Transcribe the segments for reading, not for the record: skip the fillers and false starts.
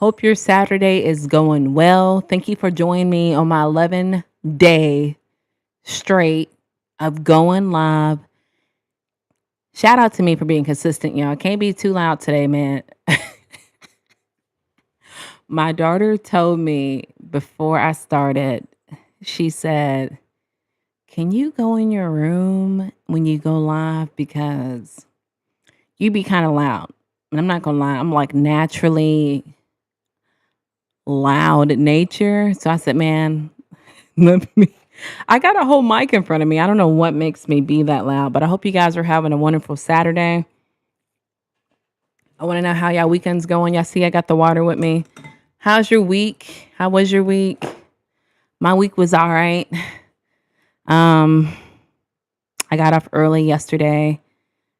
Hope your Saturday is going well. Thank you for joining me on my 11-day straight of going live. Shout out to me for being consistent, y'all. Can't be too loud today, man. My daughter told me before I started, she said, "Can you go in your room when you go live? Because you be kind of loud." And I'm not gonna lie, I'm like naturally loud in nature. So I said, "Man, let me." I got a whole mic in front of me. I don't know what makes me be that loud, but I hope you guys are having a wonderful Saturday. I want to know how y'all weekends going. Y'all see I got the water with me. How's your week? How was your week? My week was all right. Um, I got off early yesterday.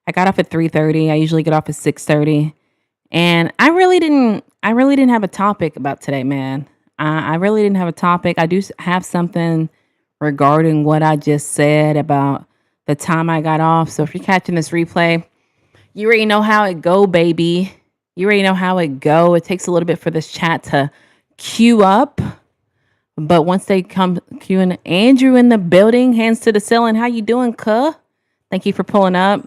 I got off at 3:30. I usually get off at 6:30. And I really didn't have a topic about today, man. I really didn't have a topic. I do have something regarding what I just said about the time I got off. So if you're catching this replay, you already know how it go, baby. You already know how it go. It takes a little bit for this chat to queue up. But once they come queuing, Andrew in the building, hands to the ceiling. How you doing, cuh? Thank you for pulling up.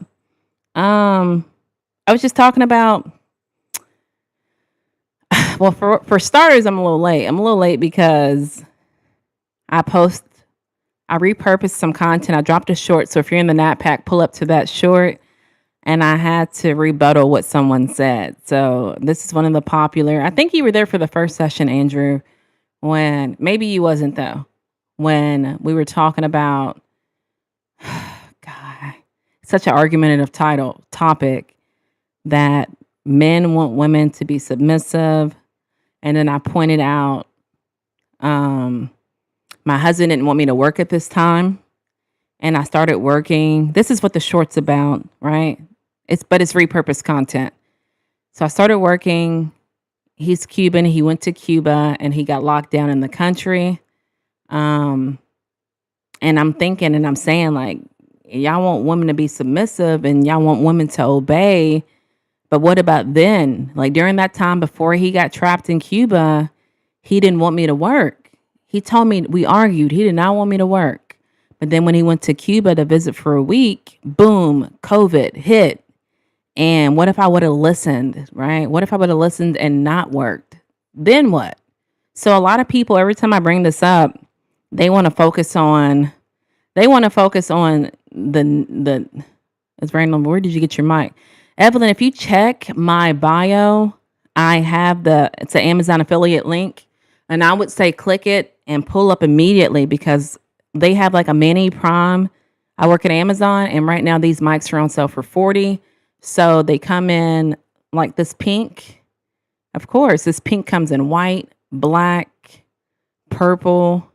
Um, I was just talking about, well, for starters, I'm a little late. I'm a little late because I post I repurposed some content. I dropped a short. So if you're in the Nat Pack, pull up to that short. And I had to rebuttal what someone said. So this is one of the popular. I think you were there for the first session, Andrew, when maybe you wasn't though. When we were talking about God, such an argumentative topic that men want women to be submissive. And then I pointed out um my husband didn't want me to work at this time. And I started working. This is what the short's about, right? It's repurposed content. So I started working. He's Cuban. He went to Cuba and he got locked down in the country. Um, and I'm thinking and I'm saying like, y'all want women to be submissive and y'all want women to obey. But what about then? Like during that time before he got trapped in Cuba, he didn't want me to work. He told me we argued. He did not want me to work. But then when he went to Cuba to visit for a week, boom, COVID hit. And what if I would have listened, right? What if I would have listened and not worked? Then what? So a lot of people, every time I bring this up, they want to focus on the it's random. Where did you get your mic? Evelyn, if you check my bio, I have it's an Amazon affiliate link. And I would say click it and pull up immediately because they have like a mini prime. I work at Amazon and right now these mics are on sale for 40. So they come in like this pink. Of course, this pink comes in white, black, purple,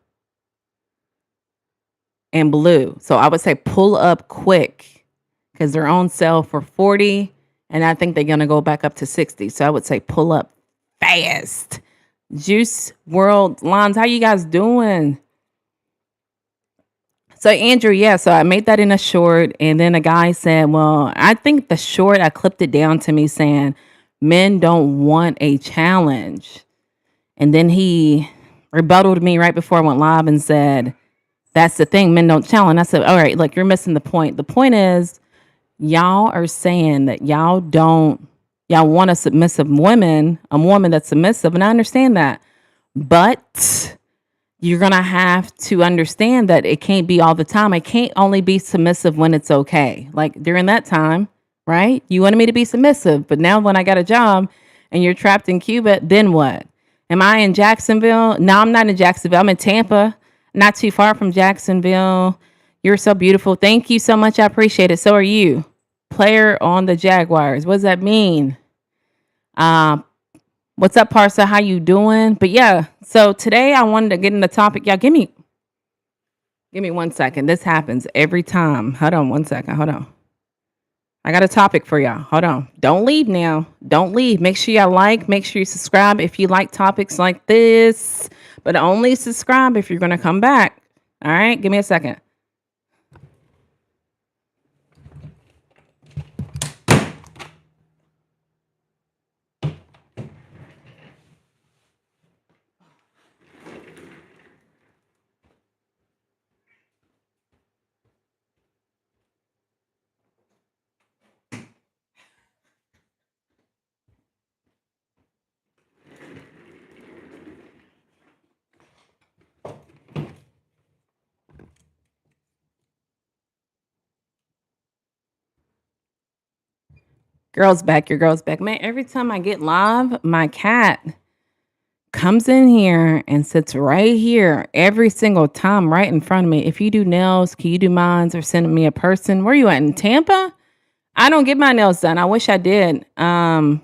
and blue. So I would say pull up quick because they're on sale for 40 and I think they're going to go back up to 60. So I would say pull up fast. Juice World Lawns, how you guys doing? So Andrew, yeah, so I made that in a short and then a guy said, "Well, I think the short I clipped it down to me saying men don't want a challenge." And then he rebutted me right before I went live and said, "That's the thing, men don't challenge." I said, "All right, look, you're missing the point. The point is y'all are saying that y'all want a submissive woman, a woman that's submissive, and I understand that. But you're going to have to understand that it can't be all the time. I can't only be submissive when it's okay. Like during that time, right? You wanted me to be submissive, but now when I got a job and you're trapped in Cuba, then what? Am I in Jacksonville? No, I'm not in Jacksonville. I'm in Tampa, not too far from Jacksonville. You're so beautiful. Thank you so much. I appreciate it. So are you. Player on the Jaguars. What does that mean? Uh, what's up, Parsa? How you doing? But yeah, so today I wanted to get in the topic. Y'all give me 1 second. This happens every time. Hold on 1 second. Hold on. I got a topic for y'all. Hold on. Don't leave now. Don't leave. Make sure y'all make sure you subscribe if you like topics like this. But only subscribe if you're gonna come back. All right, give me a second. Girl's back, your girl's back. Man, every time I get live, my cat comes in here and sits right here every single time right in front of me. If you do nails, can you do mines or send me a person? Where you at, in Tampa? I don't get my nails done. I wish I did. I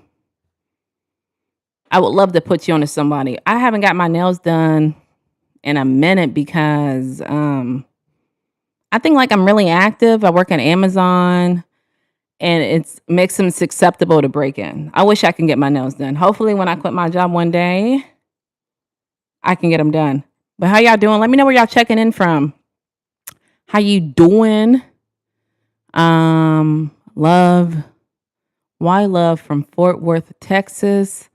would love to put you on to somebody. I haven't got my nails done in a minute because I think like I'm really active. I work on Amazon and it's makes them susceptible to break in. I wish I can get my nails done. Hopefully when I quit my job one day, I can get them done. But how y'all doing? Let me know where y'all checking in from. How you doing? Love. Why love from Fort Worth, Texas.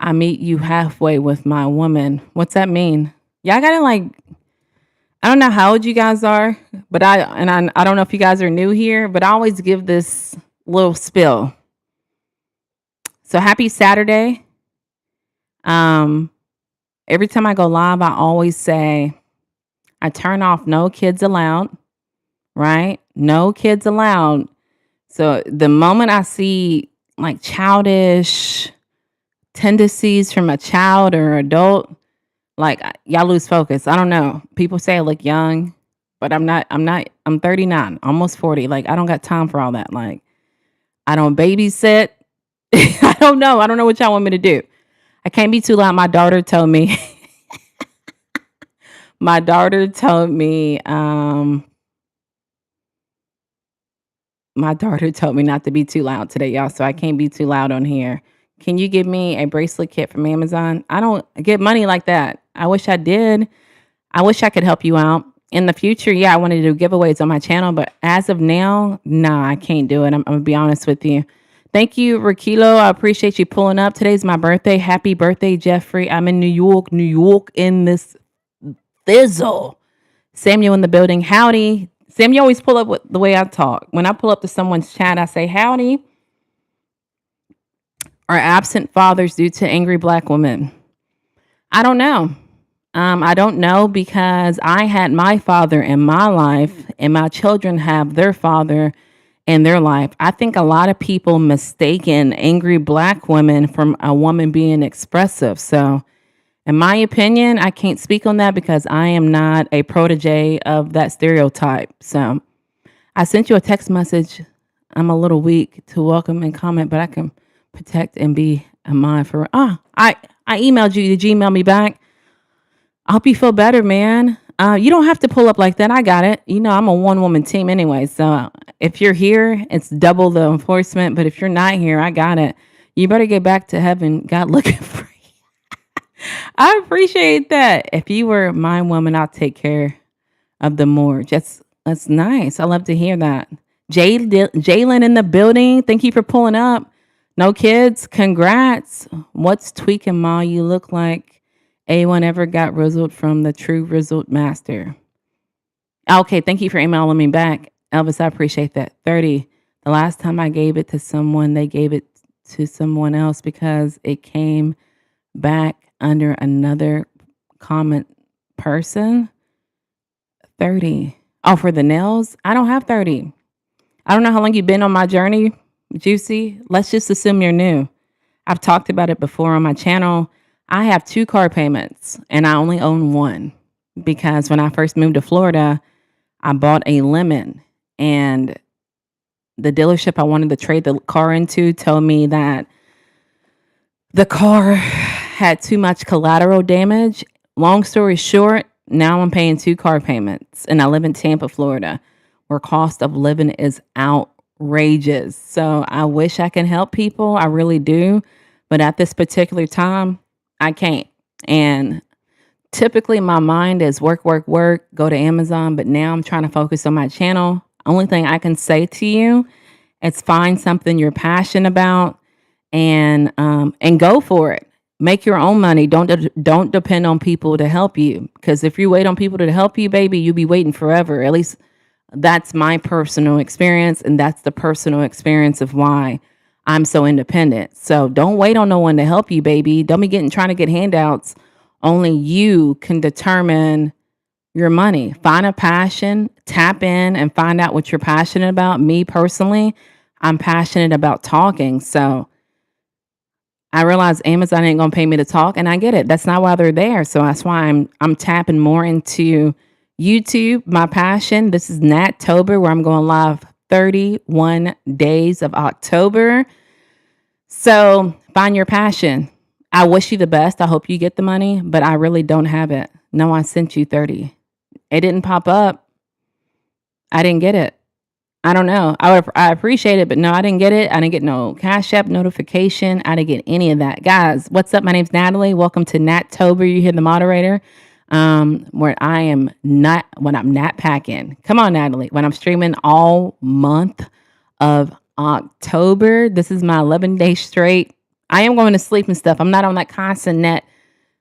I meet you halfway with my woman. What's that mean? Y'all gotta like, I don't know how old you guys are, but I don't know if you guys are new here, but I always give this little spill. So happy Saturday. Um, every time I go live, I always say I turn off no kids allowed, right? No kids allowed. So the moment I see like childish tendencies from a child or adult, like y'all lose focus. I don't know. People say I look young, but I'm not. I'm 39, almost 40. Like I don't got time for all that. Like I don't babysit. I don't know. I don't know what y'all want me to do. I can't be too loud. My daughter told me. My daughter told me. My daughter told me not to be too loud today, y'all. So I can't be too loud on here. Can you give me a bracelet kit from Amazon? I don't get money like that. I wish I did. I wish I could help you out. In the future, yeah, I wanted to do giveaways on my channel, but as of now, nah, I can't do it. I'm gonna be honest with you. Thank you, Rakilo. I appreciate you pulling up. Today's my birthday. Happy birthday, Jeffrey. I'm in New York in this thizzle. Samuel in the building. Howdy. Sam, you always pull up with the way I talk. When I pull up to someone's chat, I say, howdy. Are absent fathers due to angry black women? I don't know. I don't know because I had my father in my life and my children have their father in their life. I think a lot of people mistaken angry black women from a woman being expressive. So, in my opinion, I can't speak on that because I am not a protege of that stereotype. So, I sent you a text message. I'm a little weak to welcome and comment, but I can protect and be a mind for. I emailed you. Did you email me back? I hope you feel better, man. You don't have to pull up like that. I got it. You know, I'm a one-woman team anyway. So if you're here, it's double the enforcement. But if you're not here, I got it. You better get back to heaven. God looking for you. I appreciate that. If you were my woman, I'll take care of the more. That's nice. I love to hear that. Jalen in the building. Thank you for pulling up. No kids. Congrats. What's tweaking, Ma? You look like A1 ever got rizzled from the true rizzled master. Okay, thank you for emailing me back. Elvis, I appreciate that. 30. The last time I gave it to someone, they gave it to someone else because it came back under another comment person. 30. Oh, for the nails? I don't have 30. I don't know how long you've been on my journey, Juicy. Let's just assume you're new. I've talked about it before on my channel. I have 2 car payments and I only own one because when I first moved to Florida, I bought a Lemon and the dealership I wanted to trade the car into told me that the car had too much collateral damage. Long story short, now I'm paying 2 car payments and I live in Tampa, Florida, where cost of living is outrageous. So I wish I can help people. I really do. But at this particular time, I can't. And typically my mind is work, work, work, go to Amazon. But now I'm trying to focus on my channel. Only thing I can say to you is find something you're passionate about and go for it. Make your own money. Don't depend on people to help you. Because if you wait on people to help you, baby, you'll be waiting forever. At least that's my personal experience. And that's the personal experience of why I'm so independent. So don't wait on no one to help you, baby. Don't be trying to get handouts. Only you can determine your money. Find a passion, tap in and find out what you're passionate about. Me personally, I'm passionate about talking. So I realize Amazon ain't gonna pay me to talk, and I get it. That's not why they're there. So that's why I'm tapping more into YouTube, my passion. This is Nattober, where I'm going live 31 days of October. So find your passion. I wish you the best. I hope you get the money, but I really don't have it. No, I sent you 30. It didn't pop up. I didn't get it. I don't know. I appreciate it, but no, I didn't get it. I didn't get no Cash App notification. I didn't get any of that. Guys, what's up? My name's Natalie. Welcome to Nattober. You hear the moderator. Where I am not when I'm not packing. Come on, Natalie. When I'm streaming all month of October. This is my 11 days straight. I am going to sleep and stuff. I'm not on that constant net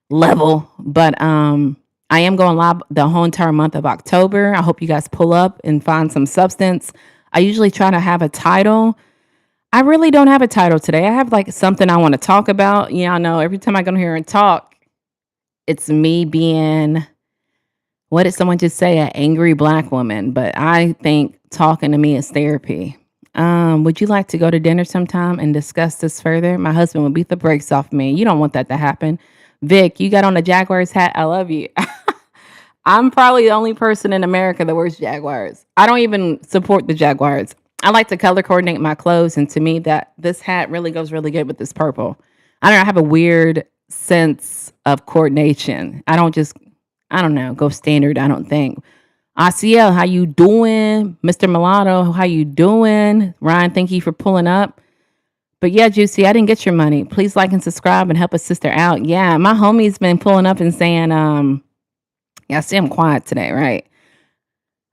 level, but I am going live the whole entire month of October. I hope you guys pull up and find some substance. I usually try to have a title. I really don't have a title today. I have like something I want to talk about. Yeah, I know every time I go here and talk, it's me being, what did someone just say? An angry black woman. But I think talking to me is therapy. Would you like to go to dinner sometime and discuss this further? My husband would beat the brakes off me. You don't want that to happen. Vic, you got on a Jaguars hat. I love you. I'm probably the only person in America that wears Jaguars. I don't even support the Jaguars. I like to color coordinate my clothes, and to me, that this hat really goes really good with this purple. I don't know. I have a weird sense of coordination. I don't know, go standard. I don't think. ICL, how you doing? Mr. Mulatto, how you doing? Ryan, thank you for pulling up. But yeah, Juicy, I didn't get your money. Please like and subscribe and help a sister out. Yeah, my homie's been pulling up and saying, yeah, I see I'm quiet today, right?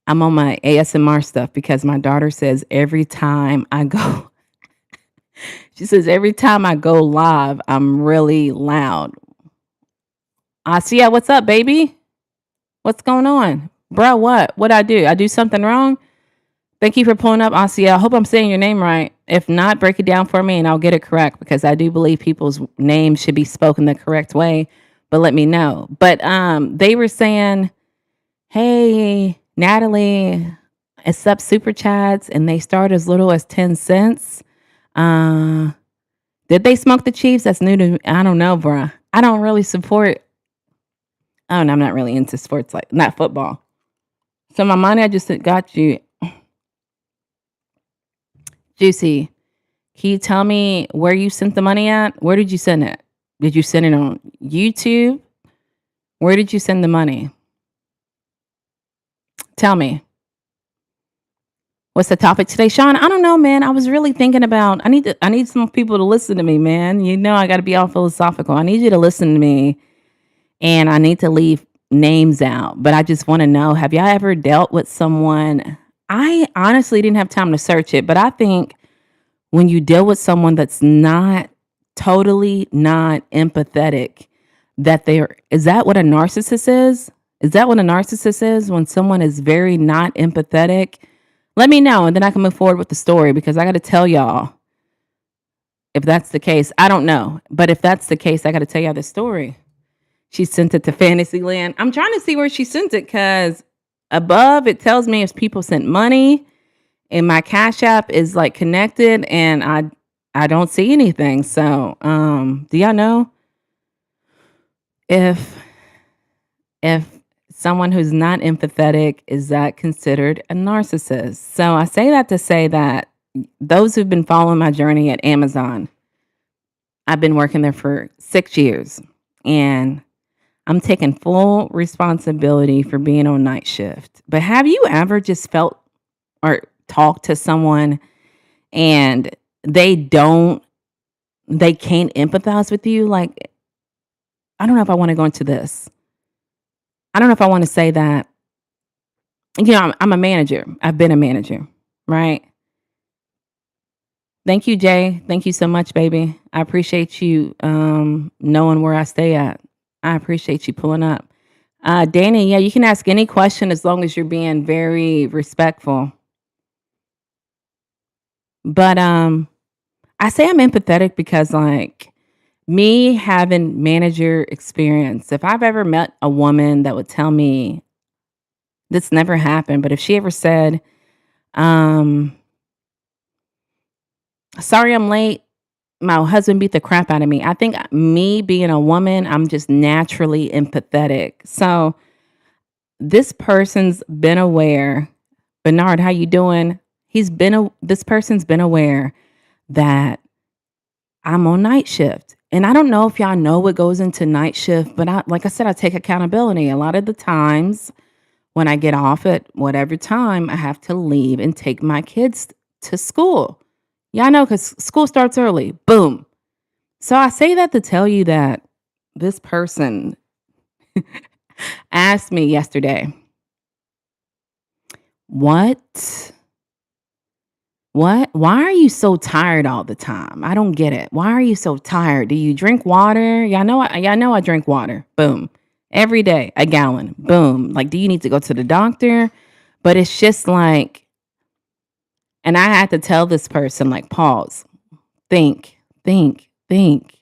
I'm on my ASMR stuff because my daughter says every time I go, she says every time I go live, I'm really loud. Asia, what's up, baby? What's going on? Bro, what? What'd I do? I do something wrong? Thank you for pulling up, Asia. I hope I'm saying your name right. If not, break it down for me and I'll get it correct because I do believe people's names should be spoken the correct way. But let me know. But they were saying, hey, Natalie, accept super chats, and they start as little as 10 cents. Did they smoke the Chiefs? That's new to me. I don't know, bruh. I don't really support. Oh, no, I'm not really into sports, like not football. So my money, I just got you. Juicy, can you tell me where you sent the money at? Where did you send it? Did you send it on YouTube? Where did you send the money? Tell me. What's the topic today, Sean? I don't know, man. I was really thinking about. I need some people to listen to me, man. You know, I got to be all philosophical. I need you to listen to me, and I need to leave names out. But I just want to know: have y'all ever dealt with someone? I honestly didn't have time to search it, but I think when you deal with someone that's not totally not empathetic, that they're is that what a narcissist is? Is that what a narcissist is? When someone is very not empathetic? Let me know, and then I can move forward with the story because I got to tell y'all if that's the case. I don't know, but if that's the case, I got to tell y'all the story. She sent it to Fantasyland. I'm trying to see where she sent it because above it tells me if people sent money, and my Cash App is like connected, and I don't see anything. So, do y'all know if if someone who's not empathetic is that considered a narcissist? So I say that to say that those who've been following my journey at Amazon, I've been working there for 6 years, and I'm taking full responsibility for being on night shift. But have you ever just felt or talked to someone and they can't empathize with you? Like, I don't know if I want to go into this. I don't know if I want to say that. You know, I'm a manager. I've been a manager, right? Thank you, Jay. Thank you so much, baby. I appreciate you knowing where I stay at. I appreciate you pulling up. Danny, yeah, you can ask any question as long as you're being very respectful. But I say I'm empathetic because like me having manager experience, if I've ever met a woman that would tell me this never happened, but if she ever said, um, Sorry I'm late. My husband beat the crap out of me. I think me being a woman, I'm just naturally empathetic. So this person's been aware. Bernard, how you doing? This person's been aware that I'm on night shift. And I don't know if y'all know what goes into night shift, but like I said, I take accountability. A lot of the times when I get off at whatever time, I have to leave and take my kids to school. Y'all know because school starts early. Boom. So I say that to tell you that this person asked me yesterday, "What? What? Why are you so tired all the time? I don't get it. Why are you so tired? Do you drink water? Y'all know I drink water. Boom. Every day, a gallon. Boom. Like, do you need to go to the doctor?" But it's just like, and I had to tell this person, like, pause, think, think, think.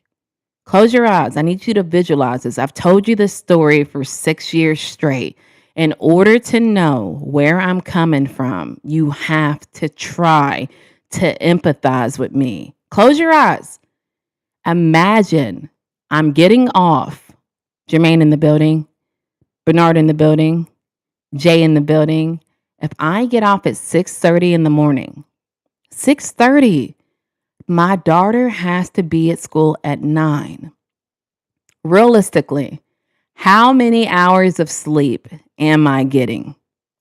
Close your eyes. I need you to visualize this. I've told you this story for 6 years straight. In order to know where I'm coming from, you have to try to empathize with me. Close your eyes. Imagine I'm getting off. Jermaine in the building, Bernard in the building, Jay in the building. If I get off at 6:30 in the morning, 6:30, my daughter has to be at school at 9. Realistically, how many hours of sleep am I getting?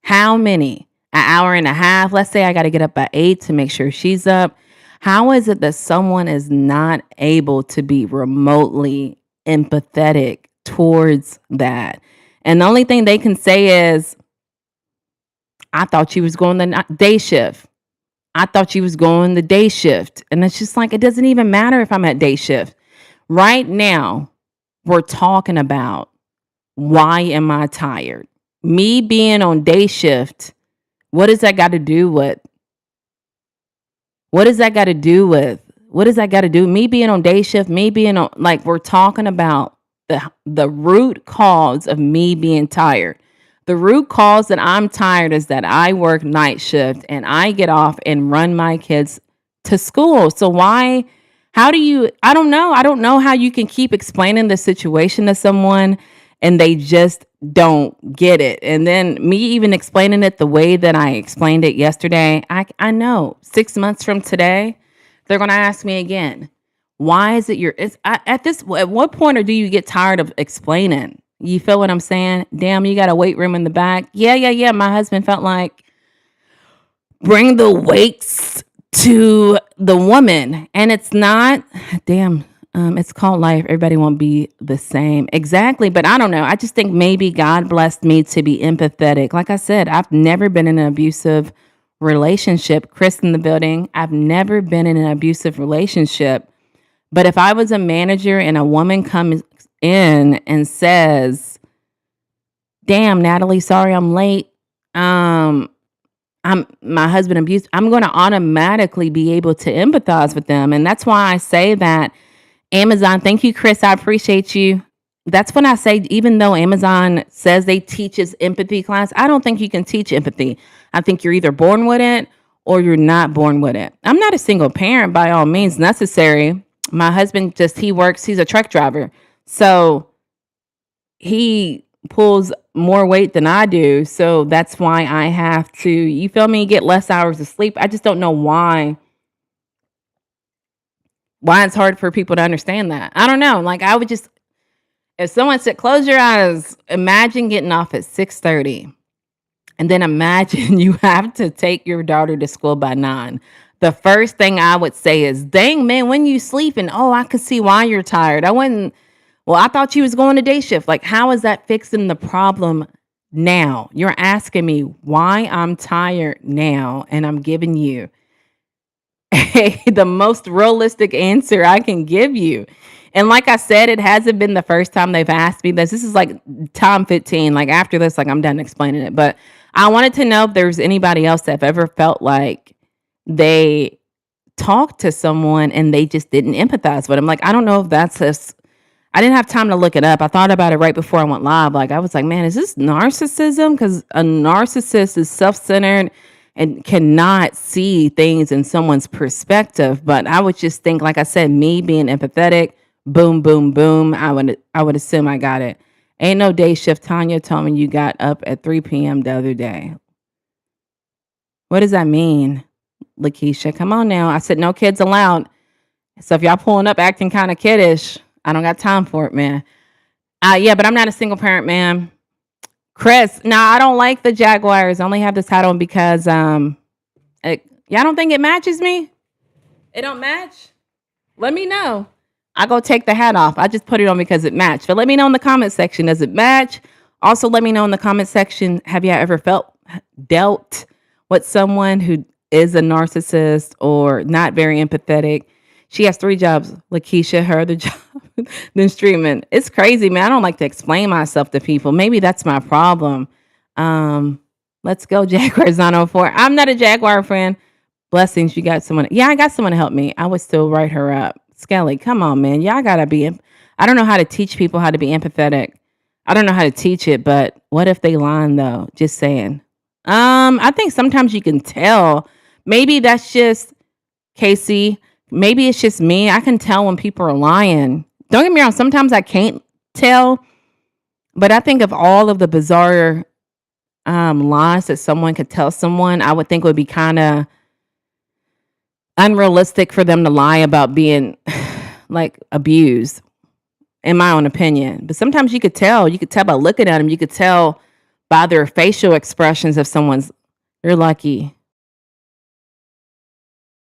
How many? An hour and a half? Let's say I got to get up at 8 to make sure she's up. How is it that someone is not able to be remotely empathetic towards that? And the only thing they can say is, I thought you was going the day shift. I thought you was going the day shift. And it's just like, it doesn't even matter if I'm at day shift. Right now, we're talking about, why am I tired? Me being on day shift, what does that got to do with? What does that got to do with? What does that got to do? Me being on day shift, me being on, like, we're talking about the root cause of me being tired. The root cause that I'm tired is that I work night shift and I get off and run my kids to school. So why? How do you? I don't know. I don't know how you can keep explaining the situation to someone and they just don't get it. And then me even explaining it the way that I explained it yesterday, I know 6 months from today, they're going to ask me again, why is it at what point or do you get tired of explaining? You feel what I'm saying? Damn, you got a weight room in the back. Yeah, yeah, yeah. My husband felt like, bring the weights to the woman. And it's not, damn, it's called life. Everybody won't be the same. Exactly. But I don't know. I just think maybe God blessed me to be empathetic. Like I said, I've never been in an abusive relationship. Chris in the building. I've never been in an abusive relationship. But if I was a manager and a woman comes in and says, damn, Natalie, sorry I'm late. I'm my husband abused, I'm going to automatically be able to empathize with them. And that's why I say that Amazon, thank you, Chris. I appreciate you. That's when I say, even though Amazon says they teaches empathy class, I don't think you can teach empathy. I think you're either born with it or you're not born with it. I'm not a single parent by all means necessary. My husband he works, he's a truck driver. So he pulls more weight than I do. So that's why I have to, you feel me, get less hours of sleep. I just don't know why it's hard for people to understand that. I don't know. Like, I would just, if someone said, close your eyes, imagine getting off at 6:30. And then imagine you have to take your daughter to school by 9. The first thing I would say is, dang, man, when you sleeping? Oh, I could see why you're tired. I thought you was going to day shift. Like, how is that fixing the problem now? You're asking me why I'm tired now, and I'm giving you the most realistic answer I can give you. And like I said, it hasn't been the first time they've asked me this. This is like time 15. Like, after this, like, I'm done explaining it. But I wanted to know if there's anybody else that have ever felt like they talked to someone and they just didn't empathize with them. Like, I don't know if I didn't have time to look it up. I thought about it right before I went live. Like, I was like, man, is this narcissism? Because a narcissist is self-centered, and cannot see things in someone's perspective. But I would just think, like I said, me being empathetic, boom, boom, boom, I would assume I got it. Ain't no day shift. Tanya told me you got up at 3 p.m. the other day. What does that mean, Lakeisha? Come on now. I said no kids allowed. So if y'all pulling up acting kind of kiddish, I don't got time for it, man. Yeah, but I'm not a single parent, man. Chris, no, I don't like the Jaguars. I only have this hat on because y'all don't think it matches me? It don't match? Let me know. I go take the hat off. I just put it on because it matched. But let me know in the comment section, does it match? Also, let me know in the comment section, have you ever dealt with someone who is a narcissist or not very empathetic? She has 3 jobs. Lakeisha, her other job, then streaming. It's crazy, man. I don't like to explain myself to people. Maybe that's my problem. Let's go, Jaguars 904. I'm not a Jaguar friend. Blessings, you got someone. Yeah, I got someone to help me. I would still write her up. Skelly, come on, man. Y'all gotta be. I don't know how to teach people how to be empathetic. I don't know how to teach it, but what if they lying though? Just saying. I think sometimes you can tell. Maybe that's just Casey. Maybe it's just me. I can tell when people are lying. Don't get me wrong. Sometimes I can't tell, but I think of all of the bizarre lies that someone could tell someone, I would think it would be kind of unrealistic for them to lie about being like abused, in my own opinion. But sometimes you could tell by looking at them, you could tell by their facial expressions if someone's, you're lucky,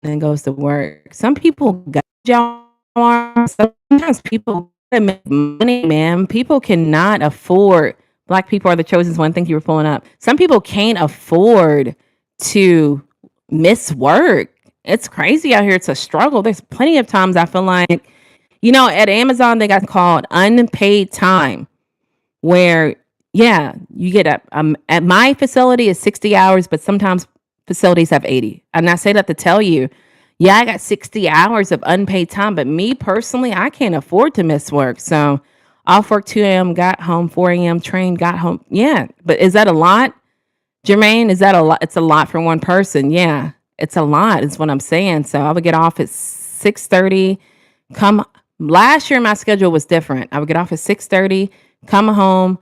and goes to work. Some people got jobs. Sometimes people make money, man. People cannot afford. Black people are the chosen one. Think you were pulling up. Some people can't afford to miss work. It's crazy out here. It's a struggle. There's plenty of times I feel like, at Amazon, they got called unpaid time where, yeah, you get at my facility is 60 hours, but sometimes facilities have 80. And I say that to tell you, yeah, I got 60 hours of unpaid time, but me personally, I can't afford to miss work. So off work 2 a.m., got home 4 a.m., trained, got home. Yeah, but is that a lot? Jermaine, is that a lot? It's a lot for one person. Yeah, it's a lot is what I'm saying. So I would get off at 6:30, last year my schedule was different. I would get off at 6:30, come home.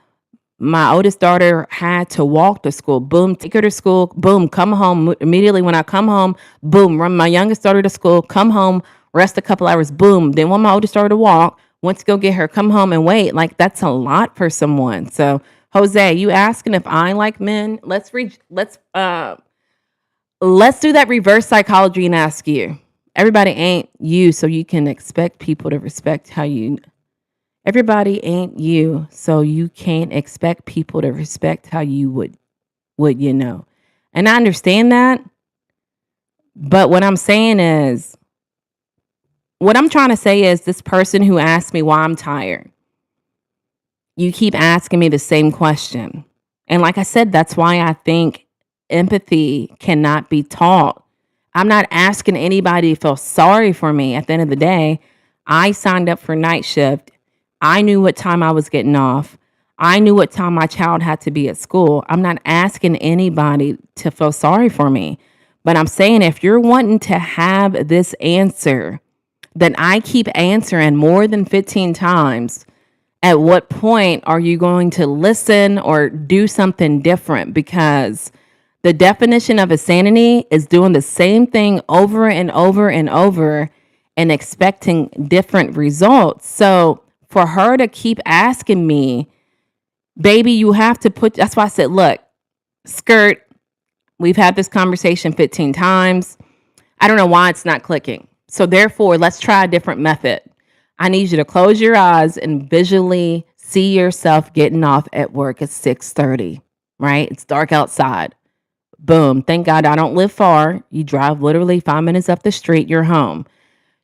My oldest daughter had to walk to school. Boom, take her to school. Boom, come home. Immediately when I come home, boom, run my youngest daughter to school, come home, rest a couple hours, boom. Then when my oldest daughter to walk, went to go get her, come home and wait. Like that's a lot for someone. So Jose, you asking if I like men? Let's do that reverse psychology and ask you. Everybody ain't you, so you can expect people to respect how you. Everybody ain't you, so you can't expect people to respect how you would. And I understand that, but what I'm saying is, what I'm trying to say is, this person who asked me why I'm tired, you keep asking me the same question. And like I said, that's why I think empathy cannot be taught. I'm not asking anybody to feel sorry for me. At the end of the day, I signed up for night shift. I knew what time I was getting off. I knew what time my child had to be at school. I'm not asking anybody to feel sorry for me. But I'm saying, if you're wanting to have this answer that I keep answering more than 15 times, at what point are you going to listen or do something different? Because the definition of insanity is doing the same thing over and over and over and expecting different results. So for her to keep asking me, baby, you have to put, that's why I said, look, skirt, we've had this conversation 15 times. I don't know why it's not clicking. So therefore, let's try a different method. I need you to close your eyes and visually see yourself getting off at work at 6:30, right? It's dark outside. Boom. Thank God I don't live far. You drive literally 5 minutes up the street, you're home.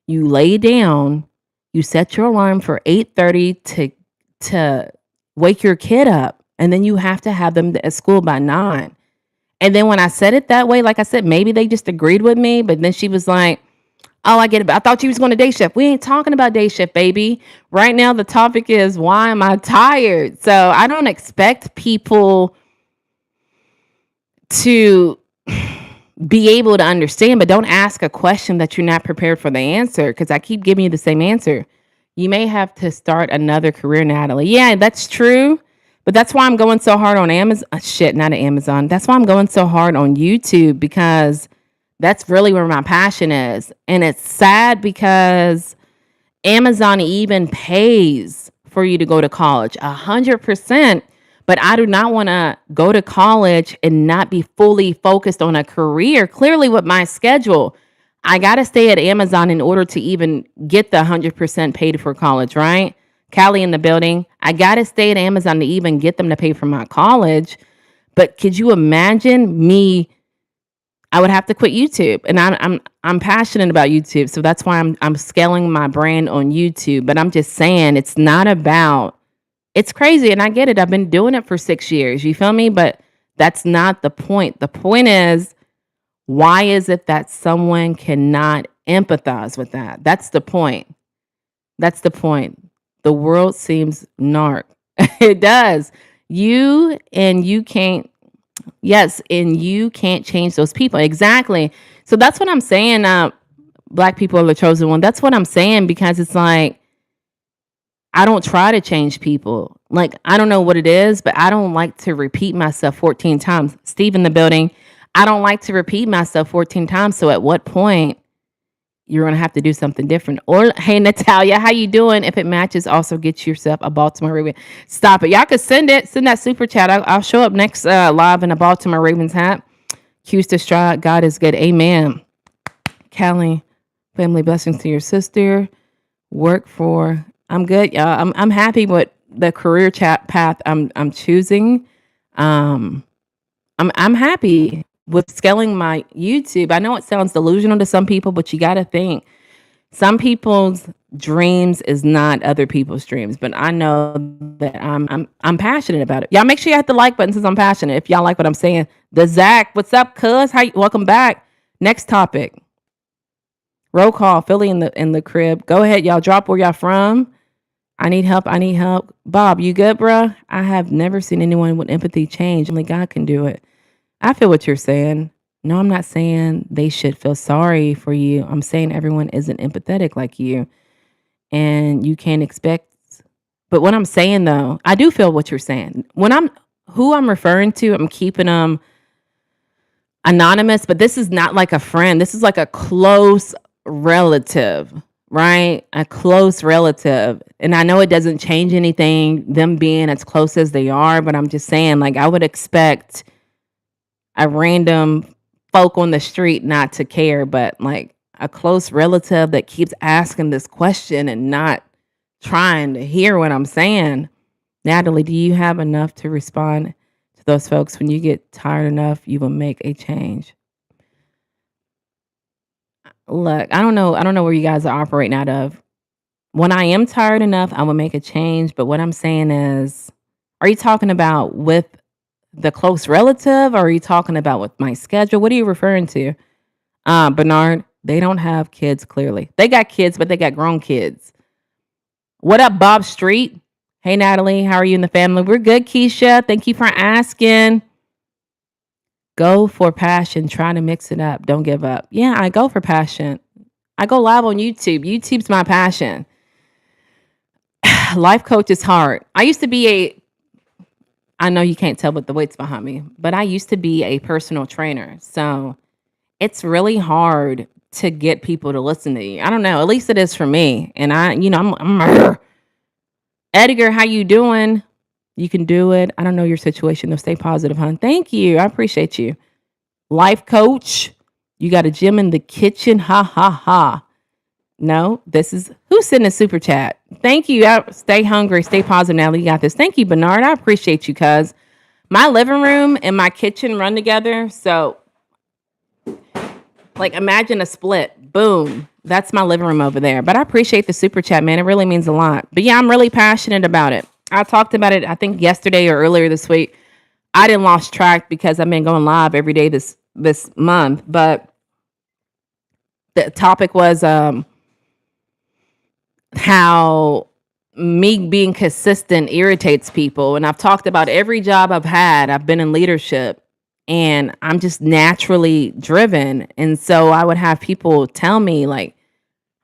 You lay down, you set your alarm for 8:30 to wake your kid up, and then you have to have them at school by 9. And then when I said it that way, like I said, maybe they just agreed with me, but then she was like, oh, I get it. I thought you was going to day shift. We ain't talking about day shift, baby. Right now, the topic is, why am I tired? So I don't expect people to be able to understand, but don't ask a question that you're not prepared for the answer. Because I keep giving you the same answer. You may have to start another career, Natalie. Yeah, that's true. But that's why I'm going so hard on Amazon. Shit, not Amazon. That's why I'm going so hard on YouTube, because that's really where my passion is. And it's sad because Amazon even pays for you to go to college 100%. But I do not want to go to college and not be fully focused on a career. Clearly, with my schedule, I got to stay at Amazon in order to even get the 100% paid for college, right? Callie in the building. I got to stay at Amazon to even get them to pay for my college. But could you imagine me? I would have to quit YouTube, and I'm passionate about YouTube, so that's why I'm scaling my brand on YouTube. But I'm just saying, it's not about. It's crazy, and I get it. I've been doing it for 6 years. You feel me? But that's not the point. The point is, why is it that someone cannot empathize with that? That's the point. That's the point. The world seems narc. It does. You can't. Yes, and you can't change those people. Exactly. So that's what I'm saying. Black people are the chosen one. That's what I'm saying, because it's like, I don't try to change people. Like, I don't know what it is, but I don't like to repeat myself 14 times. Steve in the building. I don't like to repeat myself 14 times. So at what point you're going to have to do something different? Or, hey, Natalia, how you doing? If it matches, also get yourself a Baltimore Raven. Stop it. Y'all could send it. Send that super chat. I'll show up next live in a Baltimore Ravens hat. Q's to Stride. God is good. Amen. Callie, family blessings to your sister. Work for. I'm good, y'all. I'm happy with the career path I'm choosing. I'm happy with scaling my YouTube. I know it sounds delusional to some people, but you got to think, some people's dreams is not other people's dreams. But I know that I'm passionate about it. Y'all make sure you hit the like button since I'm passionate. If y'all like what I'm saying. The Zach, what's up, cuz? Welcome back. Next topic. Roll call. Philly in the crib. Go ahead, y'all. Drop where y'all from. I need help. I need help. Bob, you good, bruh? I have never seen anyone with empathy change. Only God can do it. I feel what you're saying. No, I'm not saying they should feel sorry for you. I'm saying everyone isn't empathetic like you. And you can't expect. But what I'm saying, though, I do feel what you're saying. Who I'm referring to, I'm keeping them anonymous. But this is not like a friend. This is like a close relative. Right? A close relative. And I know it doesn't change anything, them being as close as they are, but I'm just saying, like, I would expect a random folk on the street not to care, but like a close relative that keeps asking this question and not trying to hear what I'm saying. Natalie, do you have enough to respond to those folks? When you get tired enough, you will make a change. Look, I don't know where you guys are operating out of. When I am tired enough, I will make a change. But what I'm saying is, are you talking about with the close relative, or are you talking about with my schedule? What are you referring to? Bernard, they don't have kids, clearly. They got kids, but they got grown kids. What up, Bob Street? Hey, Natalie, how are you and the family? We're good, Keisha. Thank you for asking. Go for passion. Try to mix it up. Don't give up. Yeah, I go for passion. I go live on YouTube. YouTube's my passion. Life coach is hard. I know you can't tell with the weights behind me, but I used to be a personal trainer. So it's really hard to get people to listen to you. I don't know. At least it is for me. And I'm Edgar, how you doing? You can do it. I don't know your situation, though. Stay positive, hon. Thank you. I appreciate you. Life coach. You got a gym in the kitchen. Ha, ha, ha. No, this is who's sending a super chat. Thank you. Stay hungry. Stay positive. Now you got this. Thank you, Bernard. I appreciate you, cuz my living room and my kitchen run together. So, like, imagine a split. Boom. That's my living room over there. But I appreciate the super chat, man. It really means a lot. But yeah, I'm really passionate about it. I talked about it, I think, yesterday or earlier this week. I didn't lost track because I've been going live every day this month. But the topic was how me being consistent irritates people. And I've talked about every job I've had. I've been in leadership. and I'm just naturally driven. And so I would have people tell me like,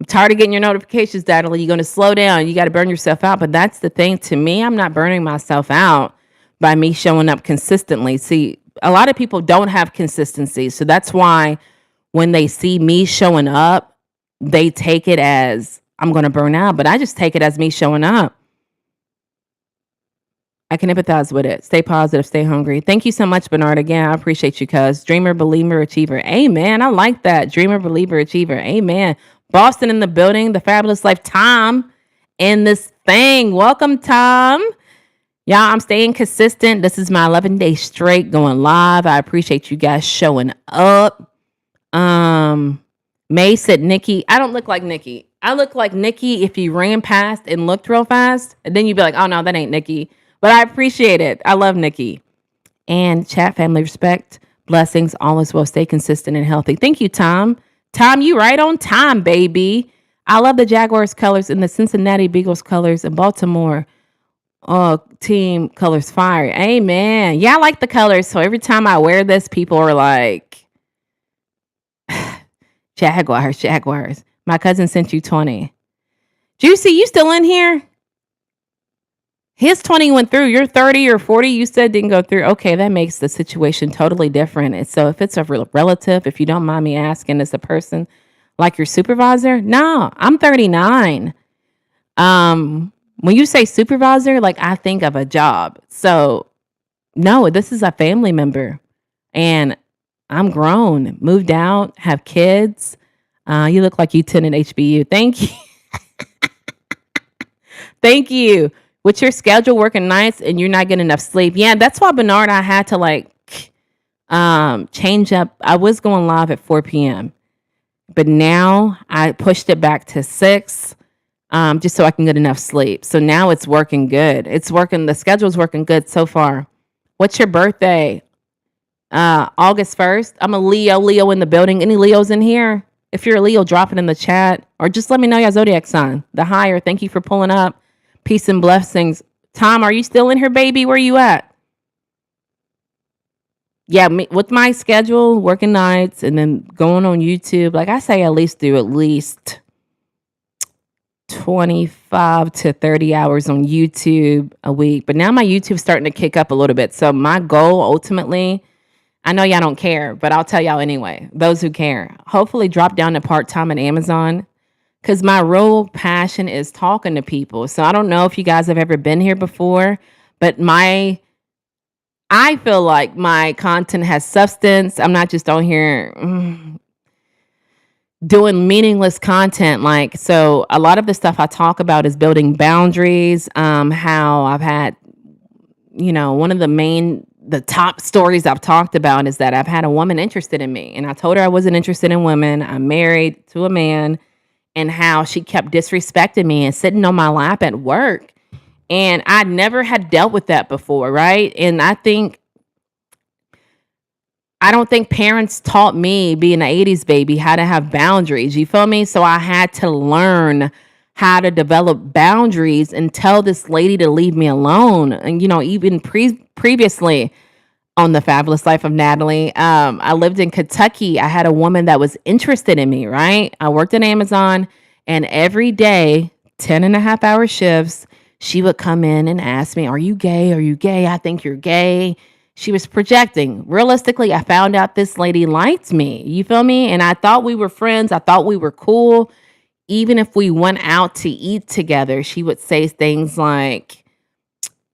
I'm tired of getting your notifications, Natalie. You're going to slow down. You got to burn yourself out. But that's the thing. To me, I'm not burning myself out by me showing up consistently. See, a lot of people don't have consistency. So that's why when they see me showing up, they take it as I'm going to burn out. But I just take it as me showing up. I can empathize with it. Stay positive, stay hungry. Thank you so much, Bernard. Again, I appreciate you, cuz. Dreamer, believer, achiever. Amen. I like that. Dreamer, believer, achiever. Amen. Boston in the building, the fabulous life. Tom in this thing. Welcome, Tom. Y'all, I'm staying consistent. This is my 11 days straight going live. I appreciate you guys showing up. May said Nikki. I don't look like Nikki. I look like Nikki if you ran past and looked real fast. And then you'd be like, oh no, that ain't Nikki. But I appreciate it. I love Nikki. And chat family respect, blessings, all is well. Stay consistent and healthy. Thank you, Tom. Tom, you right on time, baby. I love the Jaguars colors and the Cincinnati Bengals colors and Baltimore team colors fire. Amen. Yeah, I like the colors. So every time I wear this, people are like, Jaguars. My cousin sent you 20. Juicy, you still in here? His 20 went through. Your 30 or 40 you said didn't go through. Okay, that makes the situation totally different. And so if it's a relative, if you don't mind me asking, is the person like your supervisor? No, I'm 39. When you say supervisor, like I think of a job. So no, this is a family member. And I'm grown, moved out, have kids. You look like you attended HBU. Thank you. Thank you. With your schedule working nights and you're not getting enough sleep. Yeah, that's why Bernard, I had to like change up. I was going live at 4 p.m. But now I pushed it back to 6 just so I can get enough sleep. So now it's working good. It's working. The schedule's working good so far. What's your birthday? August 1st. I'm a Leo in the building. Any Leos in here? If you're a Leo, drop it in the chat or just let me know your zodiac sign. The higher. Thank you for pulling up. Peace and blessings. Tom, are you still in here, baby? Where you at? Yeah, with my schedule, working nights and then going on YouTube, like I say, at least 25 to 30 hours on YouTube a week. But now my YouTube's starting to kick up a little bit. So my goal ultimately, I know y'all don't care, but I'll tell y'all anyway, those who care, hopefully drop down to part-time at Amazon. Because my real passion is talking to people. So I don't know if you guys have ever been here before, but I feel like my content has substance. I'm not just on here doing meaningless content. Like, so a lot of the stuff I talk about is building boundaries. How I've had, one of the top stories I've talked about is that I've had a woman interested in me. And I told her I wasn't interested in women. I'm married to a man. And how she kept disrespecting me and sitting on my lap at work. And I never had dealt with that before, right? And I don't think parents taught me, being an 80s baby, how to have boundaries. You feel me? So I had to learn how to develop boundaries and tell this lady to leave me alone. And, even previously on the Fabulous Life of Natalie, I lived in Kentucky. I had a woman that was interested in me, right? I worked at Amazon, and every day, 10.5-hour shifts, she would come in and ask me, are you gay? Are you gay? I think you're gay. She was projecting. Realistically, I found out this lady liked me. You feel me? And I thought we were friends. I thought we were cool. Even if we went out to eat together, she would say things like,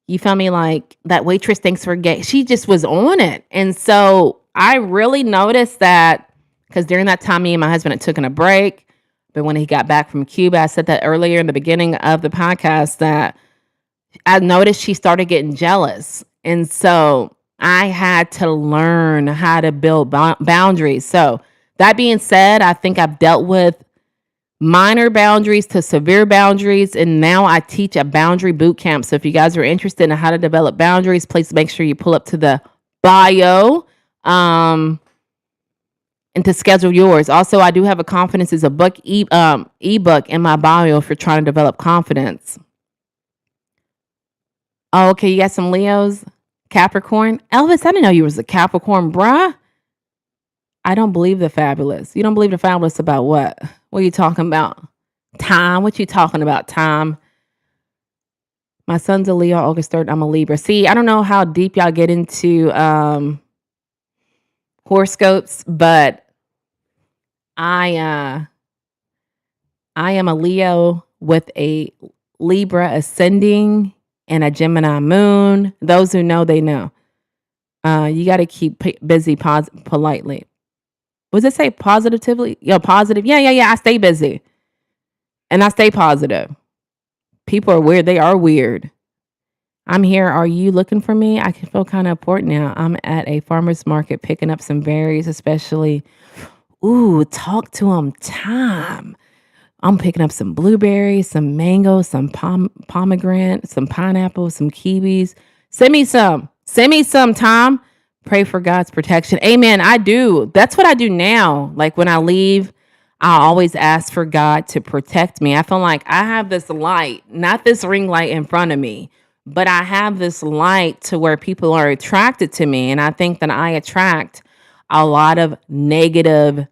you feel me? Like, that waitress thinks we're gay. She just was on it. And so I really noticed that, because during that time, me and my husband had taken a break. But when he got back from Cuba, I said that earlier in the beginning of the podcast, that I noticed she started getting jealous. And so I had to learn how to build boundaries. So that being said, I think I've dealt with minor boundaries to severe boundaries, and now I teach a boundary boot camp. So if you guys are interested in how to develop boundaries, please make sure you pull up to the bio and to schedule yours. Also, I do have a Confidence is a book ebook in my bio for trying to develop confidence. Oh, okay, you got some Leos. Capricorn. Elvis, I didn't know you was a Capricorn, bruh. I don't believe the fabulous. You don't believe the fabulous about what? What are you talking about? Time? What you talking about, Tom? My son's a Leo, August 3rd. I'm a Libra. See, I don't know how deep y'all get into horoscopes, but I I am a Leo with a Libra ascending and a Gemini moon. Those who know, they know. You got to keep busy politely. Was it say positively? Yo, positive. Yeah. I stay busy and I stay positive. People are weird. They are weird. I'm here. Are you looking for me? I can feel kind of important now. I'm at a farmer's market picking up some berries, especially. Ooh, talk to them, Tom. I'm picking up some blueberries, some mangoes, some pomegranate, some pineapple, some kiwis. Send me some. Send me some, Tom. Pray for God's protection. Amen. I do. That's what I do now. Like when I leave, I always ask for God to protect me. I feel like I have this light, not this ring light in front of me, but I have this light to where people are attracted to me. And I think that I attract a lot of negative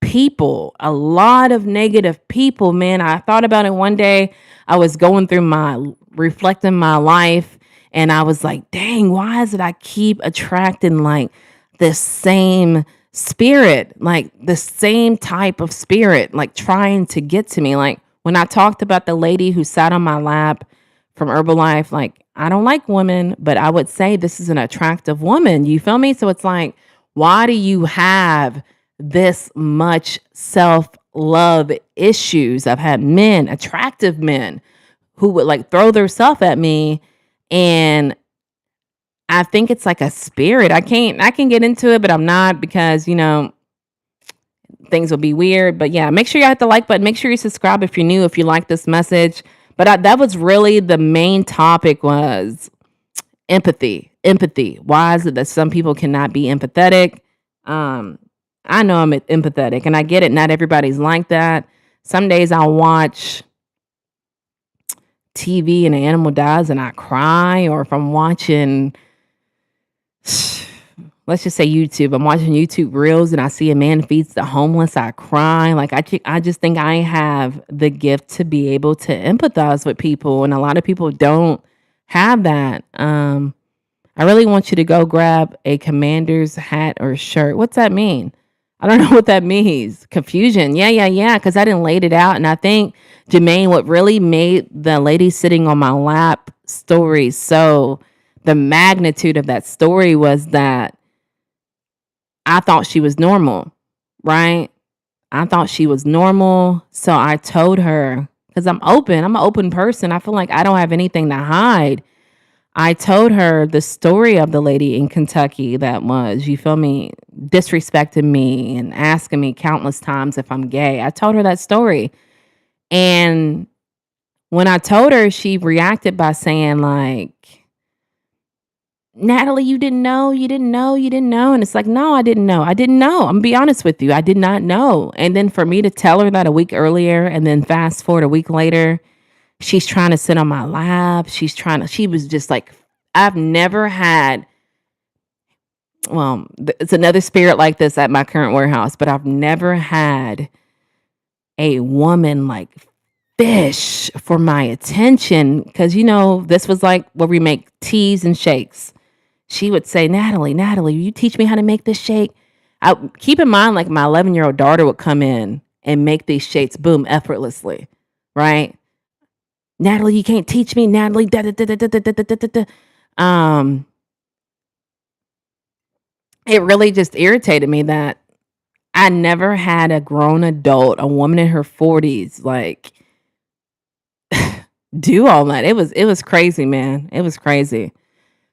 people, a lot of negative people, man. I thought about it one day. I was going through reflecting my life, and I was like, dang, why is it I keep attracting like the same spirit, like the same type of spirit, like trying to get to me? Like when I talked about the lady who sat on my lap from Herbalife, like I don't like women, but I would say this is an attractive woman. You feel me? So it's like, why do you have this much self-love issues? I've had men, attractive men, who would like throw their self at me, and I think it's like a spirit. I can get into it, but I'm not, because things will be weird. But yeah, make sure you hit the like button. Make sure you subscribe if you're new, if you like this message. But that was really the main topic, was empathy. Why is it that some people cannot be empathetic? I know I'm empathetic, and I get it. Not everybody's like that. Some days I'll watch TV and an animal dies and I cry, or if I'm watching, let's just say YouTube, I'm watching YouTube reels and I see a man feeds the homeless, I cry. Like I just think I have the gift to be able to empathize with people, and a lot of people don't have that. I really want you to go grab a Commander's hat or shirt. What's that mean? I don't know what that means. Confusion. Yeah. Because I didn't laid it out. And I think, Jermaine, what really made the lady sitting on my lap story, so the magnitude of that story was that I thought she was normal, right? I thought she was normal. So I told her, because I'm an open person. I feel like I don't have anything to hide. I told her the story of the lady in Kentucky that was, you feel me, disrespecting me and asking me countless times if I'm gay. I told her that story. And when I told her, she reacted by saying like, Natalie, you didn't know. And it's like, no, I didn't know. I'm gonna be honest with you. I did not know. And then for me to tell her that a week earlier, and then fast forward a week later, she's trying to sit on my lap. She was just like, I've never had, well, it's another spirit like this at my current warehouse, but I've never had a woman like fish for my attention. Because, this was like where we make teas and shakes. She would say, Natalie, you teach me how to make this shake. Keep in mind, like my 11-year-old daughter would come in and make these shakes, boom, effortlessly, right? Natalie, you can't teach me, Natalie. It really just irritated me that I never had a grown adult, a woman in her 40s, like do all that. It was crazy, man. It was crazy.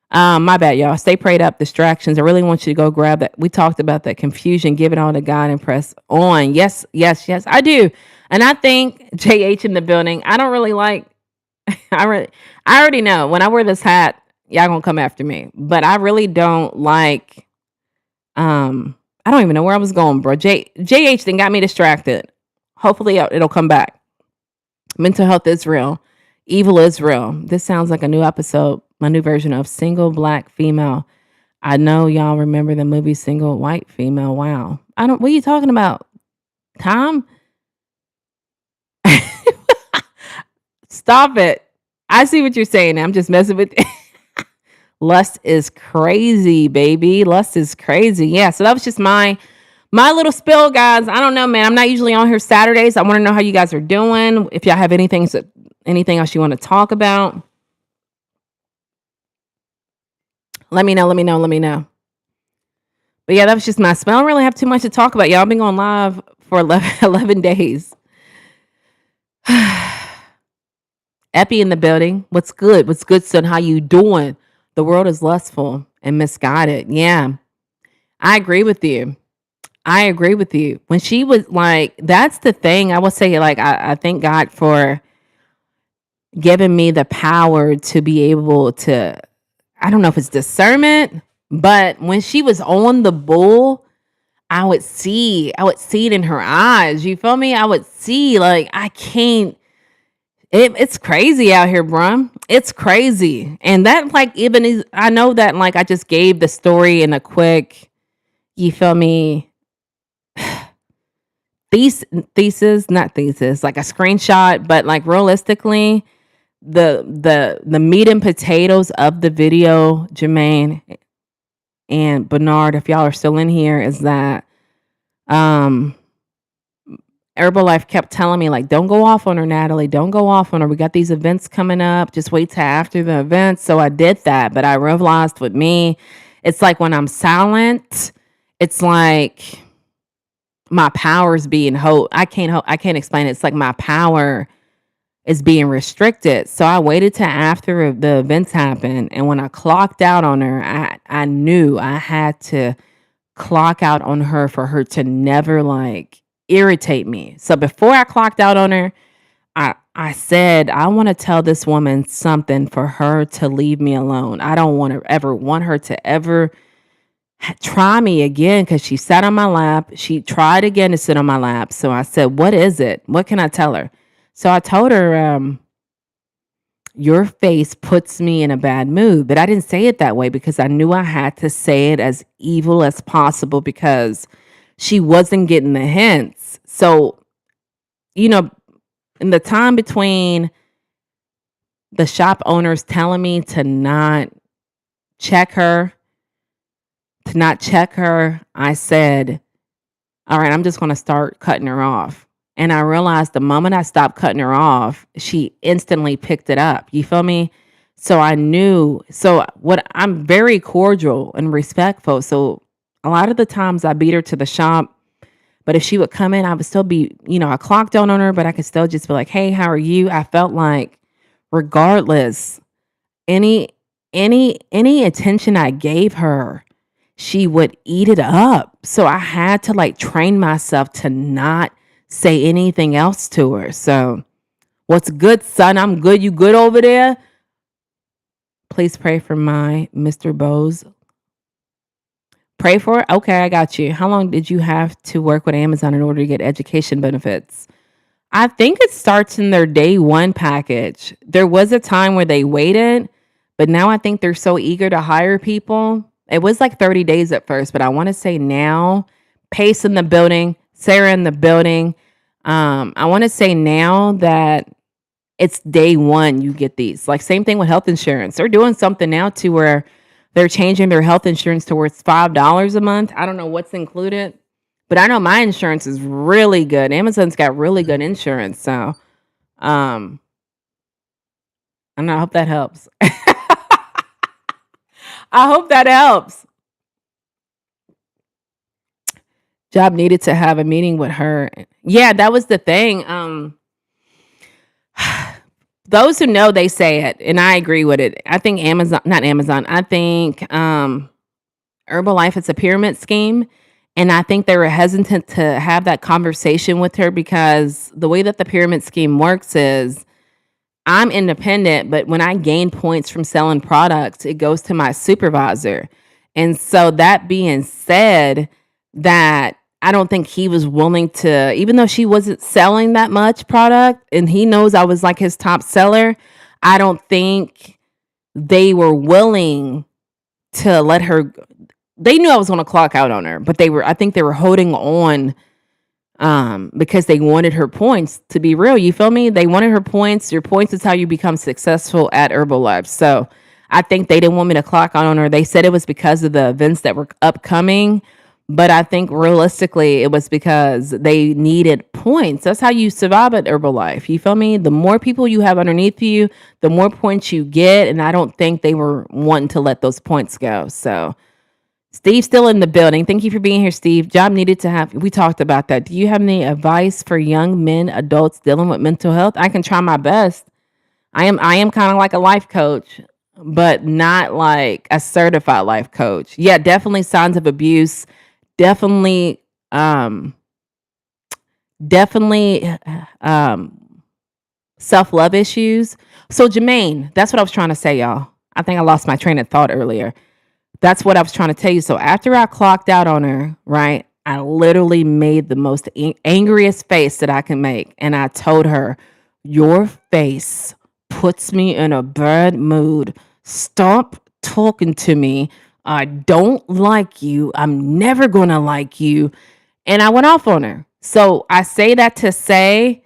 My bad, y'all. Stay prayed up. Distractions. I really want you to go grab that. We talked about that confusion. Give it all to God and press on. Yes, I do. And I think JH in the building. I don't really like. I already know when I wear this hat, y'all gonna come after me. But I really don't like. I don't even know where I was going, bro. JH then got me distracted. Hopefully it'll come back. Mental health is real. Evil is real. This sounds like a new episode. my new version of Single Black Female. I know y'all remember the movie Single White Female. Wow. I don't what are you talking about? Tom? Stop it. I see what you're saying. I'm just messing with Lust is crazy, baby. Lust is crazy. Yeah, so that was just my little spill, guys. I don't know, man. I'm not usually on here Saturdays. I want to know how you guys are doing. If y'all have anything else you want to talk about, let me know. Let me know. But yeah, that was just my spill. I don't really have too much to talk about. Y'all been going live for 11 days. Epi in the building. What's good? What's good, son? How you doing? The world is lustful and misguided. Yeah, I agree with you. I agree with you. When she was like, that's the thing. I will say, like, I thank God for giving me the power to be able to, I don't know if it's discernment, but when she was on the bull, I would see it in her eyes. You feel me? I would see, like, I can't, it's crazy out here, bruh. It's crazy. And that, like, even is, I know that, like, I just gave the story in a quick, you feel me? Thesis, not thesis, like a screenshot, but like realistically, the meat and potatoes of the video, Jermaine and Bernard, if y'all are still in here, is that um Herbalife kept telling me, like, don't go off on her, Natalie. Don't go off on her. We got these events coming up. Just wait till after the events. So I did that. But I realized with me, it's like when I'm silent, it's like my power is being I can't explain it. It's like my power is being restricted. So I waited till after the events happened. And when I clocked out on her, I knew I had to clock out on her for her to never like irritate me. So before I clocked out on her, I said, I want to tell this woman something for her to leave me alone. I don't want her to ever try me again, because she sat on my lap. She tried again to sit on my lap. So I said, what is it? What can I tell her? So I told her, your face puts me in a bad mood. But I didn't say it that way because I knew I had to say it as evil as possible because she wasn't getting the hints. So, you know, in the time between the shop owners telling me to not check her, I said, all right, I'm just going to start cutting her off. And I realized the moment I stopped cutting her off, she instantly picked it up. You feel me? So I knew. So what, I'm very cordial and respectful. So a lot of the times I beat her to the shop, but if she would come in, I would still be, I clocked out on her, but I could still just be like, hey, how are you? I felt like regardless, any attention I gave her, she would eat it up. So I had to like train myself to not say anything else to her. So, what's good, son? I'm good. You good over there? Please pray for my Mr. Bose. Pray for it? Okay, I got you. How long did you have to work with Amazon in order to get education benefits? I think it starts in their day one package. There was a time where they waited, but now I think they're so eager to hire people. It was like 30 days at first, but I want to say now, Pace in the building, Sarah in the building. I want to say now that it's day one you get these. Like same thing with health insurance. They're doing something now to where they're changing their health insurance towards $5 a month. I don't know what's included, but I know my insurance is really good. Amazon's got really good insurance. So I don't know, I hope that helps. I hope that helps. Job needed to have a meeting with her. Yeah, that was the thing. Those who know, they say it, and I agree with it. I think not Amazon. I think Herbalife is a pyramid scheme, and I think they were hesitant to have that conversation with her because the way that the pyramid scheme works is I'm independent, but when I gain points from selling products, it goes to my supervisor. And so that being said, that I don't think he was willing to, even though she wasn't selling that much product and he knows I was like his top seller, I don't think they were willing to let her. They knew I was going to clock out on her, but I think they were holding on because they wanted her points. To be real, you feel me? They wanted her points. Your points is how you become successful at Herbalife. So I think they didn't want me to clock out on her. They said it was because of the events that were upcoming, but I think realistically it was because they needed points. That's how you survive at Herbalife. You feel me? The more people you have underneath you, the more points you get. And I don't think they were wanting to let those points go. So Steve's still in the building. Thank you for being here, Steve. Job needed to have. We talked about that. Do you have any advice for young men, adults dealing with mental health? I can try my best. I am kind of like a life coach, but not like a certified life coach. Yeah, definitely signs of abuse. Definitely, definitely, self-love issues. So Jermaine, that's what I was trying to say, y'all. I think I lost my train of thought earlier. That's what I was trying to tell you. So after I clocked out on her, right, I literally made the most angriest face that I can make. And I told her, your face puts me in a bad mood. Stop talking to me. I don't like you. I'm never going to like you. And I went off on her. So I say that to say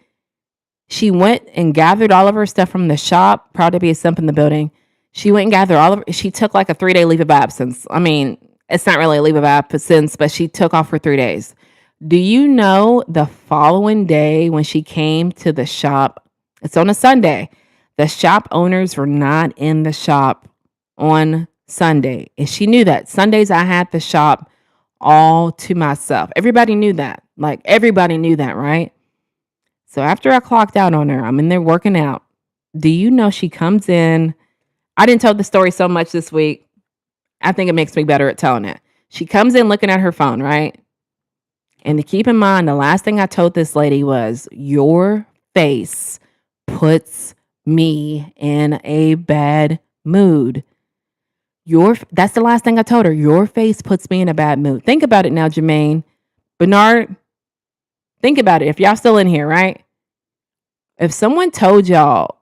she went and gathered all of her stuff from the shop. Proud to be a simp in the building. She went and gathered all of. She took like a 3-day leave of absence. I mean, it's not really a leave of absence, but she took off for 3 days. Do you know the following day when she came to the shop? It's on a Sunday. The shop owners were not in the shop on Sunday, and she knew that. Sundays I had the shop all to myself. Everybody knew that. Like everybody knew that, right? So after I clocked out on her, I'm in there working out. Do you know she comes in? I didn't tell the story so much this week. I think it makes me better at telling it. She comes in looking at her phone, right? And to keep in mind, the last thing I told this lady was, your face puts me in a bad mood. That's the last thing I told her. Your face puts me in a bad mood. Think about it now, Jermaine. Bernard, think about it. If y'all still in here, right? If someone told y'all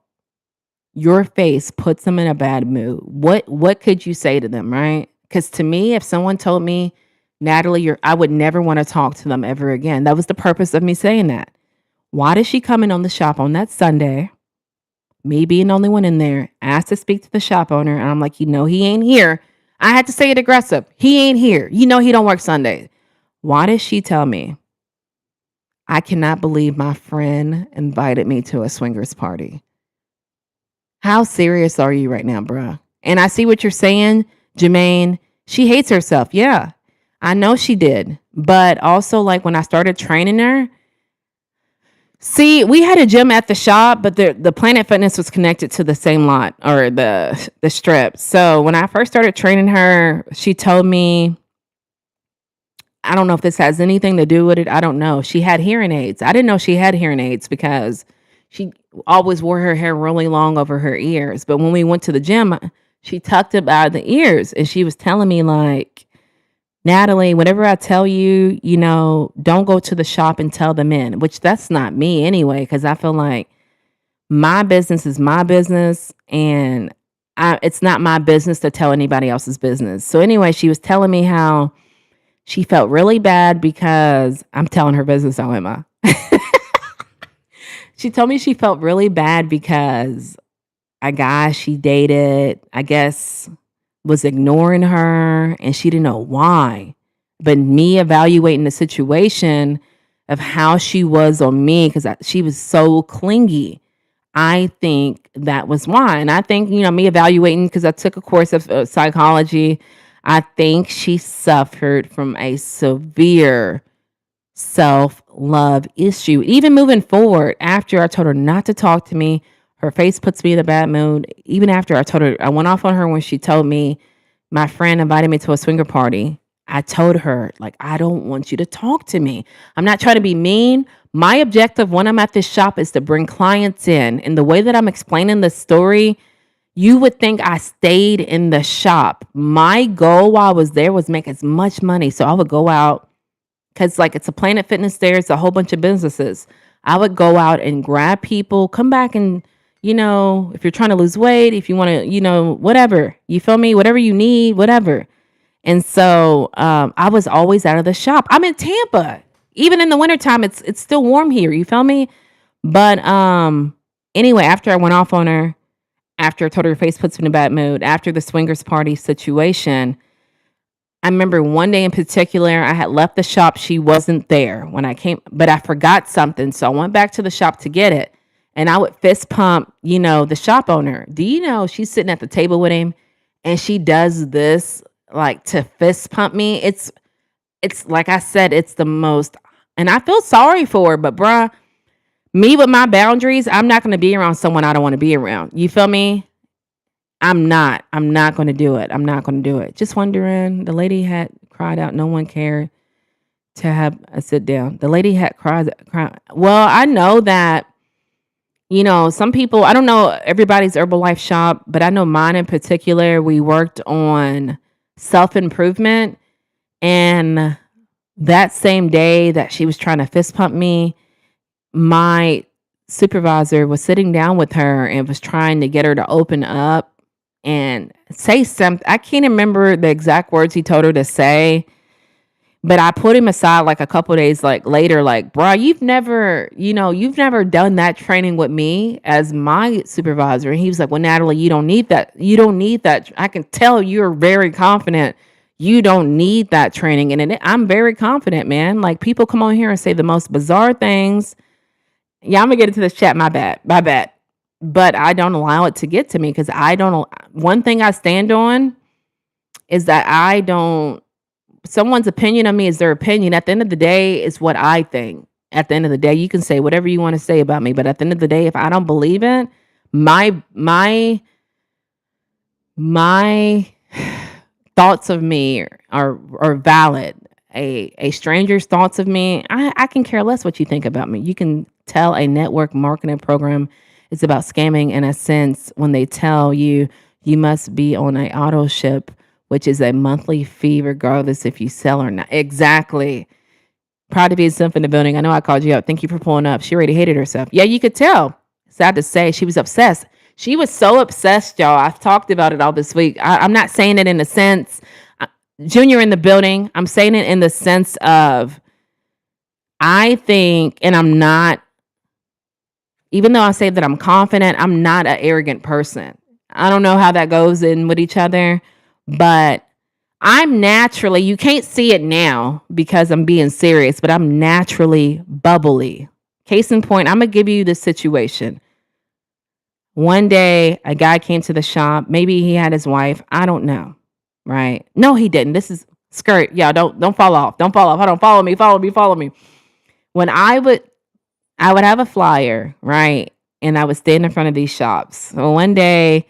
your face puts them in a bad mood, what could you say to them, right? Because to me, if someone told me, Natalie, I would never want to talk to them ever again. That was the purpose of me saying that. Why did she come in on the shop on that Sunday? Me being the only one in there, asked to speak to the shop owner, and I'm like, he ain't here. I had to say it aggressive. He ain't here. He don't work Sunday. Why did she tell me? I cannot believe my friend invited me to a swingers party. How serious are you right now, bruh? And I see what you're saying, Jermaine. She hates herself. Yeah, I know she did. But also, like, when I started training her, see, we had a gym at the shop, but the Planet Fitness was connected to the same lot, or the strip. So when I first started training her, she told me, I don't know if this has anything to do with it. I don't know. She had hearing aids. I didn't know she had hearing aids because she always wore her hair really long over her ears. But when we went to the gym, she tucked it out of the ears, and she was telling me, like, Natalie, whenever I tell you, don't go to the shop and tell the men, which that's not me anyway, because I feel like my business is my business, and it's not my business to tell anybody else's business. So anyway, she was telling me how she felt really bad because I'm telling her business, how am I? She told me she felt really bad because a guy she dated, I guess, was ignoring her, and she didn't know why. But me evaluating the situation of how she was on me, because she was so clingy, I think that was why. And I think, me evaluating, because I took a course of psychology, I think she suffered from a severe self-love issue. Even moving forward, after I told her not to talk to me, her face puts me in a bad mood. Even after I told her, I went off on her when she told me my friend invited me to a swinger party. I told her, like, I don't want you to talk to me. I'm not trying to be mean. My objective when I'm at this shop is to bring clients in. And the way that I'm explaining the story, you would think I stayed in the shop. My goal while I was there was make as much money. So I would go out, because like it's a Planet Fitness there. It's a whole bunch of businesses. I would go out and grab people, come back and, if you're trying to lose weight, if you want to, whatever, you feel me? Whatever you need, whatever. And so I was always out of the shop. I'm in Tampa. Even in the wintertime, it's still warm here. You feel me? But anyway, after I went off on her, after I told her face puts me in a bad mood, after the swingers party situation, I remember one day in particular, I had left the shop. She wasn't there when I came, but I forgot something. So I went back to the shop to get it. And I would fist pump, the shop owner. Do you know she's sitting at the table with him and she does this like to fist pump me? It's like I said, it's the most, and I feel sorry for her, but bruh, me with my boundaries, I'm not going to be around someone I don't want to be around. You feel me? I'm not going to do it. I'm not going to do it. Just wondering, the lady had cried out. No one cared to have a sit down. The lady had cried. Well, I know that, some people, I don't know everybody's Herbalife shop, but I know mine in particular, we worked on self-improvement. And that same day that she was trying to fist pump me, my supervisor was sitting down with her and was trying to get her to open up and say something. I can't remember the exact words he told her to say, but I put him aside like a couple days later, like, bro, you've never done that training with me as my supervisor. And he was like, well, Natalie, you don't need that. You don't need that. I can tell you're very confident. You don't need that training. And I'm very confident, man. Like, people come on here and say the most bizarre things. Yeah, I'm gonna get into this chat. My bad. My bad. But I don't allow it to get to me because one thing I stand on is that I don't, someone's opinion of me is their opinion. At the end of the day, it's what I think. At the end of the day, you can say whatever you want to say about me, but at the end of the day, if I don't believe it, my thoughts of me are valid. A stranger's thoughts of me, I can care less what you think about me. You can tell a network marketing program is about scamming in a sense when they tell you must be on a auto ship, which is a monthly fee regardless if you sell or not. Exactly. Proud to be a simp in the building. I know I called you out. Thank you for pulling up. She already hated herself. Yeah, you could tell. Sad to say, she was obsessed. She was so obsessed, y'all. I've talked about it all this week. I'm not saying it in the sense, Junior in the building. I'm saying it in the sense of, I think, and I'm not, even though I say that I'm confident, I'm not an arrogant person. I don't know how that goes in with each other, but I'm naturally, you can't see it now because I'm being serious, but I'm naturally bubbly. Case in point, I'm going to give you this situation. One day, a guy came to the shop. Maybe he had his wife. I don't know. Right? No, he didn't. This is skirt. Yeah, don't fall off. Don't fall off. Hold on. Follow me. When I would have a flyer, right? And I would stand in front of these shops. So one day,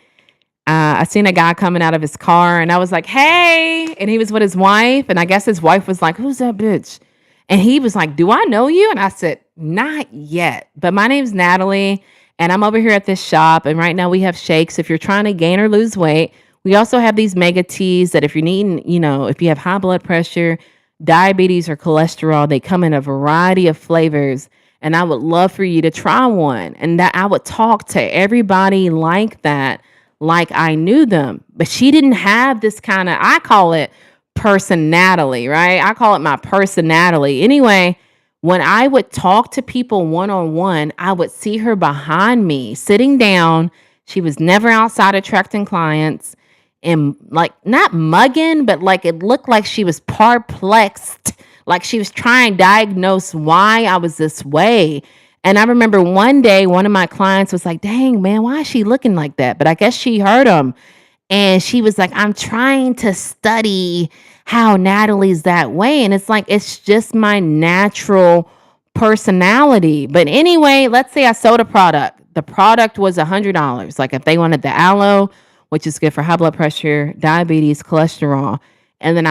I seen a guy coming out of his car and I was like, hey, and he was with his wife. And I guess his wife was like, who's that bitch? And he was like, do I know you? And I said, not yet, but my name's Natalie and I'm over here at this shop. And right now we have shakes. If you're trying to gain or lose weight, we also have these mega teas that if you're needing, if you have high blood pressure, diabetes or cholesterol, they come in a variety of flavors. And I would love for you to try one. And that I would talk to everybody like that, like I knew them. But she didn't have this kind of, I call it personality, right? I call it my personality. Anyway, when I would talk to people one-on-one, I would see her behind me, sitting down. She was never outside attracting clients and like not mugging, but like it looked like she was perplexed, like she was trying to diagnose why I was this way. And I remember one day, one of my clients was like, dang, man, why is she looking like that? But I guess she heard him. And she was like, I'm trying to study how Natalie's that way. And it's like, it's just my natural personality. But anyway, let's say I sold a product. The product was $100. Like if they wanted the aloe, which is good for high blood pressure, diabetes, cholesterol, and then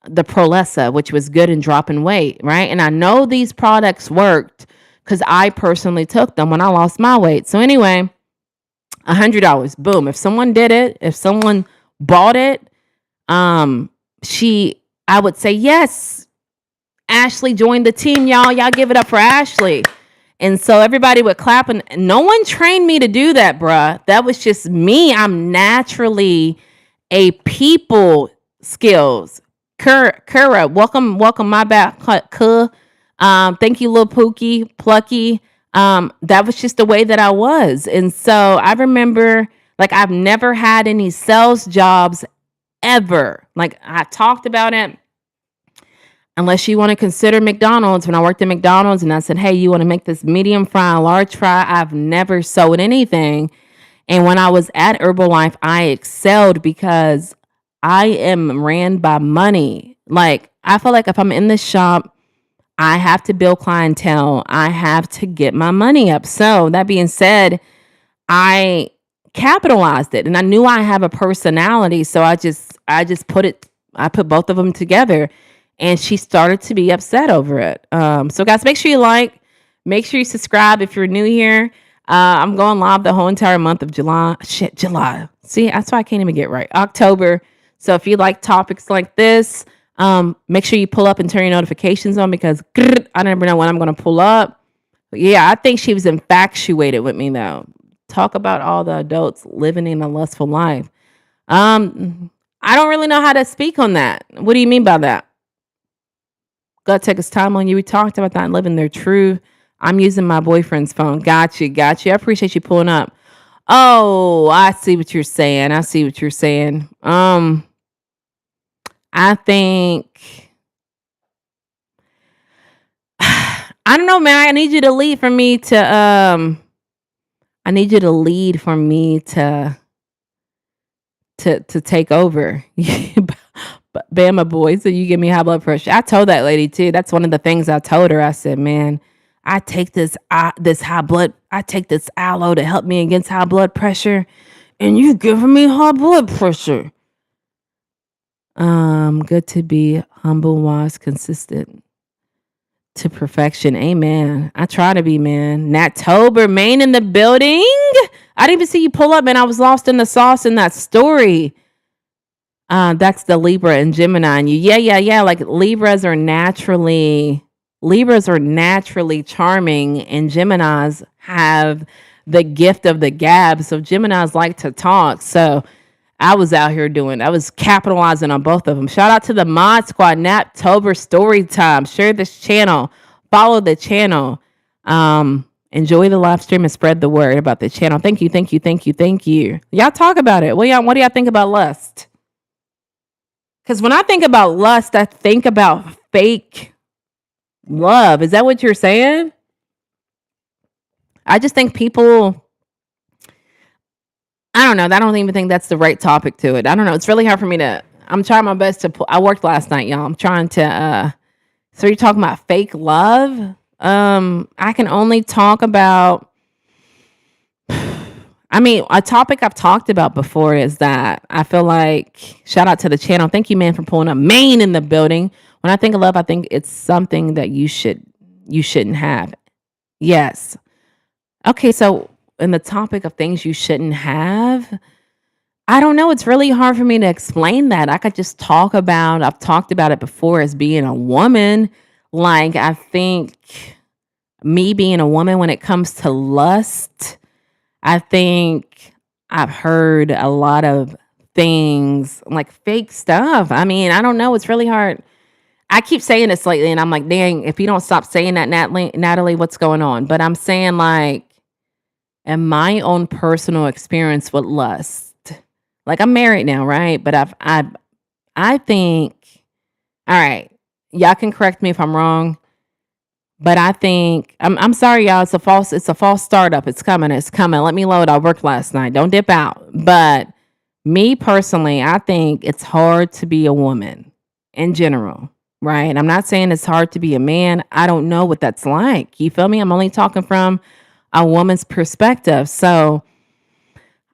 the Prolessa, which was good in dropping weight, right? And I know these products worked because I personally took them when I lost my weight. So anyway, $100, boom. If someone did it, if someone bought it, I would say, yes, Ashley joined the team, y'all. Y'all give it up for Ashley. And so everybody would clap, and no one trained me to do that, bruh. That was just me. I'm naturally a people skills. Kura, welcome my back. Thank you, Lil Pookie, Plucky. That was just the way that I was. And so I remember, like, I've never had any sales jobs ever. Like, I talked about it. Unless you want to consider McDonald's, when I worked at McDonald's and I said, hey, you want to make this medium fry, large fry? I've never sold anything. And when I was at Herbalife, I excelled because I am ran by money. Like, I feel like if I'm in the shop, I have to build clientele. I have to get my money up. So that being said, I capitalized it, and I knew I have a personality. So I put both of them together, and she started to be upset over it. So guys, make sure you like, make sure you subscribe if you're new here. I'm going live the whole entire month of July. July. See, that's why I can't even get right. October. So if you like topics like this, make sure you pull up and turn your notifications on, because I never know when I'm going to pull up. But yeah, I think she was infatuated with me though. Talk about all the adults living in a lustful life. I don't really know how to speak on that. What do you mean by that? God take his time on you. We talked about that and living their truth. I'm using my boyfriend's phone. Got you. I appreciate you pulling up. Oh, I see what you're saying. I think I don't know, man. I need you to lead for me to take over. Bama boy, so you give me high blood pressure. I told that lady too. That's one of the things I told her. I said, man, I take this aloe to help me against high blood pressure, and you giving me high blood pressure. Good to be humble, wise, consistent to perfection. Amen. I try to be, man. Nattober, Maine in the building. I didn't even see you pull up, man. I was lost in the sauce in that story. That's the Libra and Gemini and you. Yeah. Like Libras are naturally charming, and Geminis have the gift of the gab. So Geminis like to talk. So I was capitalizing on both of them. Shout out to the Mod Squad, Naptober Story Time. Share this channel, follow the channel, enjoy the live stream, and spread the word about the channel. Thank you. Y'all talk about it. What do y'all think about lust? Because when I think about lust, I think about fake love. Is that what you're saying? I just think people, I don't know. I don't even think that's the right topic to it. I don't know. It's really hard for me I'm trying my best to I worked last night, y'all. I'm trying to, so you're talking about fake love? I can only talk about, a topic I've talked about before is that I feel like, shout out to the channel. Thank you, man, for pulling up. Maine in the building. When I think of love, I think it's something that you shouldn't have. Yes. Okay, so in the topic of things you shouldn't have, I don't know. It's really hard for me to explain that. I could just I've talked about it before as being a woman. Like, I think me being a woman when it comes to lust, I think I've heard a lot of things like fake stuff. I don't know. It's really hard. I keep saying this lately, and I'm like, dang, if you don't stop saying that, Natalie, what's going on? But I'm saying, like, in my own personal experience with lust, like, I'm married now, right? But I think, all right, y'all can correct me if I'm wrong, but I think I'm sorry, y'all. It's a false startup. It's coming. Let me load. I worked last night. Don't dip out. But me personally, I think it's hard to be a woman in general, right? I'm not saying it's hard to be a man. I don't know what that's like. You feel me? I'm only talking from a woman's perspective. So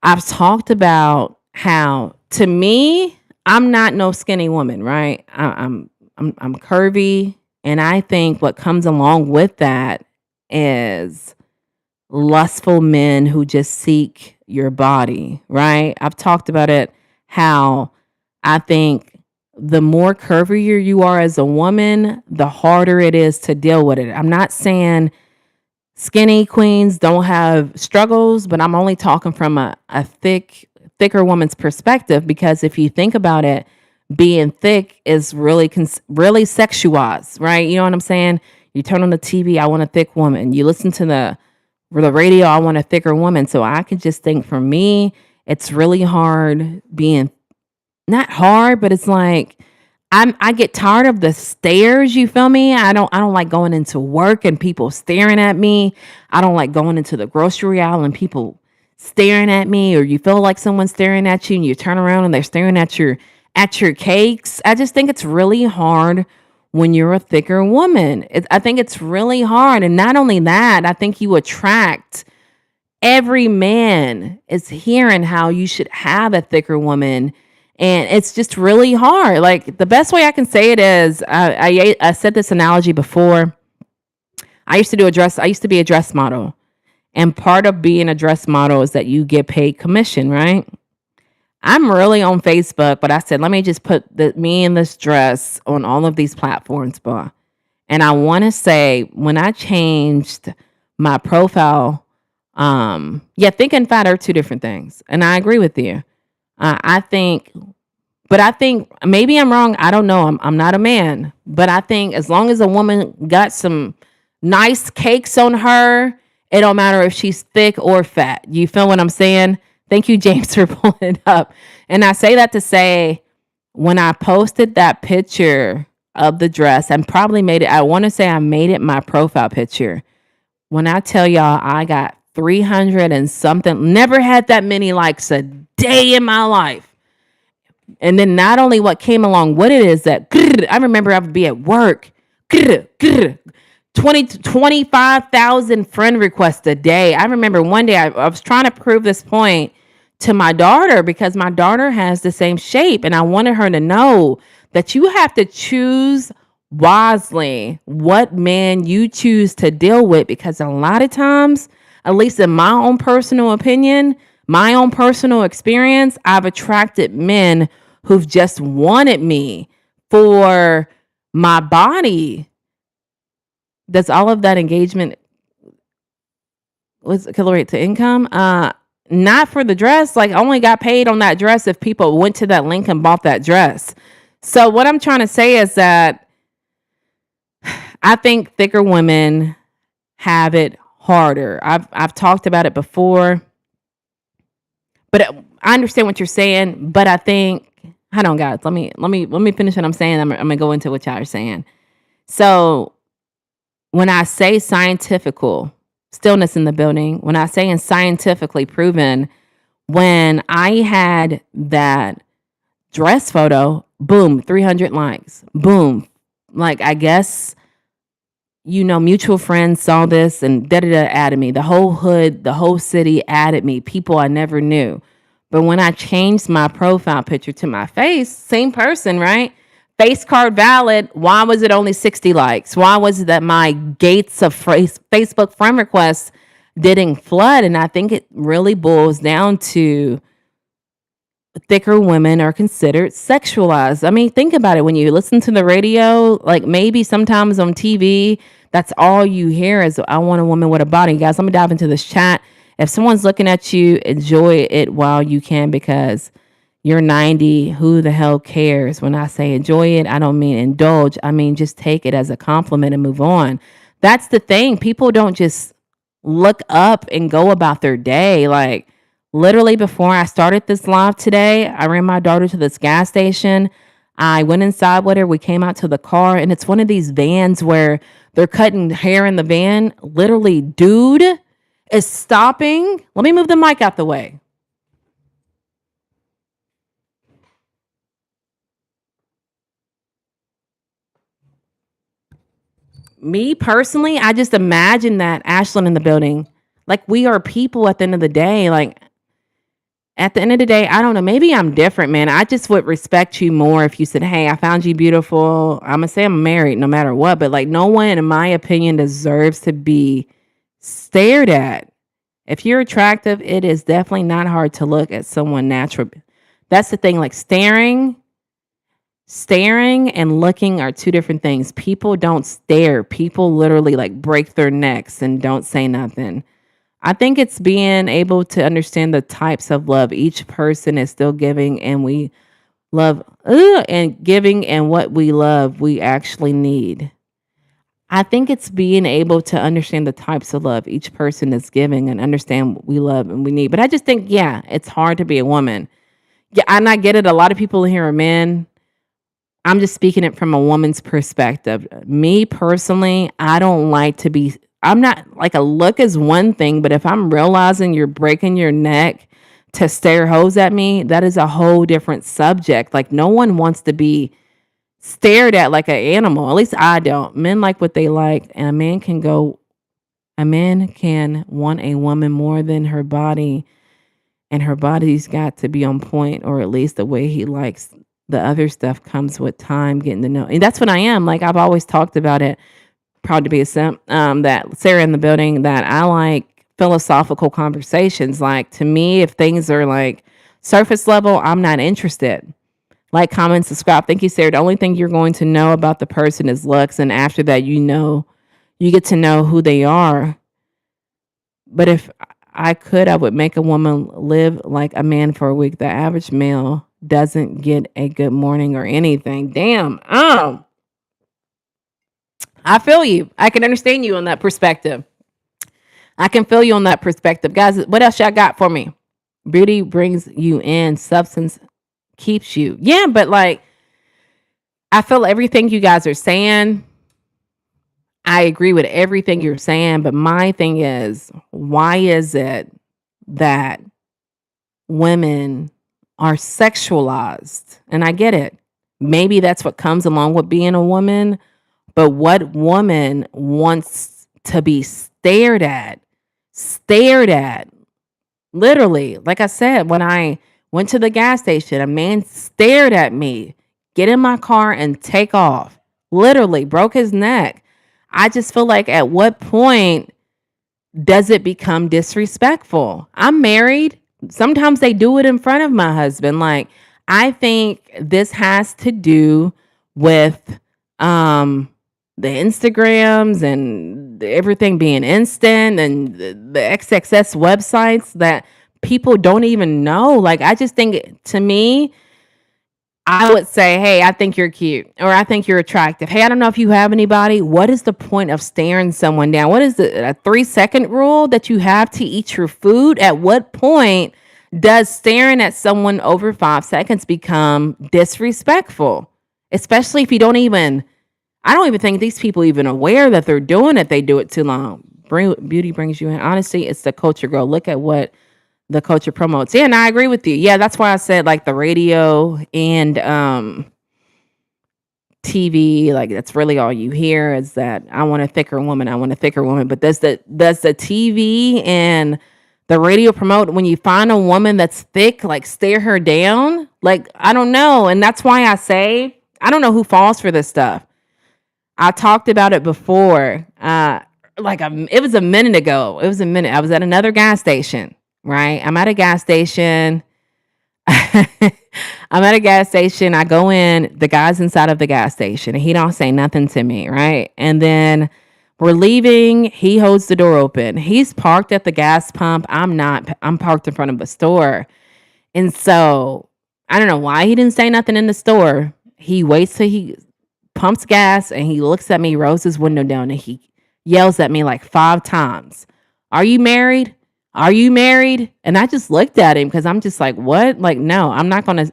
I've talked about how, to me, I'm not no skinny woman, right? I'm curvy, and I think what comes along with that is lustful men who just seek your body, right? I've talked about it, how I think the more curvier you are as a woman, the harder it is to deal with it. I'm not saying Skinny queens don't have struggles, but I'm only talking from a thicker woman's perspective, because if you think about it, being thick is really really sexualized, right? You know what I'm saying? You turn on the TV, I want a thick woman. You listen to the radio, I want a thicker woman. So I could just think for me, it's really hard being, not hard, but it's like I get tired of the stares, you feel me? I don't like going into work and people staring at me. I don't like going into the grocery aisle and people staring at me, or you feel like someone's staring at you and you turn around and they're staring at your cakes. I just think it's really hard when you're a thicker woman. I think it's really hard. And not only that, I think you attract, every man is hearing how you should have a thicker woman, and it's just really hard. Like, the best way I can say it is, I said this analogy before. I used to be a dress model, and part of being a dress model is that you get paid commission, right? I'm really on Facebook, but I said, let me just put me in this dress on all of these platforms, boy. And I want to say, when I changed my profile, yeah, thick and fat are two different things. And I agree with you. I think, but I think maybe I'm wrong. I don't know. I'm not a man, but I think as long as a woman got some nice cakes on her, it don't matter if she's thick or fat. You feel what I'm saying? Thank you, James, for pulling it up. And I say that to say, when I posted that picture of the dress and probably made it, I want to say I made it my profile picture. When I tell y'all I got 300 and something, never had that many likes a day in my life. And then not only what came along with it is that I remember I would be at work, 25,000 friend requests a day. I remember one day I was trying to prove this point to my daughter, because my daughter has the same shape, and I wanted her to know that you have to choose wisely what man you choose to deal with, because a lot of times, at least in my own personal opinion, my own personal experience, I've attracted men who've just wanted me for my body. Does all of that engagement was correlate to income? Not for the dress. Like, I only got paid on that dress if people went to that link and bought that dress. So what I'm trying to say is that I think thicker women have it harder. I've talked about it before, but I understand what you're saying. But I think, hold on, guys. Let me finish what I'm saying. I'm gonna go into what y'all are saying. So when I say scientifical, stillness in the building, when I say scientifically proven, when I had that dress photo, boom, 300 likes, boom. Like, I guess, mutual friends saw this and added me. The whole hood, the whole city added me, people I never knew. But when I changed my profile picture to my face, same person, right? Face card valid. Why was it only 60 likes? Why was it that my gates of Facebook friend requests didn't flood? And I think it really boils down to thicker women are considered sexualized. I mean, think about it. When you listen to the radio, like maybe sometimes on TV, that's all you hear is, I want a woman with a body. Guys, let me dive into this chat. If someone's looking at you, enjoy it while you can, because you're 90. Who the hell cares? When I say enjoy it, I don't mean indulge. I mean, just take it as a compliment and move on. That's the thing. People don't just look up and go about their day. Like, literally before I started this live today, I ran my daughter to this gas station. I went inside with her. We came out to the car, and it's one of these vans where they're cutting hair in the van. Literally, dude is stopping. Let me move the mic out the way. Me personally, I just imagine that Ashlyn in the building. Like, we are people at the end of the day. Like, at the end of the day, I don't know. Maybe I'm different, man. I just would respect you more if you said, hey, I found you beautiful. I'm going to say I'm married no matter what. But, like, no one, in my opinion, deserves to be stared at. If you're attractive, it is definitely not hard to look at someone natural. That's the thing. Like, staring, Staring and looking are two different things. People don't stare. People literally like break their necks and don't say nothing. I think it's being able to understand the types of love each person is still giving, and we love and giving, and what we love we actually need. I think it's being able to understand the types of love each person is giving and understand what we love and we need. But I just think, yeah, it's hard to be a woman. Yeah, and I get it. A lot of people here are men. I'm just speaking it from a woman's perspective. Me personally, I don't like to be, I'm not like, a look is one thing, but if I'm realizing you're breaking your neck to stare hose at me, that is a whole different subject. Like, no one wants to be stared at like an animal. At least I don't. Men like what they like, and a man can want a woman more than her body, and her body's got to be on point, or at least the way he likes. The other stuff comes with time, getting to know. And that's what I am. Like, I've always talked about it, proud to be a simp, that Sarah in the building, that I like philosophical conversations. Like, to me, if things are like surface level, I'm not interested. Like, comment, subscribe. Thank you, Sarah. The only thing you're going to know about the person is looks, and after that, you get to know who they are. But if I could, I would make a woman live like a man for a week. The average male doesn't get a good morning or anything. Damn. I feel you. I can understand you on that perspective. I can feel you on that perspective. Guys, what else y'all got for me? Beauty brings you in, substance keeps you. Yeah, but like, I feel everything you guys are saying. I agree with everything you're saying, but my thing is, why is it that women are sexualized? And I get it. Maybe that's what comes along with being a woman, but what woman wants to be stared at? Stared at. Literally, like I said, when I went to the gas station, a man stared at me, get in my car and take off. Literally broke his neck. I just feel like, at what point does it become disrespectful? I'm married. Sometimes they do it in front of my husband. Like, I think this has to do with the Instagrams and everything being instant, and the XXS websites that people don't even know. Like, I just think, to me, I would say, hey, I think you're cute, or I think you're attractive. Hey, I don't know if you have anybody. What is the point of staring someone down? What is a 3-second rule that you have to eat your food? At what point does staring at someone over 5 seconds become disrespectful? Especially if you don't even, I don't even think these people even aware that they're doing it. They do it too long. Beauty brings you in. Honestly, it's the culture, girl. Look at what the culture promotes. Yeah, and I agree with you. Yeah, that's why I said, like, the radio and TV, like, that's really all you hear, is that I want a thicker woman. I want a thicker woman. But does the TV and the radio promote when you find a woman that's thick, like, stare her down? Like, I don't know. And that's why I say, I don't know who falls for this stuff. I talked about it before. It was a minute ago. It was a minute. I was at another gas station. Right? I'm at a gas station. I'm at a gas station. I go in, the guy's inside of the gas station, and he don't say nothing to me, right? And then we're leaving. He holds the door open. He's parked at the gas pump. I'm not. I'm parked in front of a store. And so, I don't know why he didn't say nothing in the store. He waits till he pumps gas, and he looks at me, rolls his window down, and he yells at me like 5 times. Are you married? Are you married? And I just looked at him, because I'm just like, what? Like, no, I'm not gonna,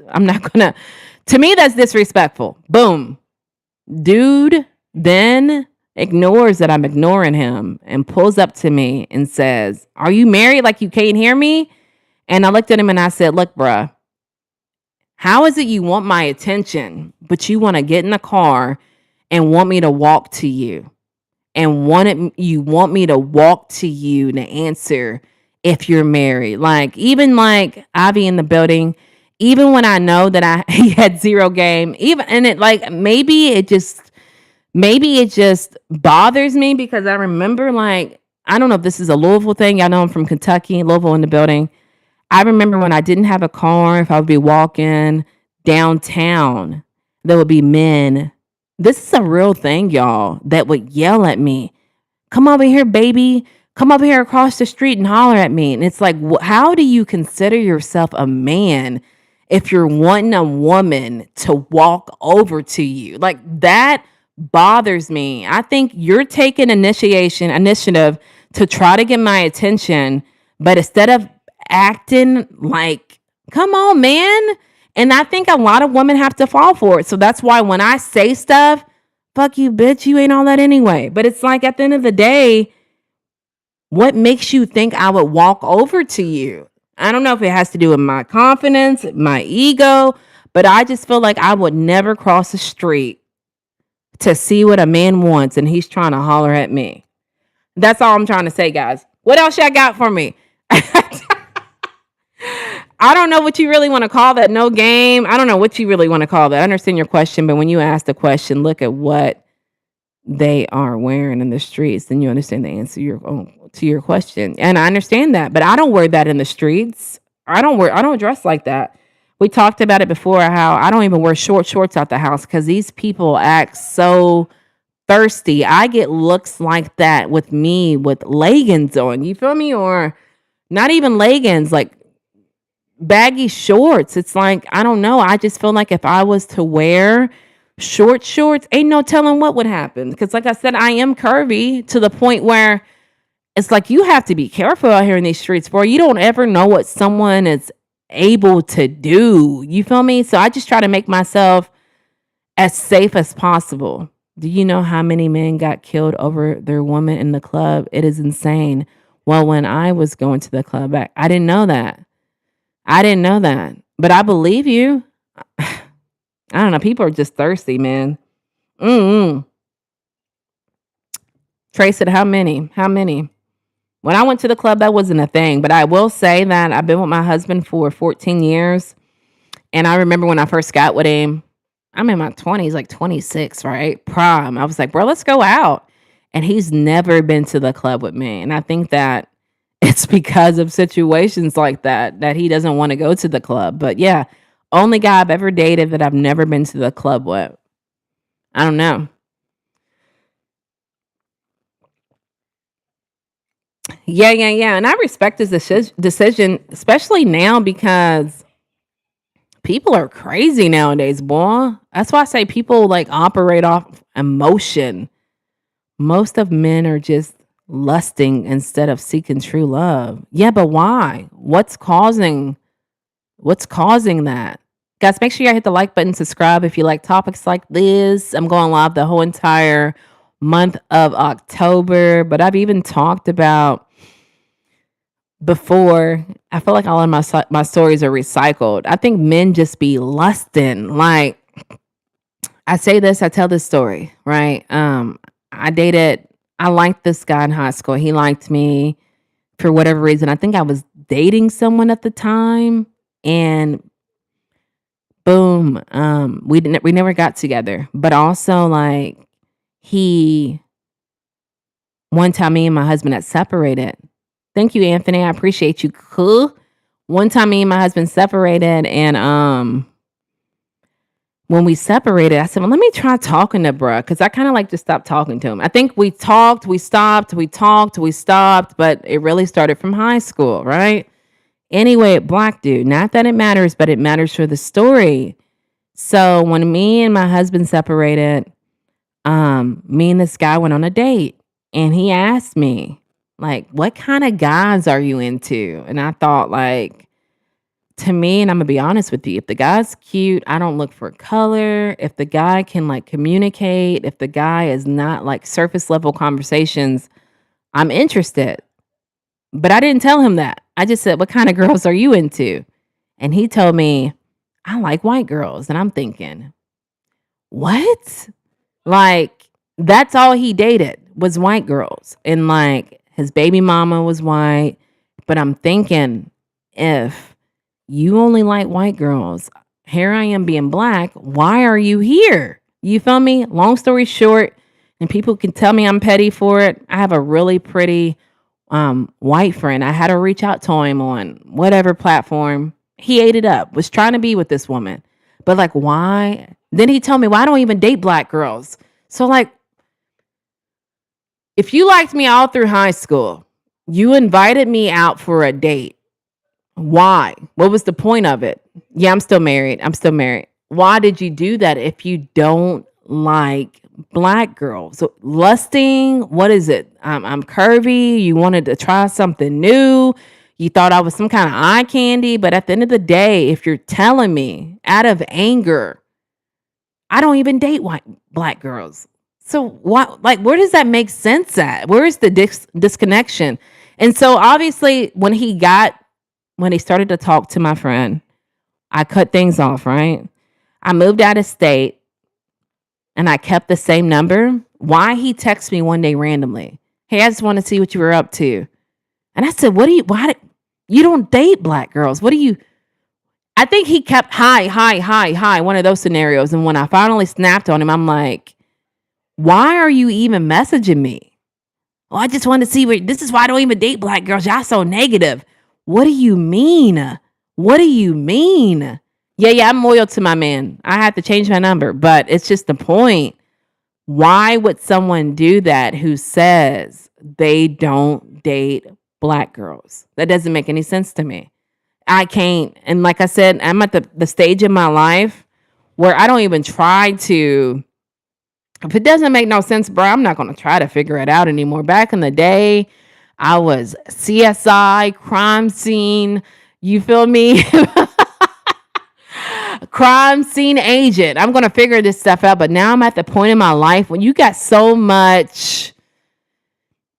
to me, that's disrespectful. Boom. Dude then ignores that I'm ignoring him and pulls up to me and says, are you married? Like, you can't hear me? And I looked at him and I said, look, bruh, how is it you want my attention, but you want to get in the car and want me to walk to you, and you want me to walk to you to answer if you're married? Like, even like Ivy in the building, even when I know that he had zero game, even, and it, like, maybe it just bothers me, because I remember, like, I don't know if this is a Louisville thing. Y'all know I'm from Kentucky, Louisville in the building. I remember when I didn't have a car, if I would be walking downtown, there would be men. This is a real thing, y'all, that would yell at me. Come over here, baby. Come over here across the street and holler at me. And it's like, how do you consider yourself a man if you're wanting a woman to walk over to you? Like, that bothers me. I think you're taking initiative to try to get my attention, but instead of acting like, come on, man. And I think a lot of women have to fall for it. So that's why when I say stuff, fuck you, bitch, you ain't all that anyway. But it's like, at the end of the day, what makes you think I would walk over to you? I don't know if it has to do with my confidence, my ego, but I just feel like I would never cross the street to see what a man wants and he's trying to holler at me. That's all I'm trying to say, guys. What else y'all got for me? I don't know what you really want to call that. No game. I don't know what you really want to call that. I understand your question, but when you ask the question, look at what they are wearing in the streets, then you understand the answer to your question. And I understand that, but I don't wear that in the streets. I don't dress like that. We talked about it before, how I don't even wear short shorts out the house because these people act so thirsty. I get looks like that with me with leggings on. You feel me? Or not even leggings, like baggy shorts. It's like, I don't know. I just feel like if I was to wear short shorts, ain't no telling what would happen. Because like I said, I am curvy to the point where it's like you have to be careful out here in these streets, boy. You don't ever know what someone is able to do. You feel me? So I just try to make myself as safe as possible. Do you know how many men got killed over their woman in the club? It is insane. Well, when I was going to the club, I didn't know that. I didn't know that. But I believe you. I don't know. People are just thirsty, man. Trace it. How many? How many? When I went to the club, that wasn't a thing. But I will say that I've been with my husband for 14 years. And I remember when I first got with him, I'm in my 20s, like 26, right? Prime. I was like, bro, let's go out. And he's never been to the club with me. And I think that it's because of situations like that he doesn't want to go to the club. But yeah, only guy I've ever dated that I've never been to the club with. I don't know. Yeah, yeah, yeah. And I respect his decision, especially now because people are crazy nowadays, boy. That's why I say people like operate off emotion. Most of men are just lusting instead of seeking true love. Yeah, but why? What's causing that? Guys, make sure you hit the like button, subscribe if you like topics like this. I'm going live the whole entire month of October, but I've even talked about before. I feel like all of my stories are recycled. I think men just be lusting. Like, I say this, I tell this story, right? I liked this guy in high school. He liked me for whatever reason. I think I was dating someone at the time, and boom, we never got together. But also, like, he one time me and my husband had separated. Thank you, Anthony. I appreciate you. Cool. One time me and my husband separated, and when we separated, I said, well, let me try talking to bruh, because I kind of like to stop talking to him. I think we talked, we stopped, we talked, we stopped, but it really started from high school, right? Anyway, black dude. Not that it matters, but it matters for the story. So when me and my husband separated, me and this guy went on a date, and he asked me, like, what kind of guys are you into? And I thought, like, to me, and I'm gonna be honest with you, if the guy's cute, I don't look for color. If the guy can like communicate, if the guy is not like surface level conversations, I'm interested. But I didn't tell him that. I just said, what kind of girls are you into? And he told me, I like white girls. And I'm thinking, what? Like, that's all he dated was white girls. And like his baby mama was white. But I'm thinking, if you only like white girls, here I am being black. Why are you here? You feel me? Long story short, and people can tell me I'm petty for it. I have a really pretty white friend. I had to reach out to him on whatever platform. He ate it up, was trying to be with this woman. But like, why? Then he told me, well, I don't even date black girls. So, like, if you liked me all through high school, you invited me out for a date. Why? What was the point of it? Yeah, I'm still married. I'm still married. Why did you do that if you don't like black girls? So lusting, what is it? I'm curvy. You wanted to try something new. You thought I was some kind of eye candy. But at the end of the day, if you're telling me out of anger, I don't even date white black girls. So what, like, where does that make sense at? Where is the disconnection? And so obviously when he started to talk to my friend, I cut things off, right? I moved out of state and I kept the same number. Why he texted me one day randomly? Hey, I just want to see what you were up to. And I said, you don't date black girls. I think he kept hi, one of those scenarios. And when I finally snapped on him, I'm like, why are you even messaging me? Well, I just want to see this is why I don't even date black girls. Y'all so negative. What do you mean? What do you mean? Yeah, I'm loyal to my man. I have to change my number, but it's just the point. Why would someone do that who says they don't date black girls? That doesn't make any sense to me. I can't. And like I said, I'm at the stage in my life where I don't even try to. If it doesn't make no sense, bro, I'm not going to try to figure it out anymore. Back in the day, I was CSI, crime scene. You feel me? Crime scene agent. I'm going to figure this stuff out. But now I'm at the point in my life when you got so much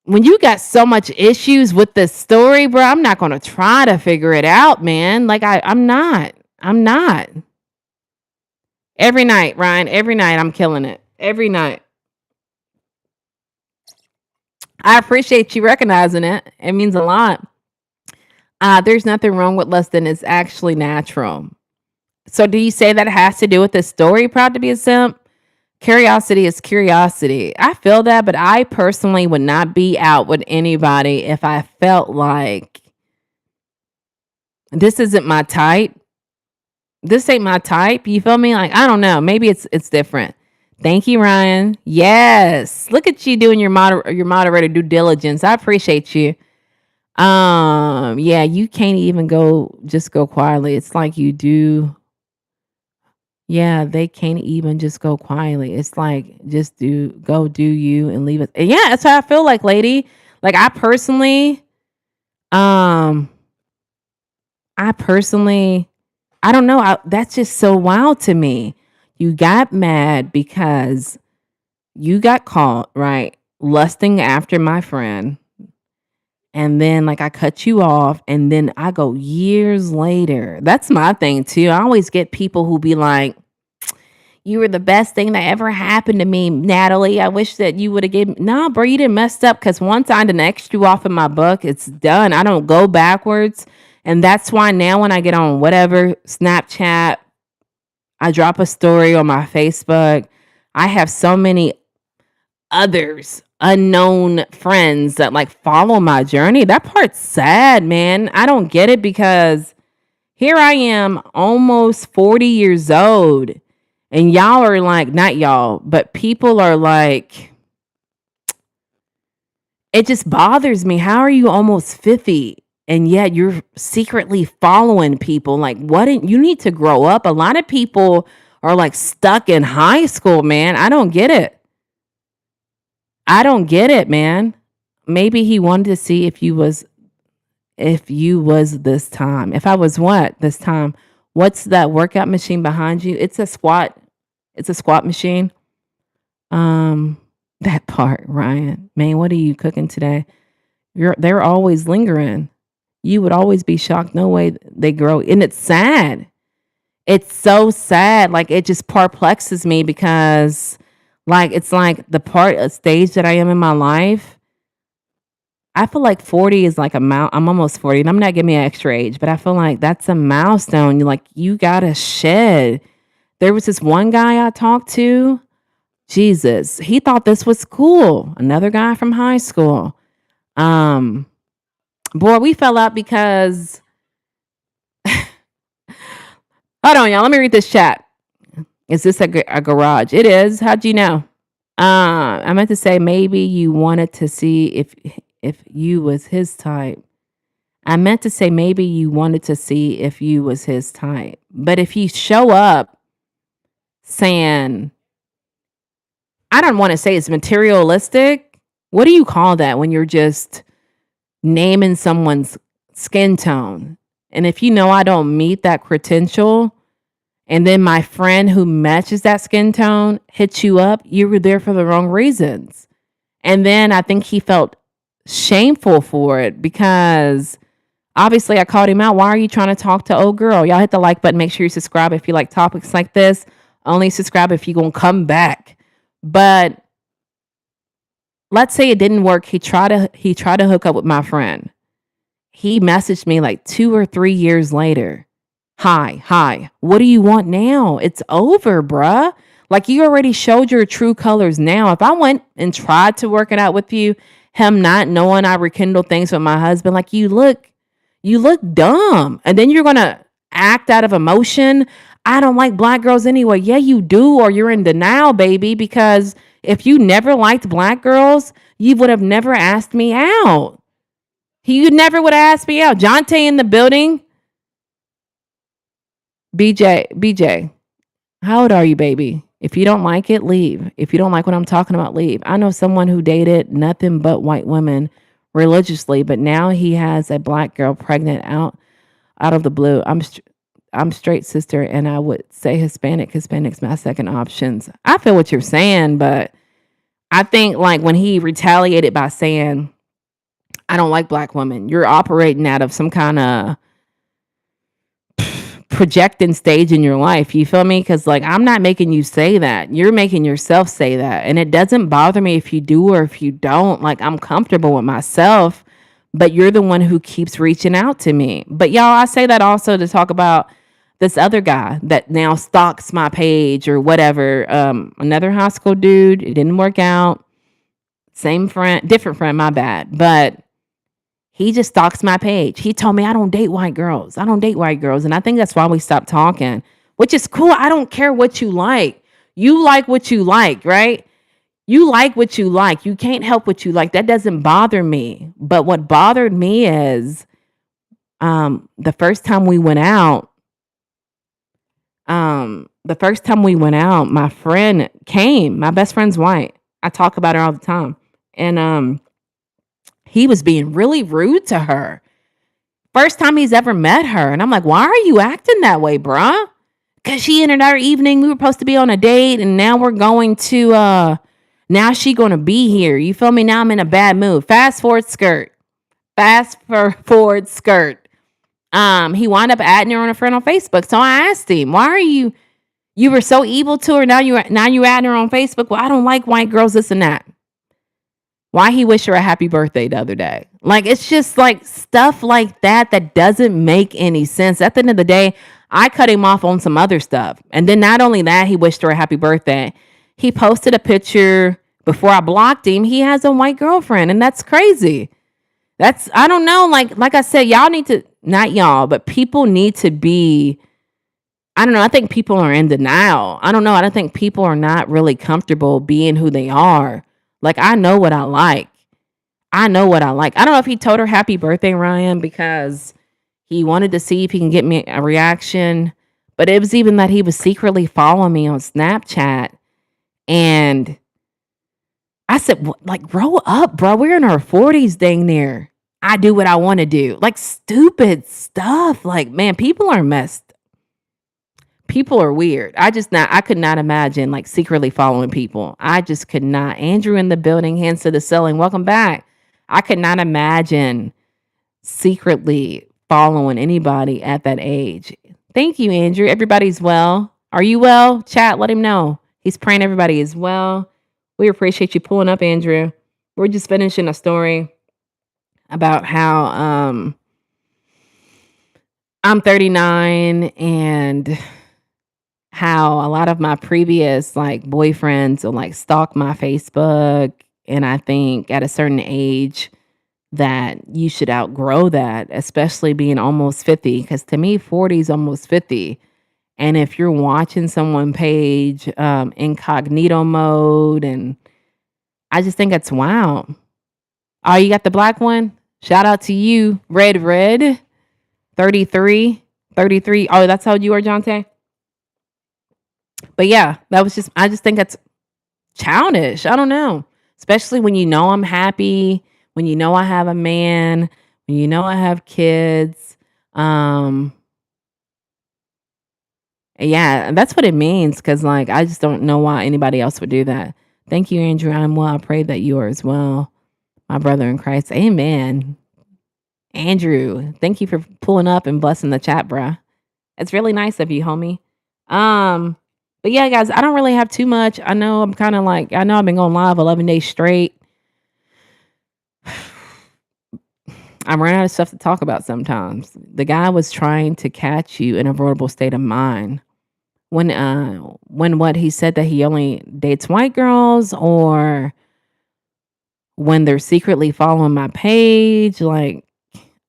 issues with this story, bro, I'm not going to try to figure it out, man. Like I'm not. Every night, Ryan, every night I'm killing it. Every night. I appreciate you recognizing it. It means a lot. There's nothing wrong with lusting. It's actually natural. So do you say that it has to do with the story, proud to be a simp? Curiosity is curiosity. I feel that, but I personally would not be out with anybody if I felt like this isn't my type. This ain't my type. You feel me? Like, I don't know. Maybe it's different. Thank you, Ryan. Yes. Look at you doing your moderator due diligence. I appreciate you. Yeah, you can't even just go quietly. It's like you do. Yeah, they can't even just go quietly. It's like just do you and leave it. And yeah, that's how I feel like, lady. Like um, I don't know. That's just so wild to me. You got mad because you got caught, right? Lusting after my friend. And then like I cut you off and then I go years later. That's my thing too. I always get people who be like, you were the best thing that ever happened to me, Natalie. I wish that you would have given. No, bro, you didn't mess up because once I done X'd you off in my book, it's done. I don't go backwards. And that's why now when I get on whatever, Snapchat, I drop a story on my Facebook, I have so many others, unknown friends that like follow my journey. That part's sad, man. I don't get it because here I am almost 40 years old. And y'all are like, not y'all, but people are like, it just bothers me. How are you almost 50 and yet you're secretly following people? Like, you need to grow up. A lot of people are like stuck in high school, man. I don't get it. Man. Maybe he wanted to see if you was this time. If I was what this time? What's that workout machine behind you? It's a squat machine. That part, Ryan. Man, what are you cooking today? They're always lingering. You would always be shocked. No way they grow. And it's sad. It's so sad. Like it just perplexes me because like it's like the stage that I am in my life. I feel like 40 is like I'm almost 40 and I'm not giving me an extra age, but I feel like that's a milestone. You gotta shed. There was this one guy I talked to. Jesus, he thought this was cool. Another guy from high school. Boy, we fell out because hold on, y'all. Let me read this chat. Is this a garage? It is. How'd you know? I meant to say maybe you wanted to see if you was his type. I meant to say maybe you wanted to see if you was his type. But if you show up saying, I don't want to say it's materialistic. What do you call that when you're just naming someone's skin tone? And if you know I don't meet that credential, and then my friend who matches that skin tone hits you up, you were there for the wrong reasons. And then I think he felt shameful for it because obviously I called him out. Why are you trying to talk to old girl? Y'all hit the like button. Make sure you subscribe if you like topics like this. Only subscribe if you're going to come back. But let's say it didn't work. He tried to hook up with my friend. He messaged me like 2 or 3 years later. Hi. What do you want now? It's over, bruh. Like you already showed your true colors now. If I went and tried to work it out with you, him not knowing I rekindle things with my husband, like you look dumb. And then you're gonna act out of emotion. I don't like black girls anyway. Yeah, you do, or you're in denial, baby, because if you never liked black girls, you would have never asked me out. You never would have asked me out. Jonte in the building. BJ, how old are you, baby? If you don't like it, leave. If you don't like what I'm talking about, leave. I know someone who dated nothing but white women religiously, but now he has a black girl pregnant out of the blue. I'm straight, sister, and I would say Hispanic. Hispanic's my second options. I feel what you're saying, but I think like when he retaliated by saying, I don't like black women, you're operating out of some kind of projecting stage in your life. You feel me? Because like I'm not making you say that. You're making yourself say that. And it doesn't bother me if you do or if you don't. Like I'm comfortable with myself, but you're the one who keeps reaching out to me. But y'all, I say that also to talk about this other guy that now stalks my page or whatever. Another high school dude. It didn't work out. Same friend, different friend, my bad. But he just stalks my page. He told me I don't date white girls. And I think that's why we stopped talking, which is cool. I don't care what you like. You like what you like, right? You like what you like. You can't help what you like. That doesn't bother me. But what bothered me is the first time we went out, my friend came. My best friend's white. I talk about her all the time. And he was being really rude to her. First time he's ever met her. And I'm like, why are you acting that way, bruh? Because she ended our evening. We were supposed to be on a date. And now we're going to, now she going to be here. You feel me? Now I'm in a bad mood. Fast forward skirt. He wound up adding her on a friend on Facebook. So I asked him, why are you were so evil to her. Now you adding her on Facebook. Well, I don't like white girls, this and that. Why he wished her a happy birthday the other day. Like, it's just like stuff like that doesn't make any sense. At the end of the day, I cut him off on some other stuff. And then not only that, he wished her a happy birthday. He posted a picture before I blocked him. He has a white girlfriend, and that's crazy. I don't know. Like I said, y'all need to, not y'all, but people need to be, I don't know. I think people are in denial. I don't know. I don't think people are not really comfortable being who they are. Like, I know what I like. I don't know if he told her happy birthday, Ryan, because he wanted to see if he can get me a reaction. But it was even that he was secretly following me on Snapchat. And I said, like, grow up, bro. We're in our 40s, dang near. I do what I want to do. Like, stupid stuff. Like, man, people are messed. People are weird. I could not imagine like secretly following people. I just could not. Andrew in the building, hands to the ceiling. Welcome back. I could not imagine secretly following anybody at that age. Thank you, Andrew. Everybody's well. Are you well? Chat, let him know. He's praying everybody is well. We appreciate you pulling up, Andrew. We're just finishing a story about how I'm 39 and how a lot of my previous like boyfriends will like stalk my Facebook. And I think at a certain age that you should outgrow that, especially being almost 50. Because to me, 40 is almost 50. And if you're watching someone page incognito mode, and I just think it's wow. Oh, you got the black one? Shout out to you, Red 33 33. Oh, that's how you are, Jonte? But yeah, that was just I just think that's childish. I don't know. Especially when you know I'm happy, when you know I have a man, when you know I have kids. Um yeah, that's what it means cuz like I just don't know why anybody else would do that. Thank you, Andrew. I'm well. I pray that you are as well, my brother in Christ. Amen. Andrew, thank you for pulling up and blessing the chat, bruh. It's really nice of you, homie. Um, but yeah, guys, I don't really have too much. I know I'm kind of like I know I've been going live 11 days straight. I'm running out of stuff to talk about sometimes. The guy was trying to catch you in a vulnerable state of mind. When what he said that he only dates white girls or when they're secretly following my page, like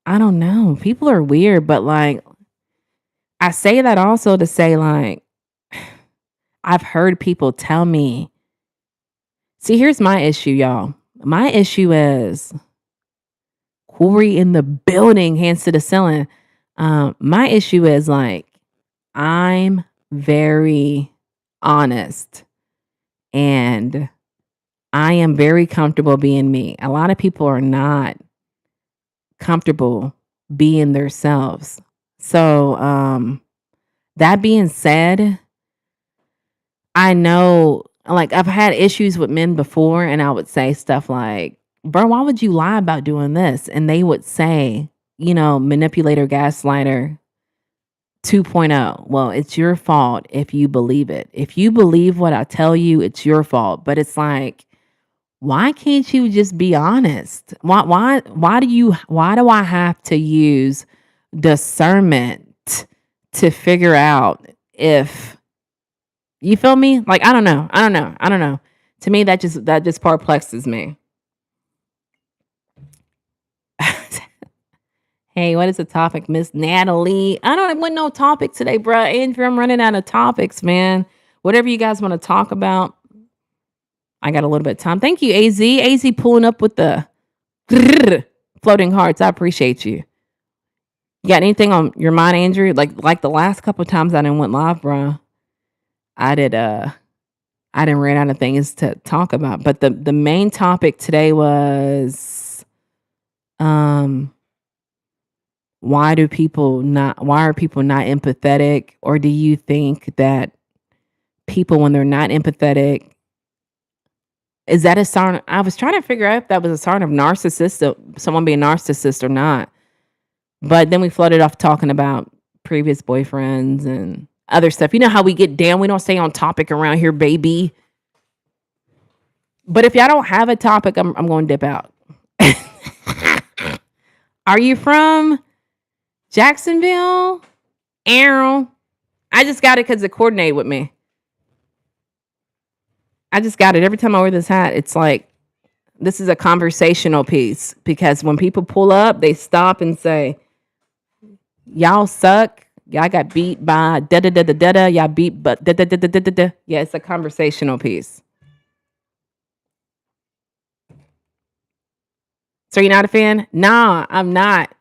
I don't know. People are weird, but like I say that also to say like I've heard people tell me. See, here's my issue, y'all. My issue is Corey in the building, hands to the ceiling. My issue is like I'm very honest and I am very comfortable being me. A lot of people are not comfortable being themselves. So, that being said, I know like I've had issues with men before and I would say stuff like, "Bro, why would you lie about doing this?" And they would say, manipulator, gaslighter 2.0. Well, it's your fault if you believe it. If you believe what I tell you, it's your fault. But it's like, why can't you just be honest? Why do I have to use discernment to figure out if you feel me? Like, I don't know. I don't know. To me, that just perplexes me. Hey, what is the topic, Miss Natalie? I don't want no topic today, bruh. Andrew, I'm running out of topics, man. Whatever you guys want to talk about, I got a little bit of time. Thank you, AZ. AZ pulling up with the floating hearts. I appreciate you. You got anything on your mind, Andrew? Like the last couple of times I didn't went live, bruh. I didn't run out of things to talk about. But the main topic today was why are people not empathetic? Or do you think that people when they're not empathetic, is that a sign? I was trying to figure out if that was a sign of someone being narcissist or not. But then we flooded off talking about previous boyfriends and other stuff. You know how we get down. We don't stay on topic around here, baby. But if y'all don't have a topic, I'm going to dip out. Are you from Jacksonville? Errol? I just got it because it coordinated with me. I just got it. Every time I wear this hat, it's like this is a conversational piece because when people pull up, they stop and say, "Y'all suck. Y'all got beat by da da da da da da. Y'all beat but da da da da da da da." Yeah, it's a conversational piece. So you're not a fan? Nah, I'm not.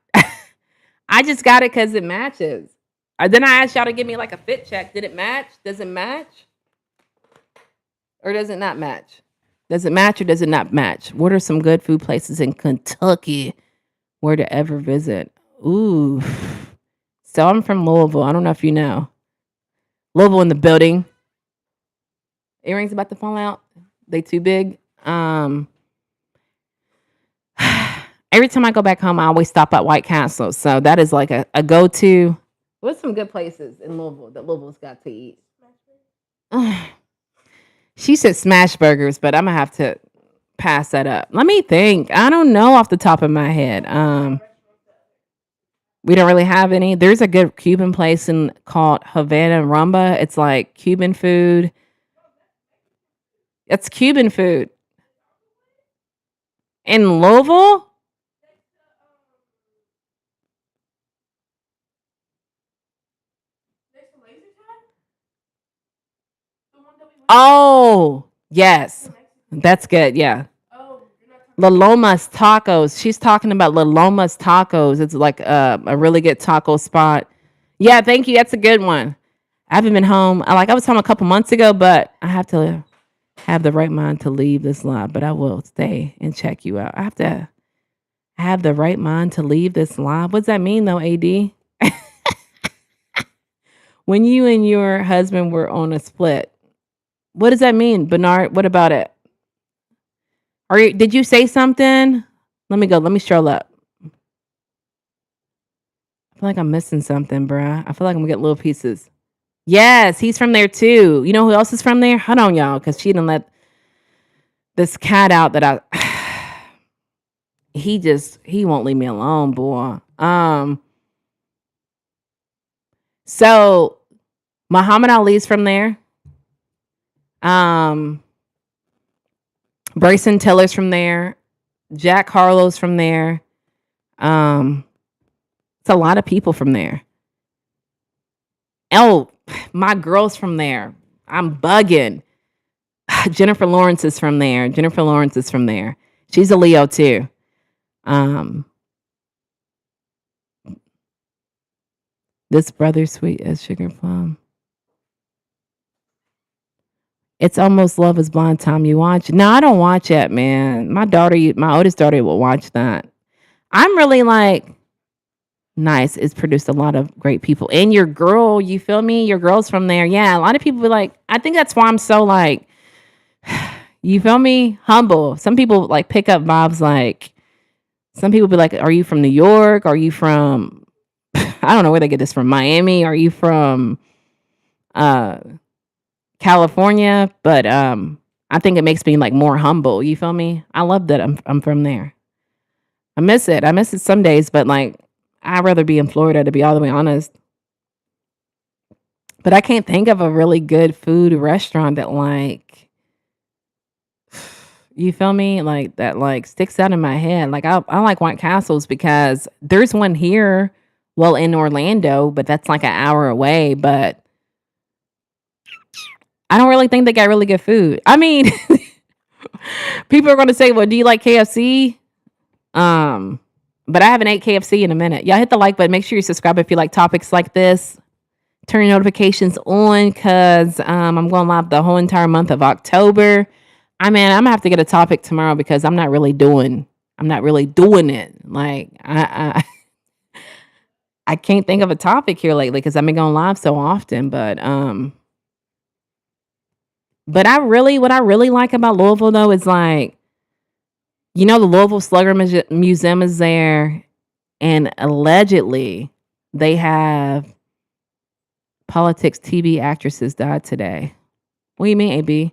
I just got it because it matches. Then I asked y'all to give me like a fit check. Did it match? Does it match? Or does it not match? Does it match or does it not match? What are some good food places in Kentucky where to ever visit? Ooh. So I'm from Louisville. I don't know if you know. Louisville in the building. Earrings about to fall out. They too big. Every time I go back home, I always stop at White Castle. So that is like a go-to. What's some good places in Louisville that Louisville's got to eat? She said smash burgers, but I'm gonna have to pass that up. Let me think. I don't know off the top of my head. We don't really have any. There's a good Cuban place called Havana Rumba. It's like Cuban food. It's Cuban food in Louisville. Oh, yes. That's good. Yeah. La Loma's Tacos. She's talking about La Loma's Tacos. It's like a really good taco spot. Yeah, thank you. That's a good one. I haven't been home. I was home a couple months ago, but I have to have the right mind to leave this live. But I will stay and check you out. I have to have the right mind to leave this live. What does that mean, though, AD? When you and your husband were on a split, what does that mean, Bernard? What about it? Did you say something? Let me go. Let me stroll up. I feel like I'm missing something, bruh. I feel like I'm gonna get little pieces. Yes, he's from there too. You know who else is from there? Hold on, y'all, because she didn't let this cat out that I he won't leave me alone, boy. So Muhammad Ali's from there. Bryson Tiller's from there. Jack Harlow's from there. It's a lot of people from there. Oh, my girl's from there. I'm bugging. Jennifer Lawrence is from there. Jennifer Lawrence is from there. She's a Leo too. This brother sweet as sugar plum. It's almost Love is Blind time you watch. No, I don't watch it, man. My oldest daughter will watch that. I'm really like nice. It's produced a lot of great people. And your girl, you feel me? Your girl's from there. Yeah, a lot of people be like, I think that's why I'm so like, you feel me? Humble. Some people like pick up vibes like, some people be like, are you from New York? Are you from, I don't know where they get this from, Miami? Are you from California? But I think it makes me like more humble. You feel me? I love that I'm from there. I miss it. I miss it some days, but like I'd rather be in Florida, to be all the way honest. But I can't think of a really good food restaurant that like, you feel me? Like that like sticks out in my head. Like I like White Castles because there's one here, well in Orlando, but that's like an hour away. But I don't really think they got really good food. I mean, people are gonna say, well, do you like KFC? But I haven't ate KFC in a minute. Y'all hit the like button. Make sure you subscribe if you like topics like this. Turn your notifications on because I'm going live the whole entire month of October. I'm gonna have to get a topic tomorrow because I'm not really doing it. Like I can't think of a topic here lately because I've been going live so often. But what I really like about Louisville though is like, you know, the Louisville Slugger Museum is there, and allegedly they have politics TV actresses died today. What do you mean, AB?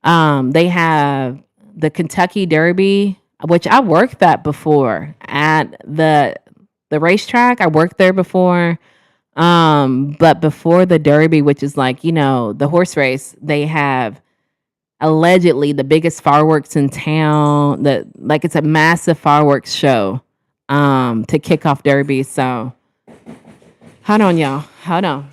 They have the Kentucky Derby, which I worked that before at the racetrack. I worked there before. But before the Derby, which is like, you know, the horse race, they have allegedly the biggest fireworks in town. Like it's a massive fireworks show to kick off Derby. So hold on, y'all. Hold on.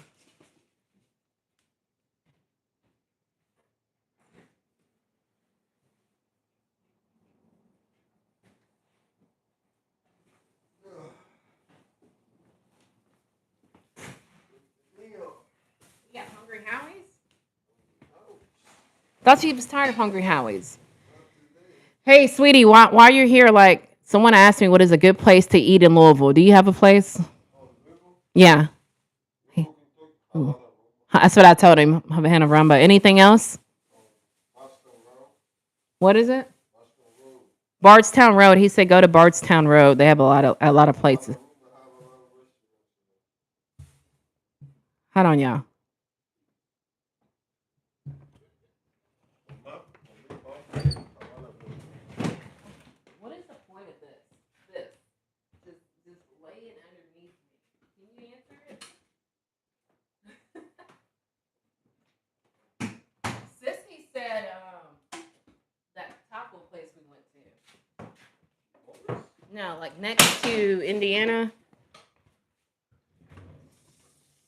Yeah, Hungry Howie's? Thought she was tired of Hungry Howie's. Hey, sweetie, while you're here, like someone asked me what is a good place to eat in Louisville. Do you have a place? Yeah. That's what I told him. Havana Rumba. Anything else? What is it? Bardstown Road. He said go to Bardstown Road. They have a lot of places. Hold on, y'all. What is the point of this? Just lay it underneath me. Can you answer it? Sissy said that taco place we went to. No, like next to Indiana.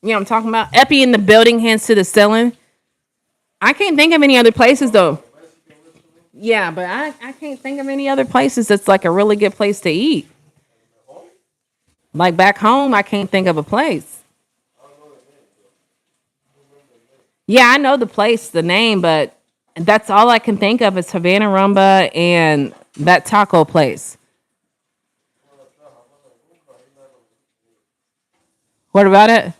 You know what I'm talking about? Epi in the building, hands to the ceiling. I can't think of any other places though. Yeah, but I can't think of any other places that's like a really good place to eat. Like back home, I can't think of a place. Yeah, I know the place, the name, but that's all I can think of is Havana Rumba and that taco place. What about it?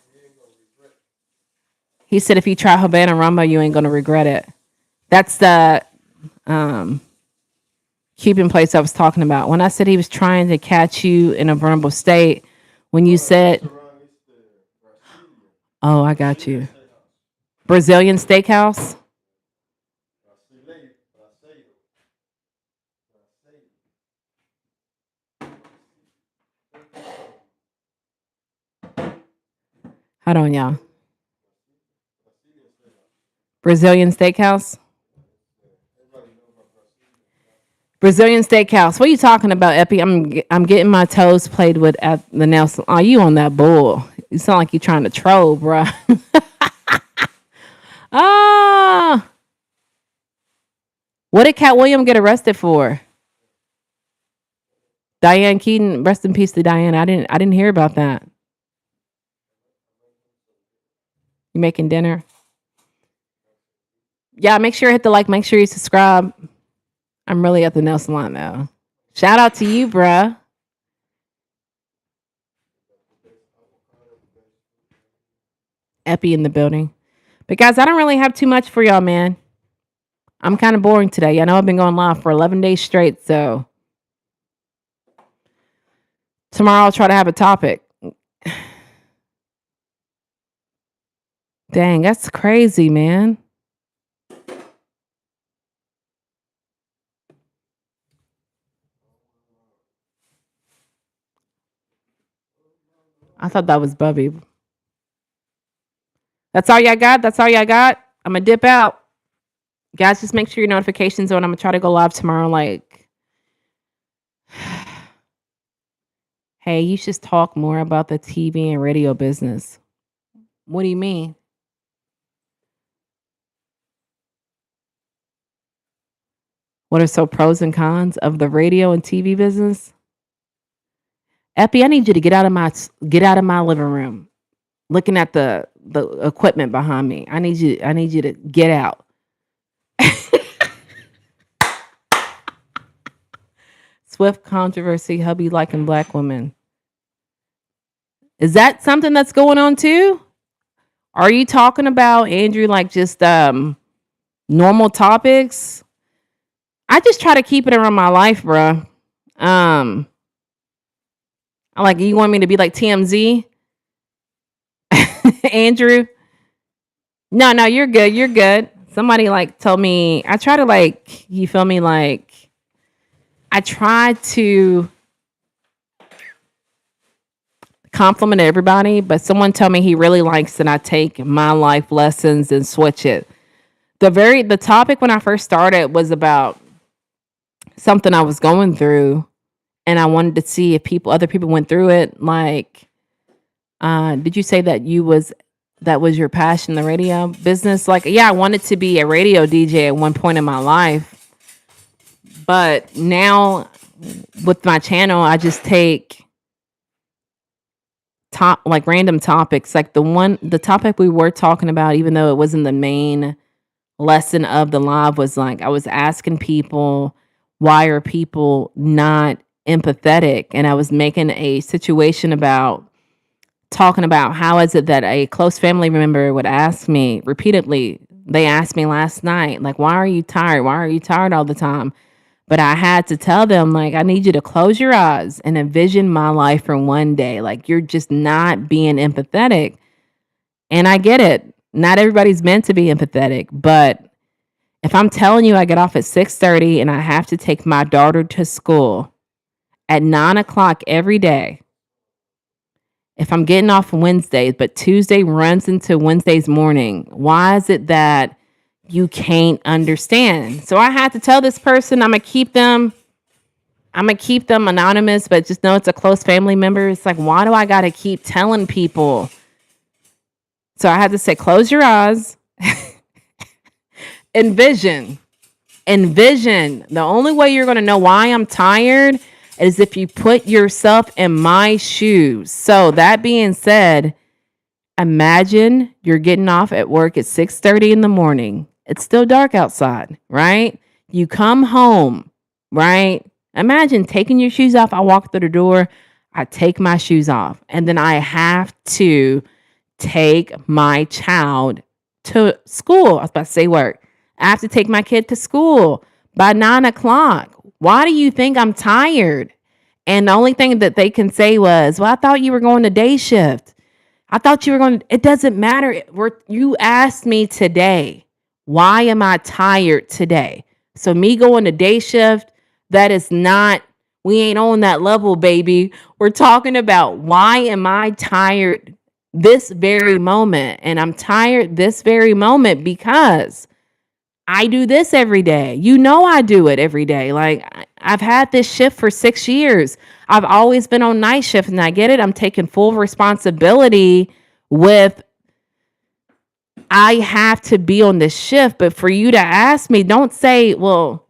He said if you try Havana Rumba, you ain't gonna regret it. That's the um, Cuban place I was talking about. When I said he was trying to catch you in a vulnerable state, when you said, "Oh, I got you," Brazilian steakhouse. Hold on, y'all. Brazilian steakhouse. Brazilian steakhouse. What are you talking about, Epi? I'm getting my toes played with at the nail salon. Oh, you on that bull? You sound like you trying to troll, bruh. Ah, what did Cat William get arrested for? Diane Keaton. Rest in peace to Diane. I didn't hear about that. You making dinner? Yeah. Make sure you hit the like. Make sure you subscribe. I'm really at the nail salon now. Shout out to you, bruh. Epi in the building. But guys, I don't really have too much for y'all, man. I'm kind of boring today. I know I've been going live for 11 days straight, so tomorrow I'll try to have a topic. Dang, that's crazy, man. I thought that was Bubby. That's all y'all got? That's all y'all got? I'm going to dip out. Guys, just make sure your notifications on. I'm going to try to go live tomorrow. Like, hey, you should talk more about the TV and radio business. What do you mean? What are so pros and cons of the radio and TV business? Epi, I need you to get out of my living room. Looking at the equipment behind me. I need you to get out. Swift controversy, hubby liking black women. Is that something that's going on too? Are you talking about Andrew like just normal topics? I just try to keep it around my life, bruh. Um, I like you want me to be like TMZ, Andrew? No, no, you're good. You're good. Somebody like told me I try to like you feel me like I try to compliment everybody, but someone told me he really likes that I take my life lessons and switch it. The topic when I first started was about something I was going through and I wanted to see if other people went through it. Like, did you say that was your passion, the radio business? Like, yeah, I wanted to be a radio DJ at one point in my life, but now with my channel, I just take top like random topics. Like the topic we were talking about, even though it wasn't the main lesson of the live, was like I was asking people why are people not empathetic, and I was making a situation about talking about how is it that a close family member would ask me repeatedly. They asked me last night, like, why are you tired? Why are you tired all the time? But I had to tell them, like, I need you to close your eyes and envision my life for one day. Like, you're just not being empathetic. And I get it. Not everybody's meant to be empathetic. But if I'm telling you I get off at 6:30 and I have to take my daughter to school at 9 o'clock every day, if I'm getting off Wednesdays, but Tuesday runs into Wednesday's morning, why is it that you can't understand? So I had to tell this person I'm gonna keep them anonymous, but just know it's a close family member. It's like, why do I gotta keep telling people? So I had to say, close your eyes envision. Envision. The only way you're going to know why I'm tired is if you put yourself in my shoes. So that being said, imagine you're getting off at work at 6:30 in the morning. It's still dark outside, right? You come home, right? Imagine taking your shoes off. I walk through the door, I take my shoes off, and then I have to take my child to school. I was about to say work. I have to take my kid to school by 9 o'clock. Why do you think I'm tired? And the only thing that they can say was, well, I thought you were going to day shift. I thought you were going to, it doesn't matter. You asked me today, why am I tired today? So me going to day shift, that is not, we ain't on that level, baby. We're talking about why am I tired this very moment? And I'm tired this very moment because I do this every day. You know, I do it every day. Like I've had this shift for 6 years. I've always been on night shift, and I get it. I'm taking full responsibility with I have to be on this shift. But for you to ask me, don't say, well,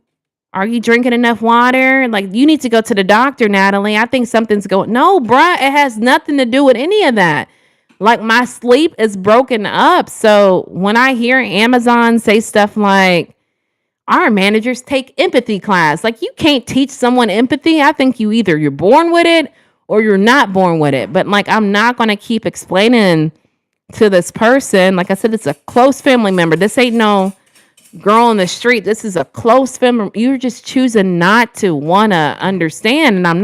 are you drinking enough water? Like, you need to go to the doctor, Natalie. I think something's going. No, bruh, it has nothing to do with any of that. Like, my sleep is broken up. So when I hear Amazon say stuff like, our managers take empathy class, like, you can't teach someone empathy. I think you're born with it or you're not born with it. But like, I'm not going to keep explaining to this person. Like I said, it's a close family member. This ain't no girl on the street. This is a close family. You're just choosing not to want to understand. And I'm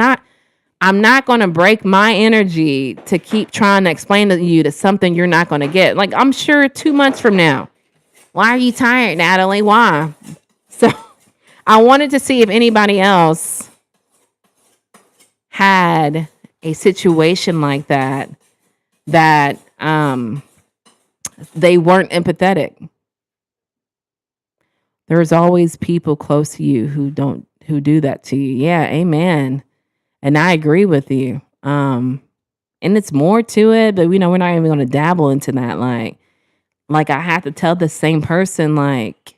not going to break my energy to keep trying to explain to you to something you're not going to get. Like, I'm sure 2 months from now, why are you tired, Natalie? Why? So I wanted to see if anybody else had a situation like that, they weren't empathetic. There's always people close to you who do that to you. Yeah, amen. And I agree with you. And it's more to it, but we're not even gonna dabble into that. Like I have to tell the same person, like,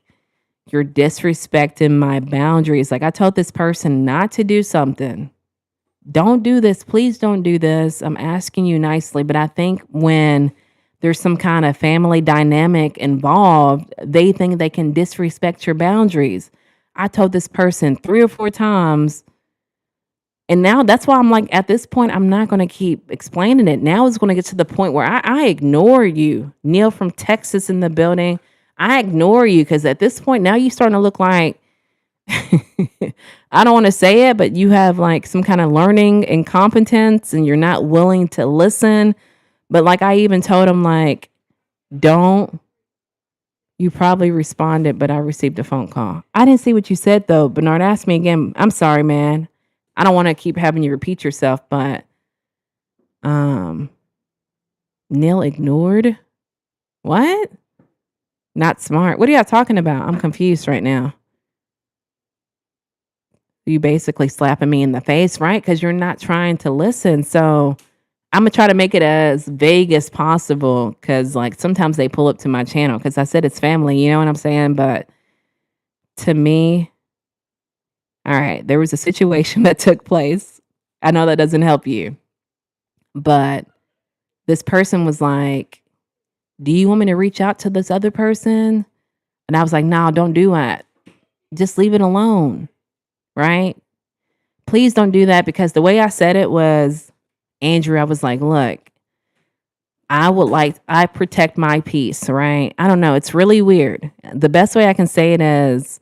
you're disrespecting my boundaries. Like, I told this person not to do something. Don't do this. Please don't do this. I'm asking you nicely. But I think when there's some kind of family dynamic involved, they think they can disrespect your boundaries. I told this person 3 or 4 times. And now that's why I'm like, at this point, I'm not going to keep explaining it. Now it's going to get to the point where I ignore you. Neil from Texas in the building. I ignore you because at this point, now you're starting to look like, I don't want to say it, but you have like some kind of learning incompetence and you're not willing to listen. But like I even told him, like, don't, you probably responded, but I received a phone call. I didn't see what you said though. Bernard, ask me again. I'm sorry, man. I don't want to keep having you repeat yourself, but Neil ignored. What? Not smart. What are y'all talking about? I'm confused right now. You basically slapping me in the face, right? Because you're not trying to listen. So I'm gonna try to make it as vague as possible because like sometimes they pull up to my channel because I said it's family, you know what I'm saying? But to me, all right, there was a situation that took place. I know that doesn't help you, but this person was like, do you want me to reach out to this other person? And I was like, no, don't do that. Just leave it alone, right? Please don't do that because the way I said it was, Andrew, I was like, look, I protect my peace, right? I don't know. It's really weird. The best way I can say it is,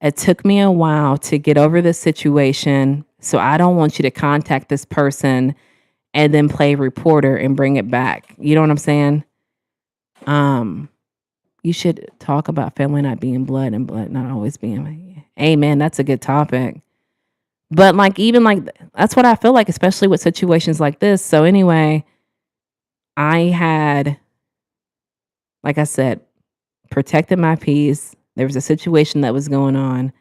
it took me a while to get over this situation. So I don't want you to contact this person and then play reporter and bring it back. You know what I'm saying? You should talk about family not being blood and blood not always being. Amen. That's a good topic. But like, even like, that's what I feel like, especially with situations like this. So anyway, I had, like I said, protected my peace. There was a situation that was going on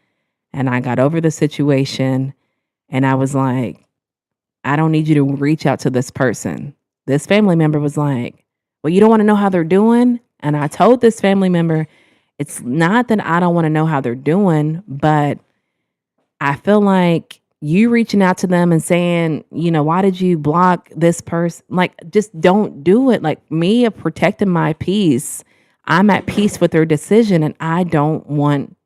and I got over the situation and I was like, I don't need you to reach out to this person. This family member was like, well, you don't want to know how they're doing? And I told this family member, It's not that I don't want to know how they're doing, but I feel like you reaching out to them and saying, why did you block this person? Like, just don't do it. Like, me of protecting my peace, I'm at peace with their decision, and I don't want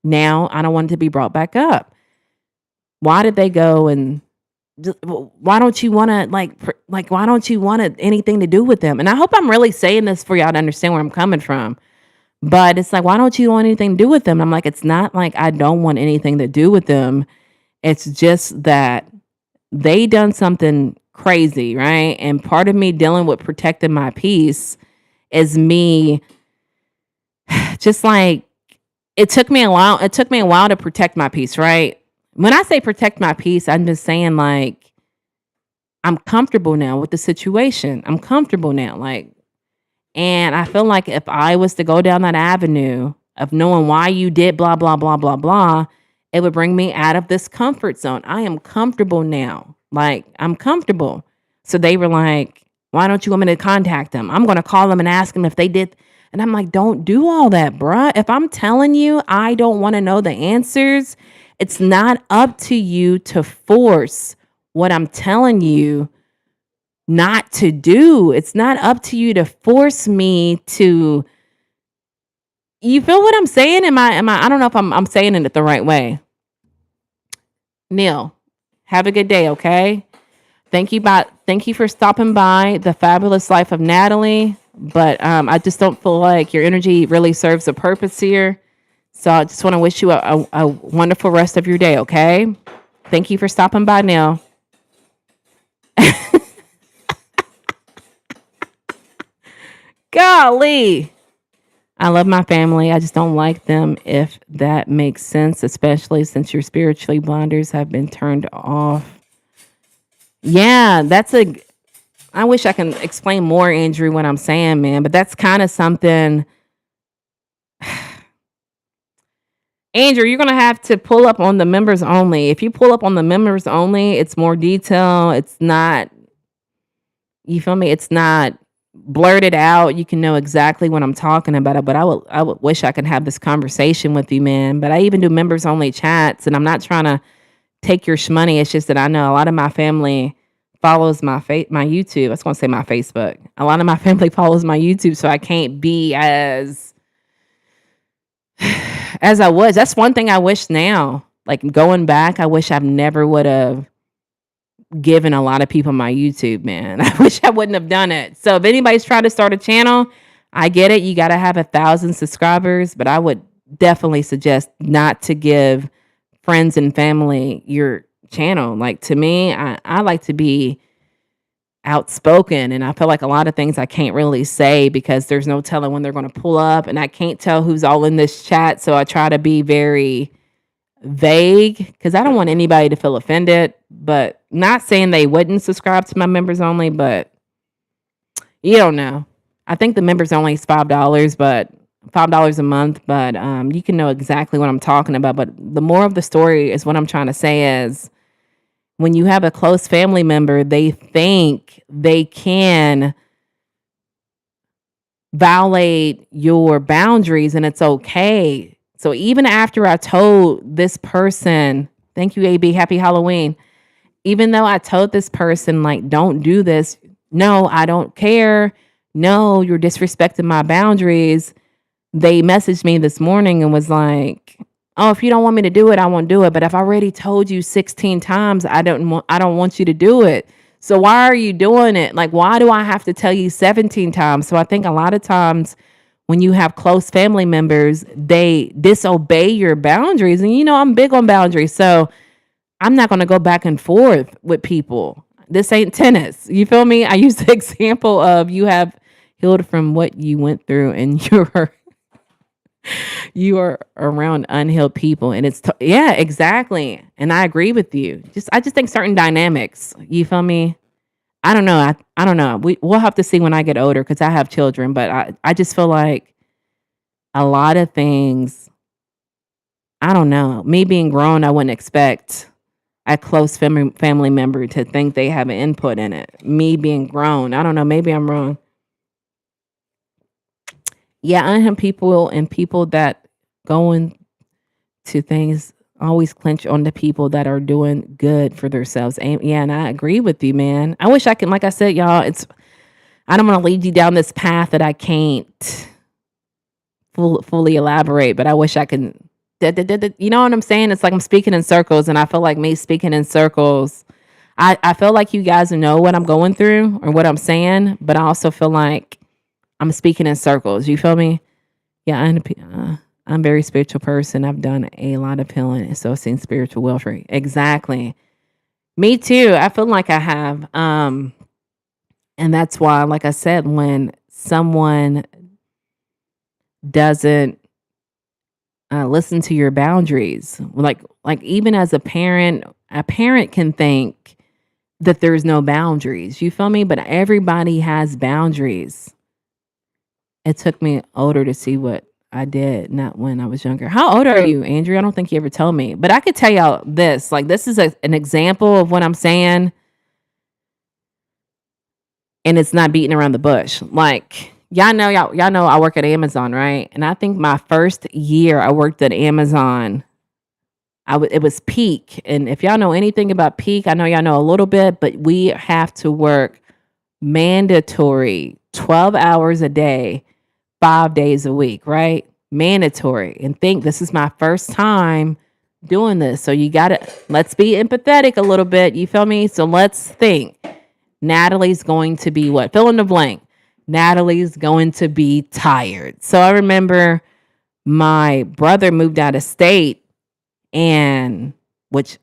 it to be brought back up. Why did they go and why don't you want to why don't you want anything to do with them? And I hope I'm really saying this for y'all to understand where I'm coming from. But it's like, why don't you want anything to do with them? I'm like, it's not like I don't want anything to do with them. It's just that they done something crazy, right? And part of me dealing with protecting my peace is me just like it took me a while to protect my peace, right? When I say protect my peace, I'm just saying like I'm comfortable now with the situation. I'm comfortable now. And I feel like if I was to go down that avenue of knowing why you did blah, blah, blah, blah, blah, it would bring me out of this comfort zone. I am comfortable now. Like, I'm comfortable. So they were like, why don't you want me to contact them? I'm going to call them and ask them if they did. And I'm like, don't do all that, bruh. If I'm telling you I don't want to know the answers, it's not up to you to force what I'm telling you not to do. It's not up to you to force me to. You feel what I'm saying? I don't know if I'm saying it the right way. Neil, have a good day, okay? Thank you for stopping by The Fabulous Life of Natalie. But I just don't feel like your energy really serves a purpose here. So I just want to wish you a wonderful rest of your day, okay? Thank you for stopping by, Neil. Golly. I love my family. I just don't like them, if that makes sense, especially since your spiritually blinders have been turned off. Yeah, I wish I can explain more, Andrew, what I'm saying, man, but that's kind of something. Andrew, you're going to have to pull up on the members only. If you pull up on the members only, it's more detail. It's not, you feel me? It's not blurted out. You can know exactly what I'm talking about. But I would wish I could have this conversation with you, man. But I even do members only chats, and I'm not trying to take your shmoney. It's just that I know a lot of my family follows my YouTube. I was going to say my Facebook. A lot of my family follows my YouTube, so I can't be as I was. That's one thing I wish now. Like, going back, I wish I never would have given a lot of people my YouTube, man. I wish I wouldn't have done it. So if anybody's trying to start a channel, I get it. You got to have 1,000 subscribers, but I would definitely suggest not to give friends and family your channel. Like, to me, I like to be outspoken, and I feel like a lot of things I can't really say because there's no telling when they're going to pull up, and I can't tell who's all in this chat. So I try to be very vague because I don't want anybody to feel offended, but not saying they wouldn't subscribe to my members only, but you don't know. I think the members only is $5, but $5 a month, but you can know exactly what I'm talking about. But the more of the story is what I'm trying to say is when you have a close family member, they think they can violate your boundaries and it's okay. So even after I told this person, thank you, AB, happy Halloween. Even though I told this person, like, don't do this. No, I don't care. No, you're disrespecting my boundaries. They messaged me this morning and was like, oh, if you don't want me to do it, I won't do it. But if I already told you 16 times, I don't want you to do it. So why are you doing it? Like, why do I have to tell you 17 times? So I think a lot of times when you have close family members, they disobey your boundaries. And I'm big on boundaries. So I'm not going to go back and forth with people. This ain't tennis. You feel me? I use the example of you have healed from what you went through and you are around unhealed people, and yeah, exactly. And I agree with you. I just think certain dynamics, you feel me? I don't know. I don't know. We'll have to see when I get older because I have children, but I just feel like a lot of things, I don't know. Me being grown, I wouldn't expect a close family member to think they have an input in it. Me being grown, I don't know. Maybe I'm wrong. Yeah, unhim people and people that going to things always clinch on the people that are doing good for themselves. And yeah, and I agree with you, man. I wish I could, like I said, y'all, I don't want to lead you down this path that I can't fully elaborate, but I wish I could. You know what I'm saying? It's like I'm speaking in circles, and I feel like me speaking in circles. I feel like you guys know what I'm going through or what I'm saying, but I also feel like I'm speaking in circles. You feel me? Yeah, I'm a very spiritual person. I've done a lot of healing and so seen spiritual warfare. Exactly. Me too. I feel like I have. And that's why, like I said, when someone doesn't listen to your boundaries, like even as a parent can think that there's no boundaries. You feel me? But everybody has boundaries. It took me older to see what I did, not when I was younger. How old are you, Andrew? I don't think you ever told me, but I could tell y'all this. Like, this is an example of what I'm saying, and it's not beating around the bush. Like, y'all know I work at Amazon, right? And I think my first year I worked at Amazon, it was peak. And if y'all know anything about peak, I know y'all know a little bit, but we have to work mandatory 12 hours a day, 5 days a week, right? Mandatory. And think this is my first time doing this. So let's be empathetic a little bit. You feel me? So let's think. Natalie's going to be what? Fill in the blank. Natalie's going to be tired. So I remember my brother moved out of state, and which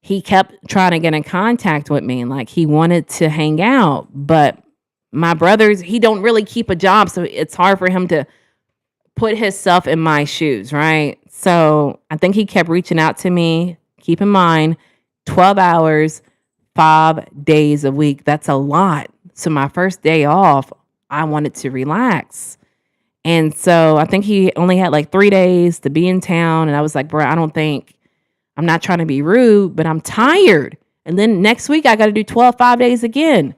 he kept trying to get in contact with me, and like he wanted to hang out, but my brother's he don't really keep a job, so it's hard for him to put himself in my shoes, right? So I think he kept reaching out to me. Keep in mind, 12 hours, 5 days a week. That's a lot. So my first day off, I wanted to relax. And so I think he only had like 3 days to be in town. And I was like, bro, I'm not trying to be rude, but I'm tired. And then next week I got to do 12, 5 days again.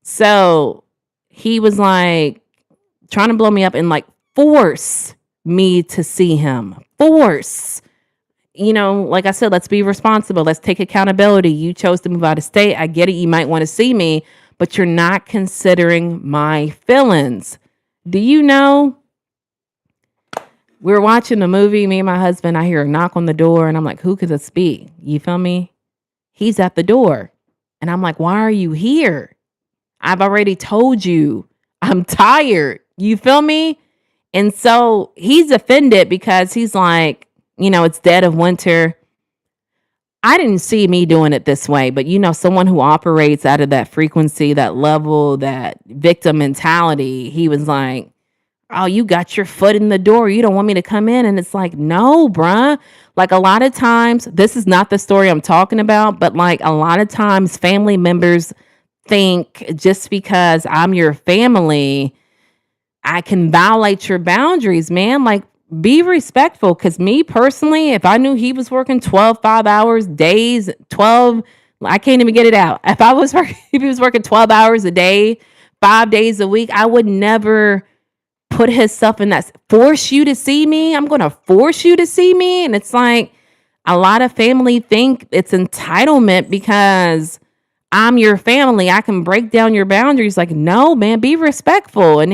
So he was like trying to blow me up and like force me to see him. Force. You know, like I said, let's be responsible. Let's take accountability. You chose to move out of state. I get it. You might want to see me, but you're not considering my feelings. Do you know? We're watching a movie, me and my husband. I hear a knock on the door, and I'm like, who could this be? You feel me? He's at the door. And I'm like, why are you here? I've already told you I'm tired. You feel me? And so he's offended because he's like, it's dead of winter. I didn't see me doing it this way, but someone who operates out of that frequency, that level, that victim mentality, he was like, oh, you got your foot in the door. You don't want me to come in. And it's like, no, bruh. Like a lot of times, this is not the story I'm talking about, but like a lot of times family members think just because I'm your family, I can violate your boundaries, man. Like, be respectful. Because me personally, if I knew he was working 12, 5 hours, days, 12, I can't even get it out. If he was working 12 hours a day, 5 days a week, I would never put himself in that. Force you to see me. I'm going to force you to see me. And it's like a lot of family think it's entitlement because I'm your family. I can break down your boundaries. Like, no, man, be respectful. And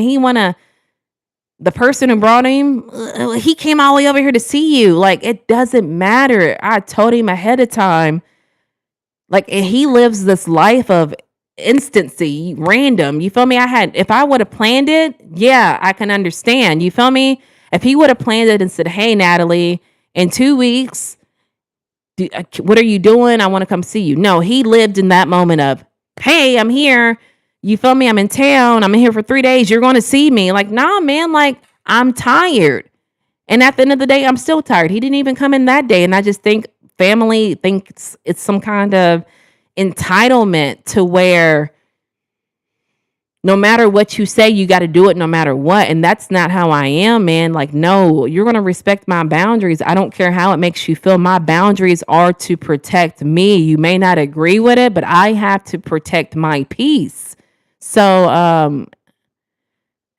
the person who brought him, he came all the way over here to see you. Like, it doesn't matter. I told him ahead of time. Like, he lives this life of instancy, random. You feel me? If I would have planned it, yeah, I can understand. You feel me? If he would have planned it and said, hey, Natalie, in 2 weeks, what are you doing? I want to come see you. No, he lived in that moment of, hey, I'm here. You feel me? I'm in town. I'm here for 3 days. You're going to see me. Like, nah, man, like, I'm tired. And at the end of the day, I'm still tired. He didn't even come in that day. And I just think family thinks it's some kind of entitlement to where no matter what you say, you got to do it no matter what. And that's not how I am, man. Like, no, you're going to respect my boundaries. I don't care how it makes you feel. My boundaries are to protect me. You may not agree with it, but I have to protect my peace. So,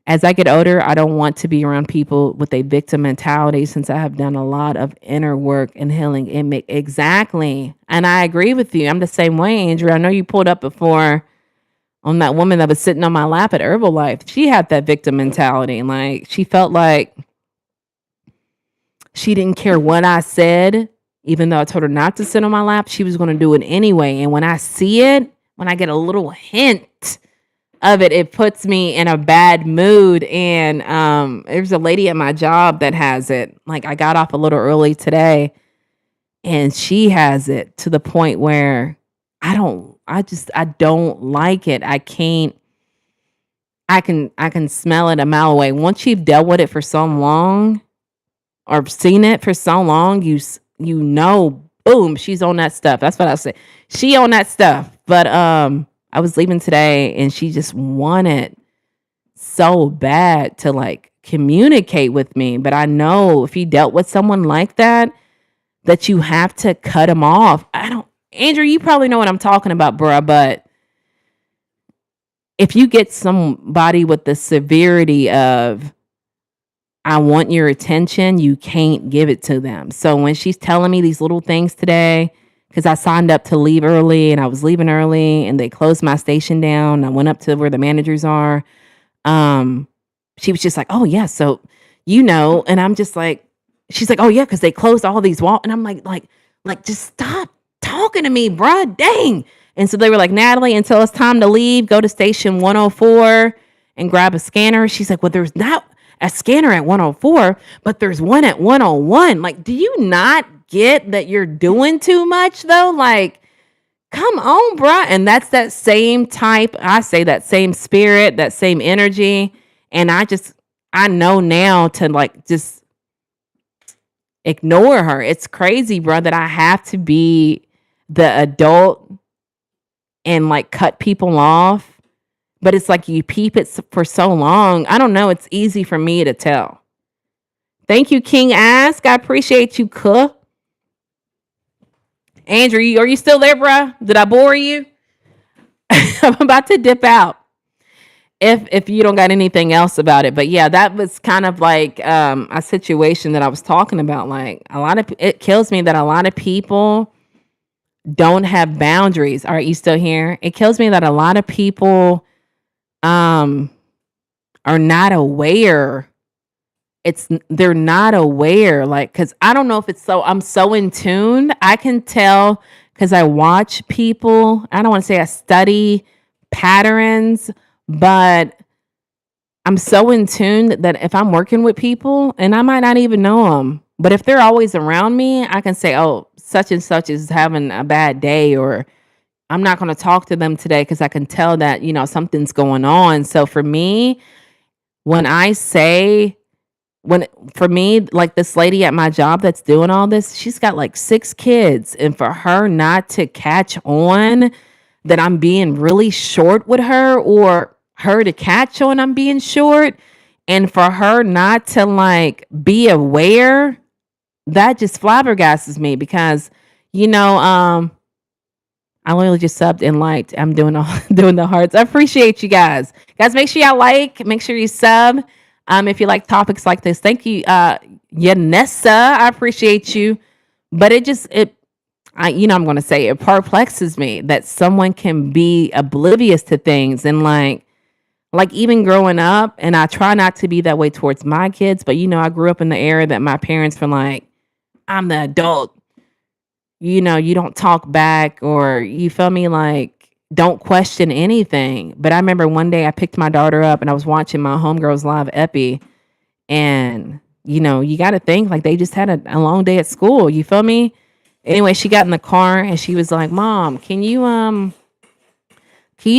As I get older, I don't want to be around people with a victim mentality since I have done a lot of inner work and healing. Exactly. And I agree with you. I'm the same way, Andrew. I know you pulled up before on that woman that was sitting on my lap at Herbalife. She had that victim mentality. Like she felt like she didn't care what I said, even though I told her not to sit on my lap, she was going to do it anyway. And when I see it, when I get a little hint of it, it puts me in a bad mood. And there's a lady at my job that has it. Like I got off a little early today and she has it to the point where I don't like it. I can smell it a mile away. Once you've dealt with it for so long or seen it for so long, you know, boom, she's on that stuff. That's what I say. She on that stuff. But I was leaving today and she just wanted so bad to like communicate with me. But I know if you dealt with someone like that you have to cut them off. Andrew, you probably know what I'm talking about, bruh, but if you get somebody with the severity of I want your attention, you can't give it to them. So when she's telling me these little things today, because I signed up to leave early and I was leaving early and they closed my station down. I went up to where the managers are. She was just like, oh yeah, so and I'm just like, she's like, oh yeah, because they closed all these walls. And I'm like, just stop talking to me, bruh. Dang. And so they were like, Natalie, until it's time to leave, go to station 104 and grab a scanner. She's like, well, there's not a scanner at 104, but there's one at 101. Like, do you not get that you're doing too much though? Like, come on, bruh. And that's that same type, I say that same spirit, that same energy. And I know now to like just ignore her. It's crazy, bro, that I have to be the adult and like cut people off. But it's like you peep it for so long. I don't know. It's easy for me to tell. Thank you, King Ask. I appreciate you, Kuh. Andrew, are you still there, bruh? Did I bore you? I'm about to dip out. If you don't got anything else about it. But yeah, that was kind of like a situation that I was talking about. Like it kills me that a lot of people don't have boundaries. Are you still here? It kills me that a lot of people are not aware. They're not aware, like, because I don't know if I'm so in tune. I can tell because I watch people. I don't want to say I study patterns, but I'm so in tune that if I'm working with people and I might not even know them, but if they're always around me, I can say, oh, such and such is having a bad day, or I'm not going to talk to them today because I can tell that, something's going on. So for me, for me, like this lady at my job that's doing all this, she's got like 6 kids. And for her not to catch on that I'm being really short with her, or her to catch on I'm being short, and for her not to like be aware, that just flabbergasts me because, I literally just subbed and liked. I'm doing the hearts. I appreciate you guys. Guys, make sure y'all make sure you sub. If you like topics like this. Thank you, Yanessa. I appreciate you. But I'm gonna say it perplexes me that someone can be oblivious to things and like even growing up, and I try not to be that way towards my kids, but I grew up in the era that my parents were like, I'm the adult. You don't talk back, or you feel me, like don't question anything. But I remember one day I picked my daughter up and I was watching my homegirls live epi, and you got to think like they just had a long day at school. You feel me? Anyway, she got in the car and she was like, Mom, can you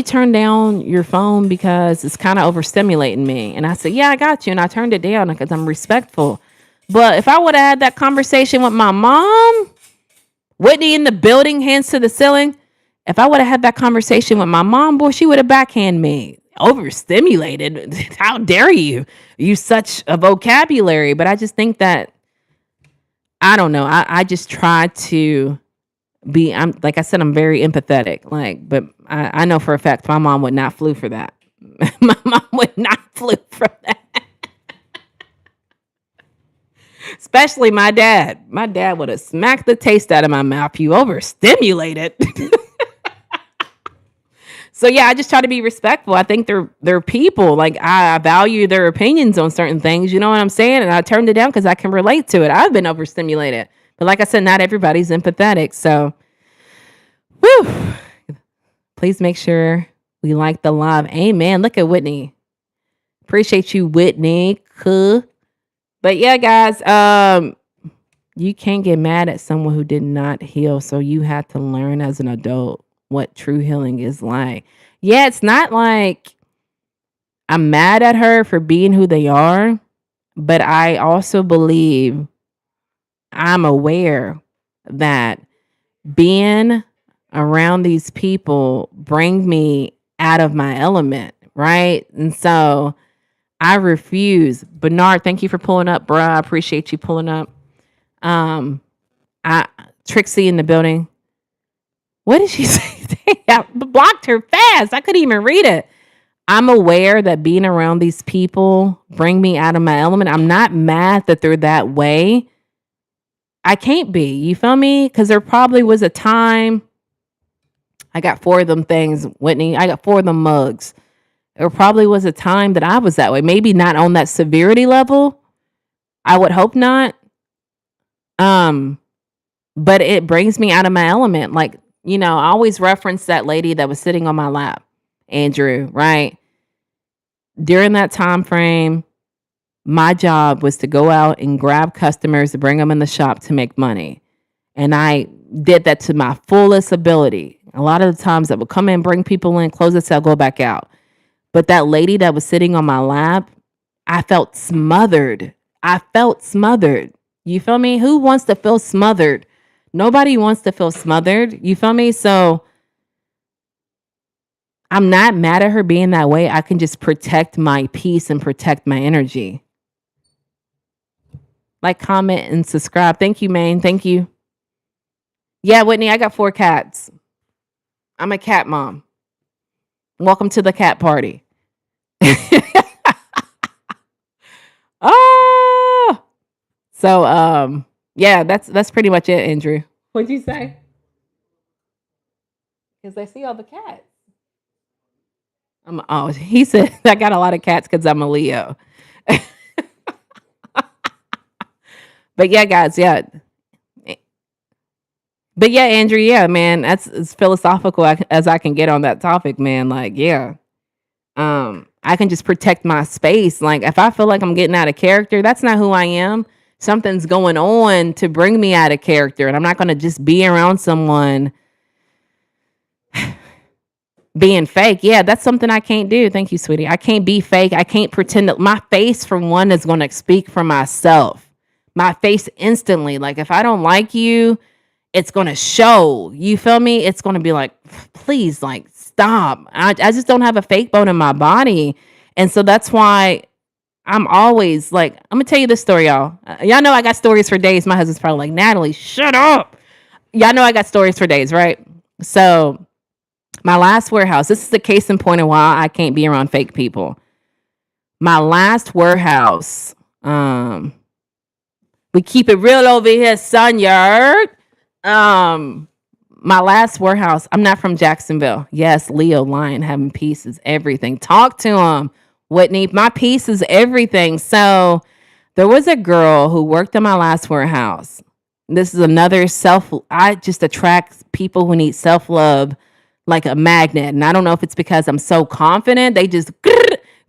turn down your phone because it's kind of overstimulating me? And I said, yeah, I got you. And I turned it down because I'm respectful. But if I would have had that conversation with my mom, Whitney in the building, hands to the ceiling. If I would have had that conversation with my mom, boy, she would have backhand me. Overstimulated? How dare you? Use such a vocabulary. But I just think that, I don't know. I just try to be, like I said, I'm very empathetic. Like, but I know for a fact my mom would not flew for that. My mom would not flew from that. Especially my dad. My dad would have smacked the taste out of my mouth. You overstimulated. So yeah, I just try to be respectful. I think they're people. Like I value their opinions on certain things. You know what I'm saying? And I turned it down because I can relate to it. I've been overstimulated, but like I said, not everybody's empathetic. So, whew, please make sure we like the live. Amen. Look at Whitney. Appreciate you, Whitney. Cool. But yeah, guys, you can't get mad at someone who did not heal. So you have to learn as an adult what true healing is like. Yeah, it's not like I'm mad at her for being who they are, but I also believe I'm aware that being around these people bring me out of my element, right? And so I refuse. Bernard, thank you for pulling up, bruh. I appreciate you pulling up. I Trixie in the building. What did she say? I blocked her fast. I couldn't even read it. I'm aware that being around these people bring me out of my element. I'm not mad that they're that way. I can't be. You feel me? Because there probably was a time. I got 4 of them things, Whitney. I got 4 of them mugs. There probably was a time that I was that way. Maybe not on that severity level. I would hope not. But it brings me out of my element. Like, I always reference that lady that was sitting on my lap, Andrew, right? During that time frame, my job was to go out and grab customers to bring them in the shop to make money. And I did that to my fullest ability. A lot of the times I would come in, bring people in, close the sale, go back out. But that lady that was sitting on my lap, I felt smothered. You feel me? Who wants to feel smothered? Nobody wants to feel smothered. You feel me? So I'm not mad at her being that way. I can just protect my peace and protect my energy. Like, comment, and subscribe. Thank you, Maine. Thank you. Yeah, Whitney, I got 4 cats. I'm a cat mom. Welcome to the cat party. Oh, so yeah, that's pretty much it, Andrew. What'd you say? Because I see all the cats. He said I got a lot of cats because I'm a Leo. But yeah, guys, yeah. But yeah, Andrew, yeah, man, that's as philosophical as I can get on that topic, man. Like, yeah. I can just protect my space. Like, if I feel like I'm getting out of character, that's not who I am. Something's going on to bring me out of character, and I'm not going to just be around someone being fake. Yeah, that's something I can't do. Thank you, sweetie. I can't be fake. I can't pretend that my face, for one, is going to speak for myself. My face instantly. Like, if I don't like you, it's going to show. You feel me? It's going to be like, please, like, stop. I just don't have a fake bone in my body. And so that's why I'm always like, I'm going to tell you this story, y'all. Y'all know I got stories for days. My husband's probably like, Natalie, shut up. Y'all know I got stories for days, right? So my last warehouse, this is the case in point of why I can't be around fake people. My last warehouse, we keep it real over here, son, yard. My last warehouse, I'm not from Jacksonville. Yes, Leo Lion, having peace is everything. Talk to him, Whitney. My peace is everything. So there was a girl who worked in my last warehouse. This is another I just attract people who need self-love like a magnet. And I don't know if it's because I'm so confident, they just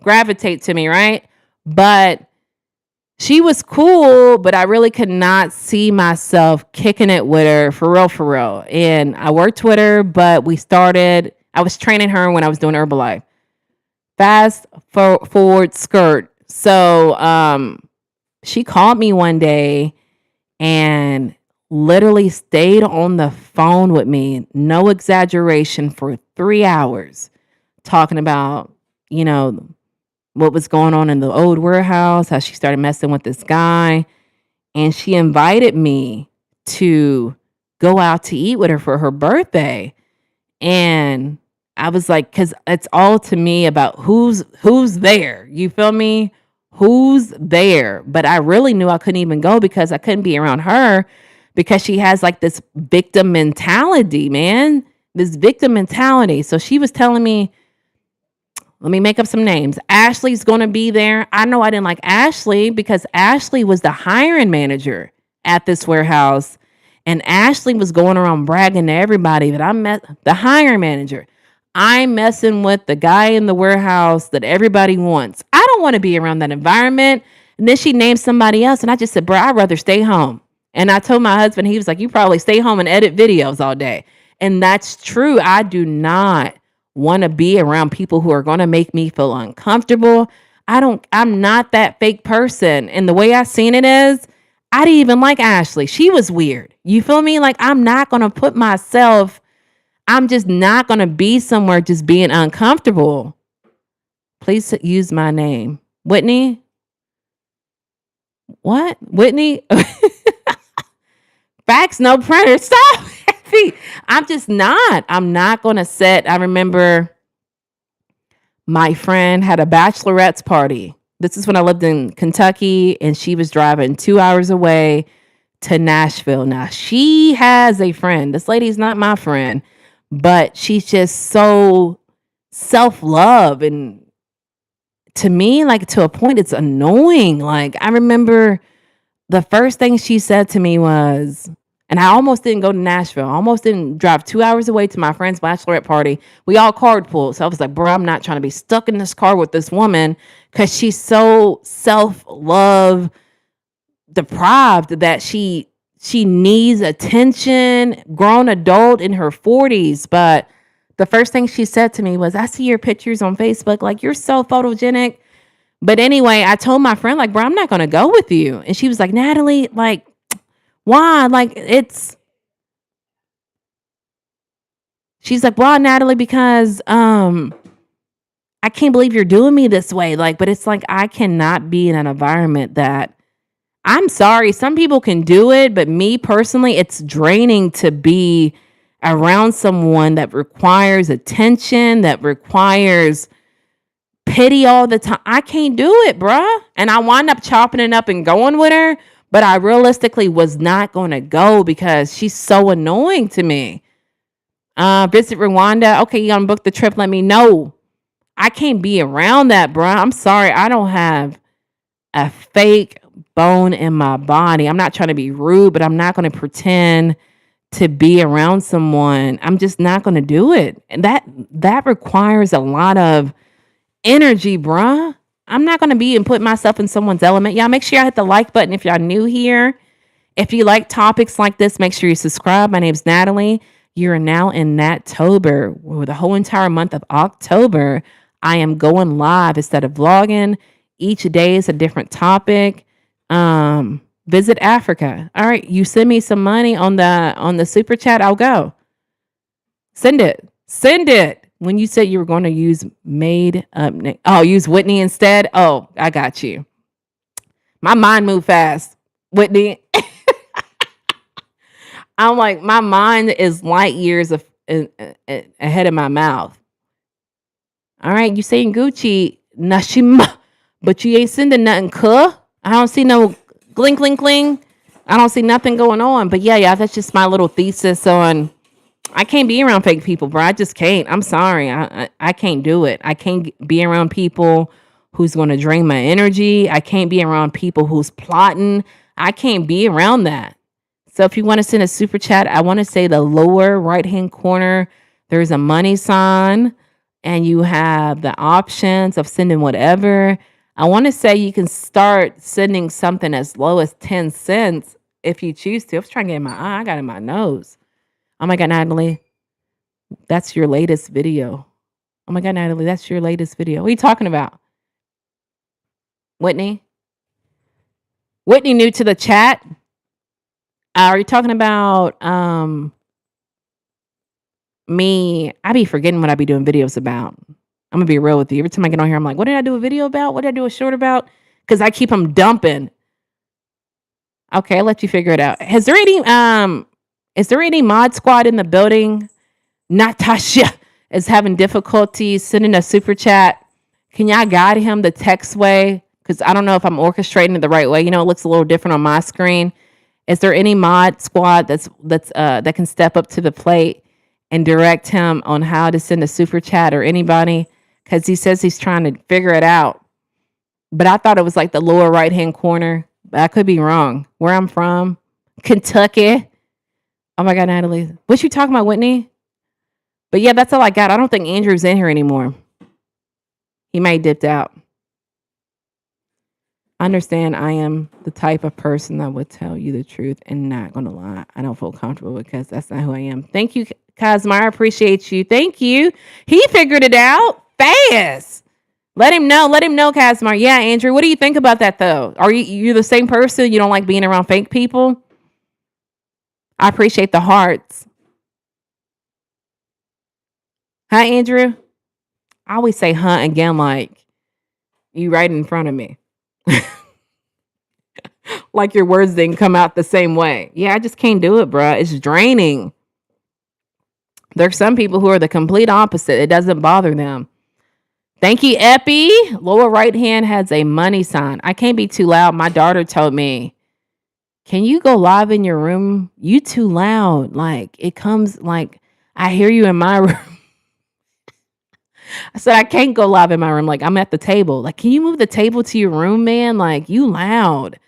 gravitate to me, right? But she was cool, but I really could not see myself kicking it with her for real. And I worked with her, but I was training her when I was doing Herbalife. Fast forward skirt. So she called me one day and literally stayed on the phone with me, no exaggeration, for 3 hours, talking about, what was going on in the old warehouse, how she started messing with this guy. And she invited me to go out to eat with her for her birthday. And I was like, because it's all to me about who's there. You feel me? Who's there? But I really knew I couldn't even go because I couldn't be around her because she has like this victim mentality, man. This victim mentality. So she was telling me, let me make up some names. Ashley's going to be there. I know I didn't like Ashley because Ashley was the hiring manager at this warehouse. And Ashley was going around bragging to everybody that I met the hiring manager. I'm messing with the guy in the warehouse that everybody wants. I don't want to be around that environment. And then she named somebody else. And I just said, bro, I'd rather stay home. And I told my husband, he was like, you probably stay home and edit videos all day. And that's true. I do not want to be around people who are going to make me feel uncomfortable. I'm not that fake person. And the way I seen it is, I didn't even like Ashley. She was weird. You feel me? Like I'm not going to put myself, I'm just not going to be somewhere just being uncomfortable. Please use my name. Whitney? What? Whitney? Facts, no printer. Stop. I'm not going to set. I remember my friend had a bachelorette's party. This is when I lived in Kentucky and she was driving 2 hours away to Nashville. Now she has a friend. This lady's not my friend, but she's just so self-love. And to me, like to a point, it's annoying. Like I remember the first thing she said to me was, and I almost didn't go to Nashville. I almost didn't drive 2 hours away to my friend's bachelorette party. We all carpooled. So I was like, bro, I'm not trying to be stuck in this car with this woman because she's so self-love deprived that she needs attention, grown adult in her 40s. But the first thing she said to me was, I see your pictures on Facebook. Like, you're so photogenic. But anyway, I told my friend, like, bro, I'm not going to go with you. And she was like, Natalie, like, why? Like, she's like, why, Natalie? Because I can't believe you're doing me this way. Like, but it's like, I cannot be in an environment that, I'm sorry, some people can do it, but me personally, it's draining to be around someone that requires attention, that requires pity all the time. I can't do it, bruh. And I wound up chopping it up and going with her, but I realistically was not going to go because she's so annoying to me. Visit Rwanda. Okay, you gonna book the trip? Let me know. I can't be around that, bruh. I'm sorry. I don't have a fake bone in my body. I'm not trying to be rude, but I'm not going to pretend to be around someone. I'm just not going to do it. And that requires a lot of energy, bruh. I'm not going to be and put myself in someone's element. Y'all make sure y'all hit the like button if y'all new here. If you like topics like this, make sure you subscribe. My name's Natalie. You're now in Nattober. For the whole entire month of October, I am going live instead of vlogging. Each day is a different topic. Visit Africa. All right, you send me some money on the super chat, I'll go. Send it. When you said you were going to use use Whitney instead. Oh, I got you. My mind moved fast, Whitney. I'm like, my mind is light years ahead of my mouth. All right, you saying Gucci, Nashima, but you ain't sending nothing, cuh. I don't see no cling, cling, cling. I don't see nothing going on. But yeah, that's just my little thesis on, I can't be around fake people, bro. I just can't. I'm sorry. I can't do it. I can't be around people who's going to drain my energy. I can't be around people who's plotting. I can't be around that. So if you want to send a super chat, I want to say the lower right-hand corner, there's a money sign and you have the options of sending whatever. I want to say you can start sending something as low as 10 cents if you choose to. I was trying to get in my eye. I got it in my nose. Oh my God, Natalie, that's your latest video. Oh my God, Natalie, that's your latest video. What are you talking about? Whitney? Whitney new to the chat? Are you talking about me? I be forgetting what I be doing videos about. I'm gonna be real with you. Every time I get on here, I'm like, what did I do a video about? What did I do a short about? Because I keep them dumping. Okay, I'll let you figure it out. Is there any mod squad in the building? Natasha. is having difficulty sending a super chat. Can y'all guide him the text way? Because I don't know if I'm orchestrating it the right way. You know, it looks a little different on my screen. Is there any mod squad that can step up to the plate and direct him on how to send a super chat, or anybody? Because he says he's trying to figure it out. But I thought it was like the lower right hand corner. But I could be wrong. Where I'm from, Kentucky. Oh my God, Natalie. What you talking about, Whitney? But yeah, that's all I got. I don't think Andrew's in here anymore. He may have dipped out. Understand, I am the type of person that would tell you the truth and not gonna lie. I don't feel comfortable because that's not who I am. Thank you, Cosmar. I appreciate you. Thank you. He figured it out fast. Let him know, Cosmar. Yeah, Andrew, what do you think about that though? Are you the same person? You don't like being around fake people? I appreciate the hearts. Hi, Andrew. I always say huh again, like you right in front of me. Like your words didn't come out the same way. Yeah, I just can't do it, bruh. It's draining. There's some people who are the complete opposite. It doesn't bother them. Thank you, Epi. Lower right hand has a money sign. I can't be too loud. My daughter told me, can you go live in your room? You too loud. Like it comes like I hear you in my room. I said I can't go live in my room. Like I'm at the table. Like, can you move the table to your room, man? Like you loud.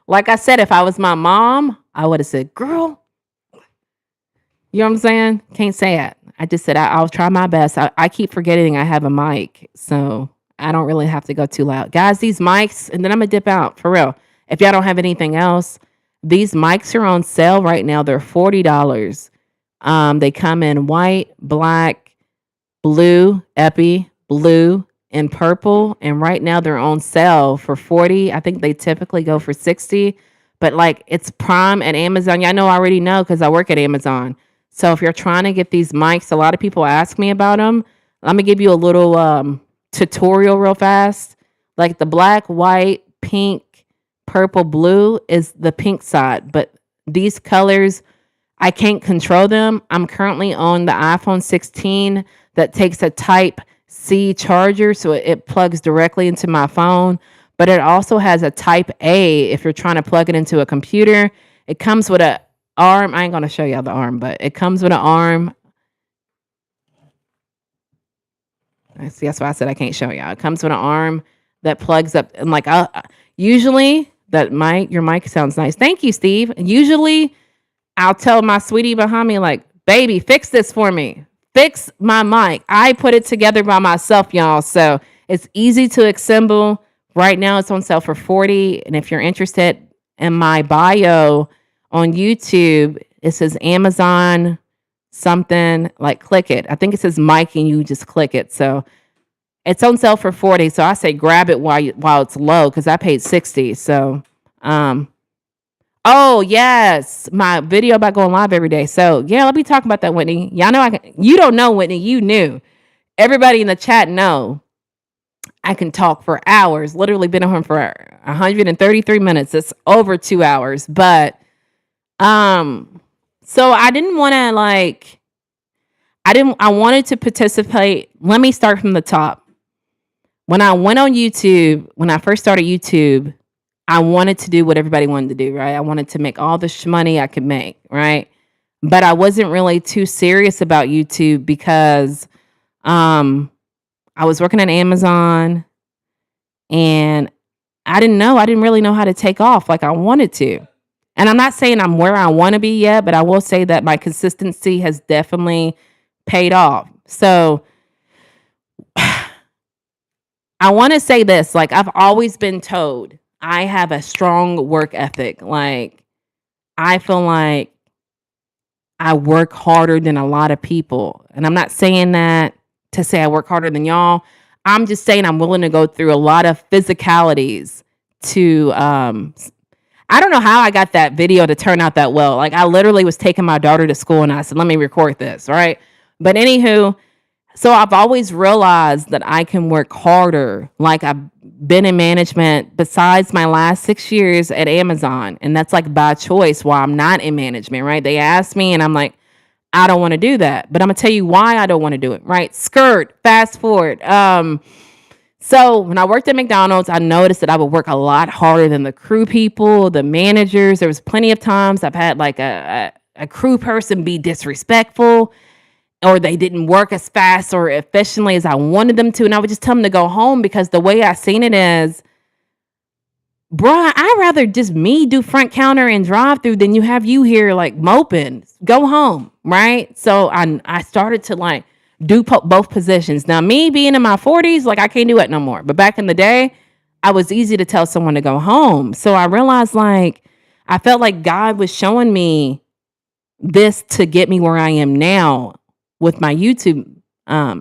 Like I said, if I was my mom, I would have said, girl. You know what I'm saying? Can't say it. I just said I'll try my best. I keep forgetting I have a mic, so I don't really have to go too loud. Guys, these mics, and then I'm going to dip out, for real. If y'all don't have anything else, these mics are on sale right now. They're $40. They come in white, black, blue, Epi, blue, and purple. And right now they're on sale for $40. I think they typically go for $60. But like it's Prime at Amazon. Y'all know I already know because I work at Amazon. So if you're trying to get these mics, a lot of people ask me about them. Let me give you a little tutorial real fast. Like the black, white, pink, purple, blue is the pink side. But these colors, I can't control them. I'm currently on the iPhone 16 that takes a Type-C charger, so it plugs directly into my phone. But it also has a Type-A if you're trying to plug it into a computer. It comes with a arm. I ain't gonna show y'all the arm, but it comes with an arm. See, that's why I said I can't show y'all. It comes with an arm that plugs up, and like usually your mic sounds nice. Thank you, Steve. Usually I'll tell my sweetie behind me, like, baby, fix this for me. Fix my mic. I put it together by myself, y'all. So it's easy to assemble. Right now it's on sale for $40. And if you're interested, in my bio on YouTube, it says Amazon something, like click it. I think it says mic and you just click it. So it's on sale for $40. So I say grab it while it's low because I paid $60. So oh yes, my video about going live every day. So yeah, let me talk about that, Whitney. Y'all know you don't know, Whitney, you knew. Everybody in the chat know I can talk for hours. Literally been on for 133 minutes. It's over 2 hours. But so I didn't want to I wanted to participate. Let me start from the top. When I went on YouTube, when I first started YouTube, I wanted to do what everybody wanted to do, right? I wanted to make all the money I could make, right? But I wasn't really too serious about YouTube because I was working at Amazon and I didn't really know how to take off like I wanted to. And I'm not saying I'm where I want to be yet, but I will say that my consistency has definitely paid off. So I want to say this, like I've always been told I have a strong work ethic. Like I feel like I work harder than a lot of people. And I'm not saying that to say I work harder than y'all. I'm just saying I'm willing to go through a lot of physicalities to I don't know how I got that video to turn out that well. Like I literally was taking my daughter to school and I said, let me record this, right? But anywho, so I've always realized that I can work harder. Like I've been in management besides my last 6 years at Amazon. And that's like by choice while I'm not in management, right? They asked me and I'm like, I don't want to do that. But I'm gonna tell you why I don't want to do it, right? Skirt, fast forward. So when I worked at McDonald's, I noticed that I would work a lot harder than the crew people, the managers. There was plenty of times I've had like a crew person be disrespectful, or they didn't work as fast or efficiently as I wanted them to. And I would just tell them to go home, because the way I seen it is, bruh, I'd rather just me do front counter and drive through than you have you here like moping. Go home, right? So I started to like do both positions. Now, me being in my 40s, like I can't do it no more. But back in the day, I was easy to tell someone to go home. So I realized, like, I felt like God was showing me this to get me where I am now with my YouTube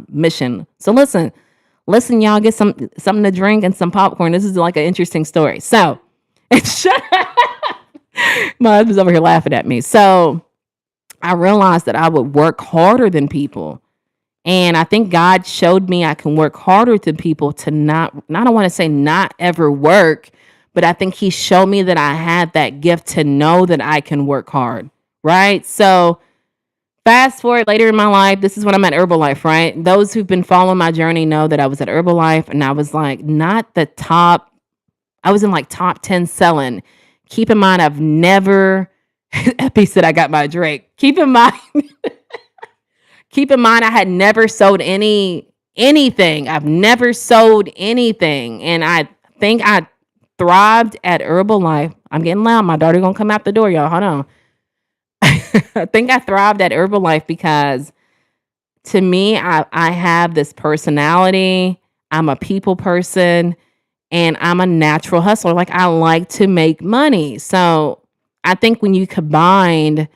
mission. So listen, y'all, get something to drink and some popcorn. This is like an interesting story. So, my husband's over here laughing at me. So I realized that I would work harder than people. And I think God showed me I can work harder than people to not, I don't want to say not ever work, but I think he showed me that I had that gift to know that I can work hard. Right. So fast forward later in my life, this is when I'm at Herbalife, right? Those who've been following my journey know that I was at Herbalife, and I was like not the top. I was in like top 10 selling. Keep in mind, I've never, Epi said I got my Drake. Keep in mind, I had never sold anything. I've never sold anything. And I think I thrived at Herbalife. I'm getting loud. My daughter gonna come out the door, y'all. Hold on. I think I thrived at Herbalife because, to me, I have this personality. I'm a people person, and I'm a natural hustler. Like, I like to make money. So I think when you combined,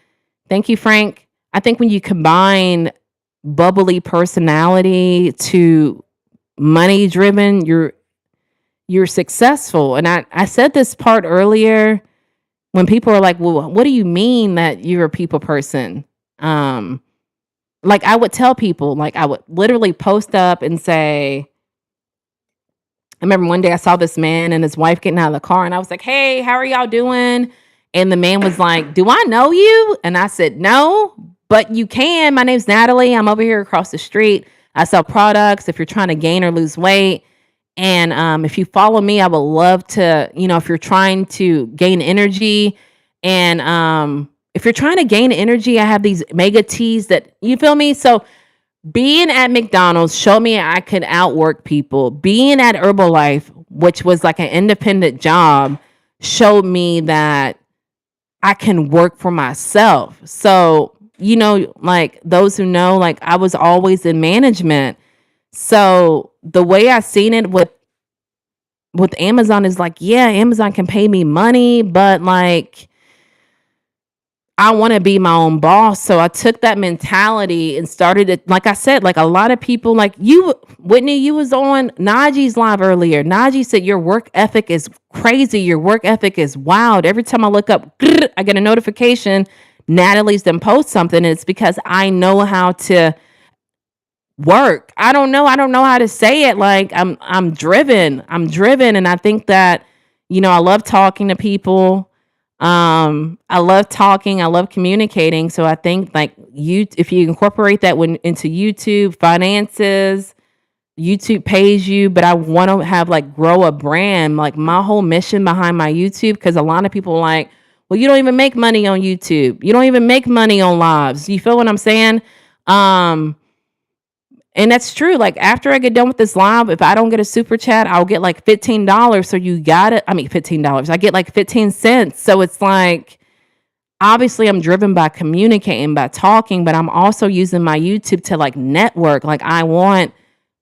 thank you, Frank. I think when you combine bubbly personality to money driven, you're successful. And I said this part earlier, when people are like, well, what do you mean that you're a people person? Like, I would tell people, like, I would literally post up and say, I remember one day I saw this man and his wife getting out of the car, and I was like, hey, how are y'all doing? And the man was like, do I know you? And I said, no, but you can. My name's Natalie. I'm over here across the street. I sell products if you're trying to gain or lose weight. And if you follow me, I would love to, if you're trying to gain energy, and if you're trying to gain energy, I have these mega teas that, you feel me? So being at McDonald's showed me I could outwork people. Being at Herbalife, which was like an independent job, showed me that I can work for myself. So, like those who know, like I was always in management. So the way I seen it with Amazon is like, yeah, Amazon can pay me money, but like I want to be my own boss. So I took that mentality and started it. Like I said, like a lot of people, like you, Whitney, you was on Najee's live earlier. Najee said your work ethic is crazy. Your work ethic is wild. Every time I look up, I get a notification. Natalie's done post something. And it's because I know how to work. I don't know how to say it. Like I'm driven. And I think that, I love talking to people. I love talking. I love communicating. So I think like if you incorporate that into YouTube finances, YouTube pays you, but I want to have like grow a brand, like my whole mission behind my YouTube. Because a lot of people are like, well, you don't even make money on YouTube. You don't even make money on lives. You feel what I'm saying? And that's true. Like after I get done with this live, if I don't get a super chat, I'll get like $15. So you got it. I mean, $15. I get like 15 cents. So it's like, obviously I'm driven by communicating, by talking, but I'm also using my YouTube to like network. Like I want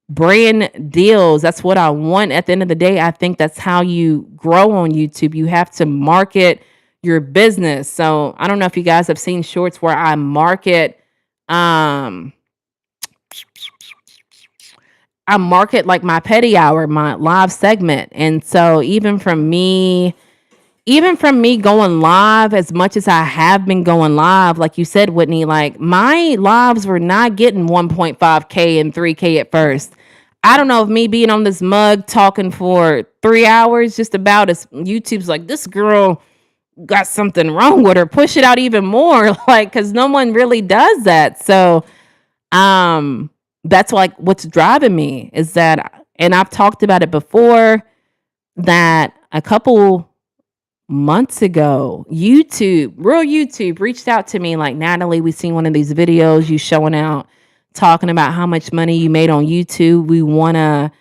brand deals. That's what I want. At the end of the day, I think that's how you grow on YouTube. You have to market your business. So I don't know if you guys have seen shorts where I market, like my petty hour, my live segment. And so even from me going live, as much as I have been going live, like you said, Whitney, like my lives were not getting 1.5K and 3K at first. I don't know if me being on this mug talking for 3 hours just about as YouTube's like, this girl got something wrong with her. Push it out even more, like, because no one really does that. So, that's like what's driving me is that, and I've talked about it before, that a couple months ago, real YouTube reached out to me like, Natalie, we seen one of these videos you showing out, talking about how much money you made on YouTube. We want to,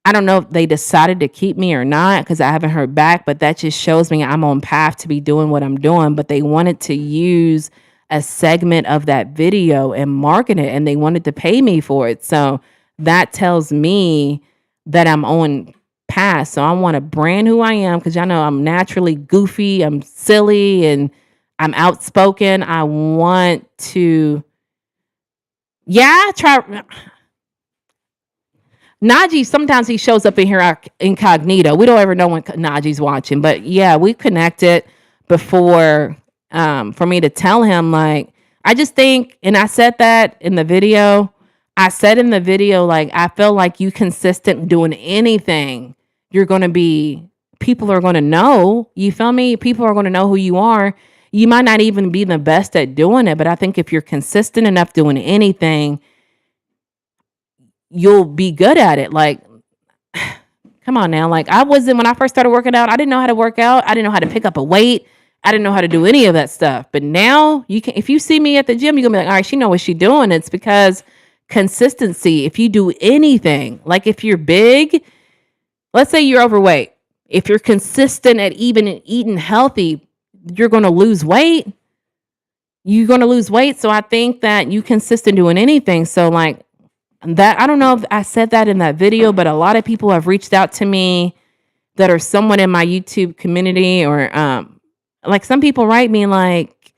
I don't know if they decided to keep me or not because I haven't heard back, but that just shows me I'm on path to be doing what I'm doing. But they wanted to use a segment of that video and market it, and they wanted to pay me for it. So that tells me that I'm on path. So I want to brand who I am because y'all know I'm naturally goofy, I'm silly, and I'm outspoken. I want to, yeah, try. Najee, sometimes he shows up in here incognito. We don't ever know when Najee's watching, but yeah, we connected before for me to tell him, like, I just think, and I said that in the video. I said in the video, like, I feel like you consistent doing anything, you're going to be, people are going to know. You feel me? People are going to know who you are. You might not even be the best at doing it, but I think if you're consistent enough doing anything, you'll be good at it. Like, come on now. Like, I wasn't, when I first started working out, I didn't know how to work out. I didn't know how to pick up a weight. I didn't know how to do any of that stuff. But now you can, if you see me at the gym, you're gonna be like, all right, she know what she's doing. It's because consistency. If you do anything, like if you're big, let's say you're overweight. If you're consistent at even eating healthy, you're going to lose weight. You're going to lose weight. So I think that you consistent doing anything. So like, that, I don't know if I said that in that video, but a lot of people have reached out to me that are someone in my YouTube community, or like some people write me like,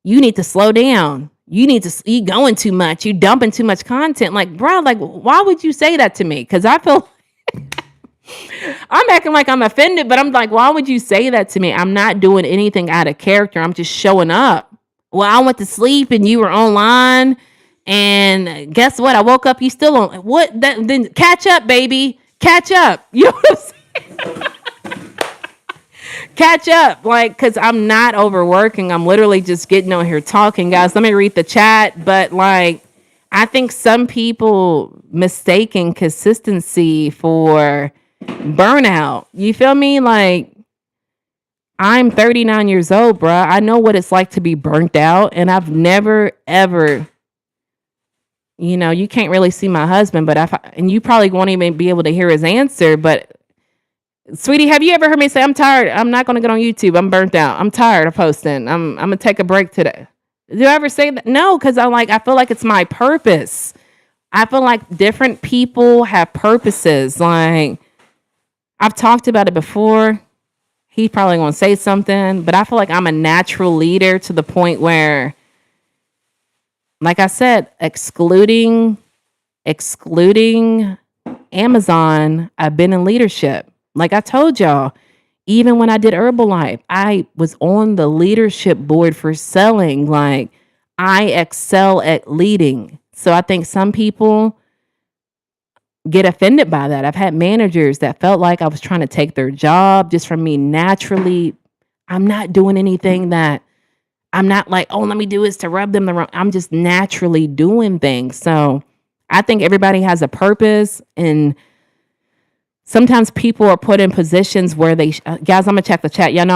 you need to slow down. You need to, you going too much. You dumping too much content. Like, bro, like, why would you say that to me? Because I feel I'm acting like I'm offended, but I'm like, why would you say that to me? I'm not doing anything out of character. I'm just showing up. Well, I went to sleep and you were online. And guess what? I woke up, you still on. What? Then catch up, baby. Catch up. You know what I'm saying? Catch up. Like, because I'm not overworking. I'm literally just getting on here talking. Guys, let me read the chat. But, like, I think some people mistaking consistency for burnout. You feel me? Like, I'm 39 years old, bruh. I know what it's like to be burnt out. And I've never, ever... You know, you can't really see my husband, but and you probably won't even be able to hear his answer. But, sweetie, have you ever heard me say, I'm tired? I'm not going to get on YouTube. I'm burnt out. I'm tired of posting. I'm going to take a break today. Do I ever say that? No, because I feel like it's my purpose. I feel like different people have purposes. Like, I've talked about it before. He's probably going to say something, but I feel like I'm a natural leader to the point where, like I said, excluding Amazon, I've been in leadership. Like I told y'all, even when I did Herbalife, I was on the leadership board for selling. Like, I excel at leading. So I think some people get offended by that. I've had managers that felt like I was trying to take their job just from me naturally. I'm not doing anything that I'm not like, oh, let me do this to rub them the wrong. I'm just naturally doing things. So I think everybody has a purpose. And sometimes people are put in positions where they, guys, I'm going to check the chat. Y'all know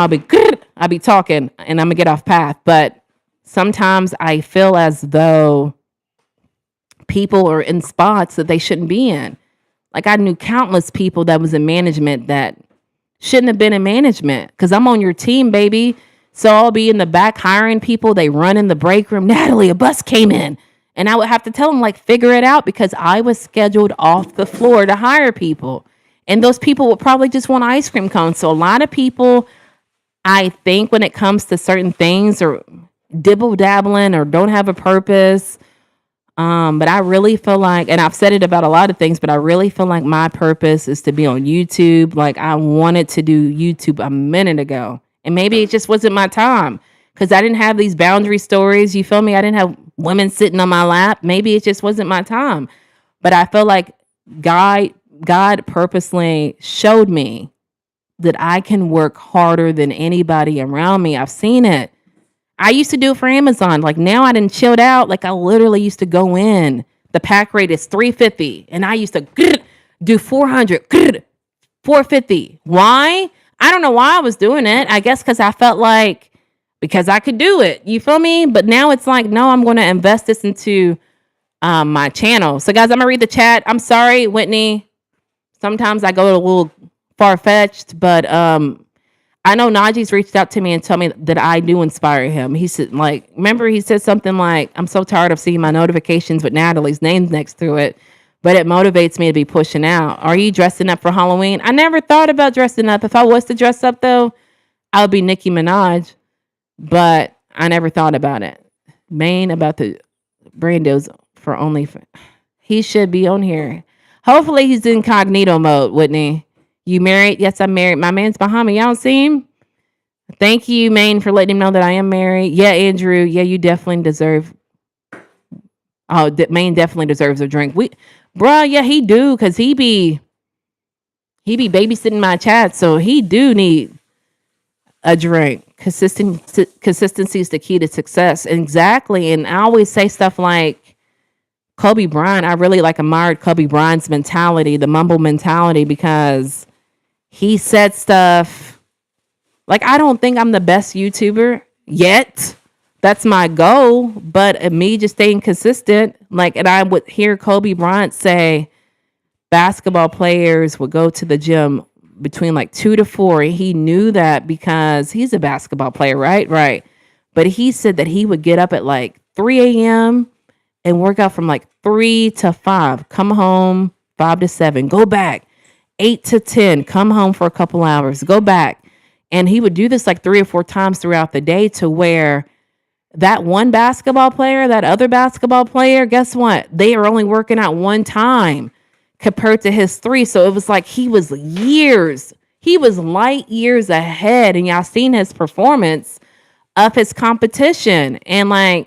I'll be talking and I'm going to get off path. But sometimes I feel as though people are in spots that they shouldn't be in. Like, I knew countless people that was in management that shouldn't have been in management because I'm on your team, baby. So I'll be in the back hiring people. They run in the break room. Natalie, a bus came in. And I would have to tell them, like, figure it out because I was scheduled off the floor to hire people. And those people would probably just want ice cream cones. So a lot of people, I think when it comes to certain things, or dibble dabbling or don't have a purpose. But I really feel like, and I've said it about a lot of things, but I really feel like my purpose is to be on YouTube. Like, I wanted to do YouTube a minute ago. And maybe it just wasn't my time because I didn't have these boundary stories. You feel me? I didn't have women sitting on my lap. Maybe it just wasn't my time. But I feel like God purposely showed me that I can work harder than anybody around me. I've seen it. I used to do it for Amazon. Like now I didn't chilled out. Like I literally used to go in. The pack rate is 350 and I used to do 400, 450. Why? I don't know why I was doing it. I guess cuz I felt like because I could do it. You feel me? But now it's like no, I'm going to invest this into my channel. So guys, I'm going to read the chat. I'm sorry, Whitney. Sometimes I go a little far-fetched, but I know Najee's reached out to me and told me that I do inspire him. He said, like, remember he said something like, I'm so tired of seeing my notifications with Natalie's name next to it, but it motivates me to be pushing out. Are you dressing up for Halloween? I never thought about dressing up. If I was to dress up, though, I would be Nicki Minaj, but I never thought about it. Main about the brand deals for only. He should be on here. Hopefully he's in incognito mode, Whitney. You married? Yes, I'm married. My man's behind me. Y'all don't see him? Thank you, Maine, for letting him know that I am married. Yeah, Andrew. Yeah, you definitely deserve. Oh, Maine definitely deserves a drink. Bruh, yeah, he do, cause he be babysitting my chat, so he do need a drink. Consistency is the key to success. Exactly, and I always say stuff like Kobe Bryant. I really admired Kobe Bryant's mentality, the mumble mentality, because he said stuff like, I don't think I'm the best YouTuber yet. That's my goal. But me just staying consistent, and I would hear Kobe Bryant say basketball players would go to the gym between 2 to 4. He knew that because he's a basketball player, right? Right. But he said that he would get up at 3 a.m. and work out from 3 to 5, come home 5 to 7, go back 8 to 10, come home for a couple hours, go back. And he would do this 3 or 4 times throughout the day to where that one basketball player, that other basketball player, guess what? They are only working out one time compared to his 3. So it was he was light years ahead. And y'all seen his performance of his competition. And I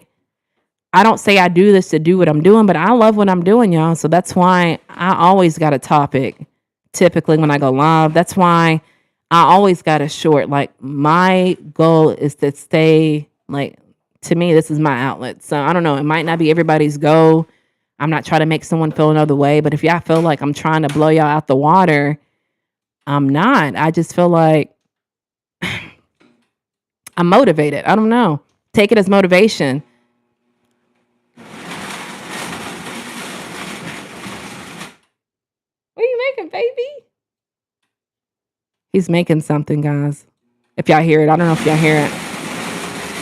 don't say I do this to do what I'm doing, but I love what I'm doing, y'all. So that's why I always got a topic. Typically when I go live, that's why I always got a short. My goal is to stay to me, this is my outlet. So I don't know. It might not be everybody's goal. I'm not trying to make someone feel another way, but if y'all feel like I'm trying to blow y'all out the water, I'm not. I just feel like I'm motivated. I don't know. Take it as motivation. What are you making, baby? He's making something, guys. If y'all hear it, I don't know if y'all hear it.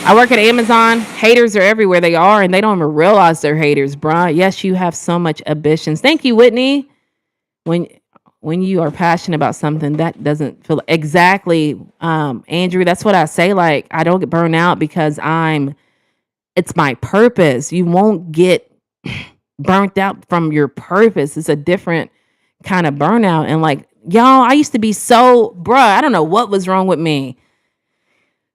I work at Amazon. Haters are everywhere they are, and they don't even realize they're haters, bruh. Yes, you have so much ambitions. Thank you, Whitney. When you are passionate about something, that doesn't feel exactly, Andrew. That's what I say. I don't get burned out because it's my purpose. You won't get burnt out from your purpose. It's a different kind of burnout. And y'all, I used to be so, bruh, I don't know what was wrong with me.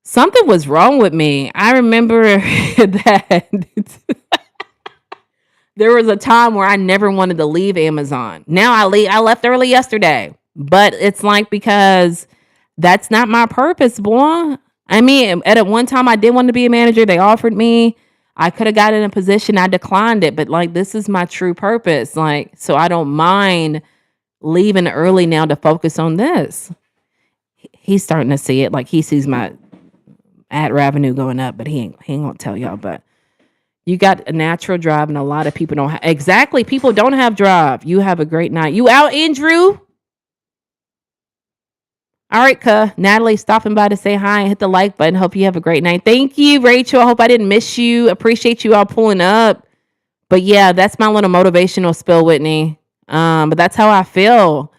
Something was wrong with me. I remember that there was a time where I never wanted to leave Amazon. Now I left early yesterday, but it's because that's not my purpose, boy. I mean, at one time I did want to be a manager. They offered me. I could have gotten a position. I declined it, but this is my true purpose. So I don't mind leaving early now to focus on this. He's starting to see it. He sees my ad revenue going up, but he ain't gonna tell y'all. But you got a natural drive, and a lot of people don't have. Exactly, people don't have drive. You have a great night. You out, Andrew? All right, Natalie stopping by to say hi and hit the like button. Hope you have a great night. Thank you, Rachel. I hope I didn't miss you. Appreciate you all pulling up. But yeah, that's my little motivational spill, Whitney. But that's how I feel.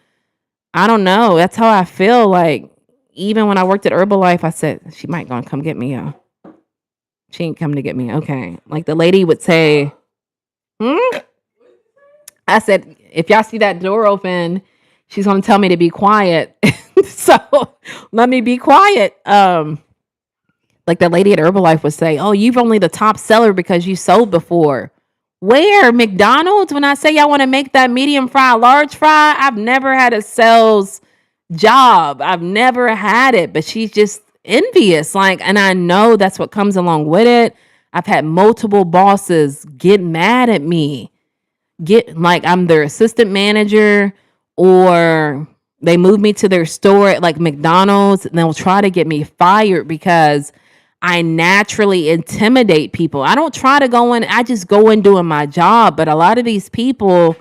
I don't know. That's how I feel. Even when I worked at Herbalife, I said, she might gonna come get me, y'all. She ain't come to get me. Okay. The lady would say, I said, if y'all see that door open, she's gonna tell me to be quiet. So let me be quiet. The lady at Herbalife would say, oh, you've only the top seller because you sold before. Where? McDonald's? When I say y'all want to make that medium fry, large fry, I've never had a sales job. I've never had it, but she's just envious. Like, and I know that's what comes along with it. I've had multiple bosses get mad at me, get like I'm their assistant manager, or they move me to their store at like McDonald's and they'll try to get me fired because I naturally intimidate people. I don't try to go in, I just go in doing my job. But a lot of these people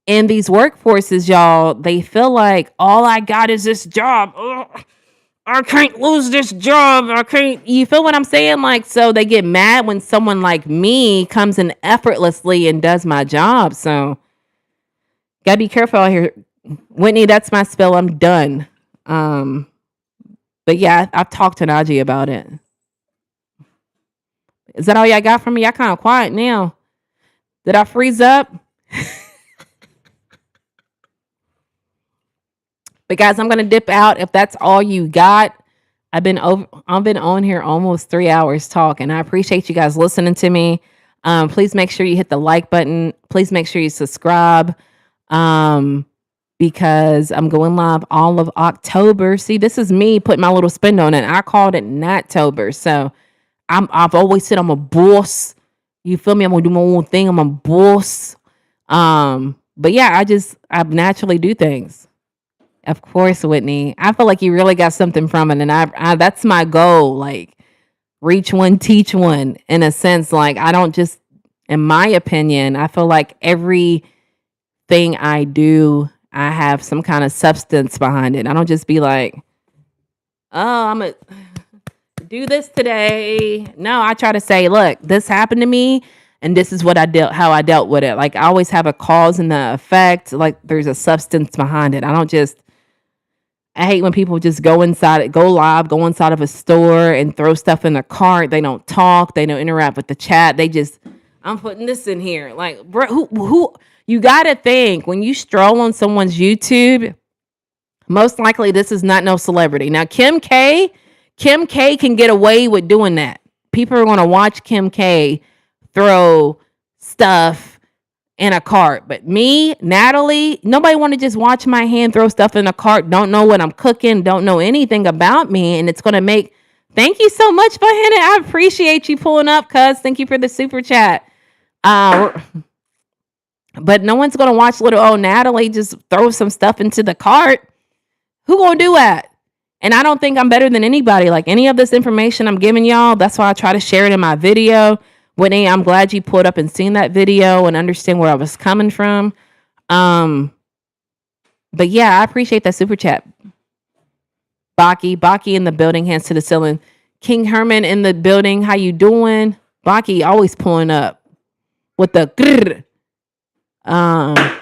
in these workforces, y'all, they feel like all I got is this job. Ugh, I can't lose this job. I can't. You feel what I'm saying? Like, so they get mad when someone like me comes in effortlessly and does my job. So, gotta be careful out here. Whitney, that's my spill. I'm done. Um, but yeah, I've talked to Najee about it. Is that all y'all got from me? Y'all kind of quiet now. Did I freeze up? But guys, I'm gonna dip out if that's all you got. I've been on here almost 3 hours talking. I appreciate you guys listening to me. Please make sure you hit the like button. Please make sure you subscribe. Um, because I'm going live all of October. See, this is me putting my little spin on it. I called it Nattober. So I've always said I'm a boss. You feel me? I'm gonna do my own thing. I'm a boss. But yeah, I naturally do things. Of course, Whitney. I feel like you really got something from it, and I that's my goal. Like, reach one, teach one. In a sense, like I don't just, in my opinion, I feel like everything I do, I have some kind of substance behind it. I don't just be like, oh, I'm gonna do this today. No, I try to say, look, this happened to me, and this is what how I dealt with it. Like I always have a cause and the effect. Like there's a substance behind it. I don't just. I hate when people just go inside, go live, go inside of a store and throw stuff in the cart. They don't talk. They don't interact with the chat. They just, I'm putting this in here. Like, bro, who, you got to think when you stroll on someone's YouTube, most likely this is not no celebrity. Now, Kim K can get away with doing that. People are going to watch Kim K throw stuff in a cart. But me, Natalie, nobody want to just watch my hand throw stuff in a cart, don't know what I'm cooking, don't know anything about me. And it's going to make, thank you so much for Hannah. I appreciate you pulling up, cuz. Thank you for the super chat. But no one's going to watch little old Natalie just throw some stuff into the cart. Who going to do that? And I don't think I'm better than anybody. Like any of this information I'm giving y'all, that's why I try to share it in my video. Whitney, I'm glad you pulled up and seen that video and understand where I was coming from. But yeah, I appreciate that super chat. Baki in the building, hands to the ceiling. King Herman in the building, how you doing? Baki always pulling up with the grrr.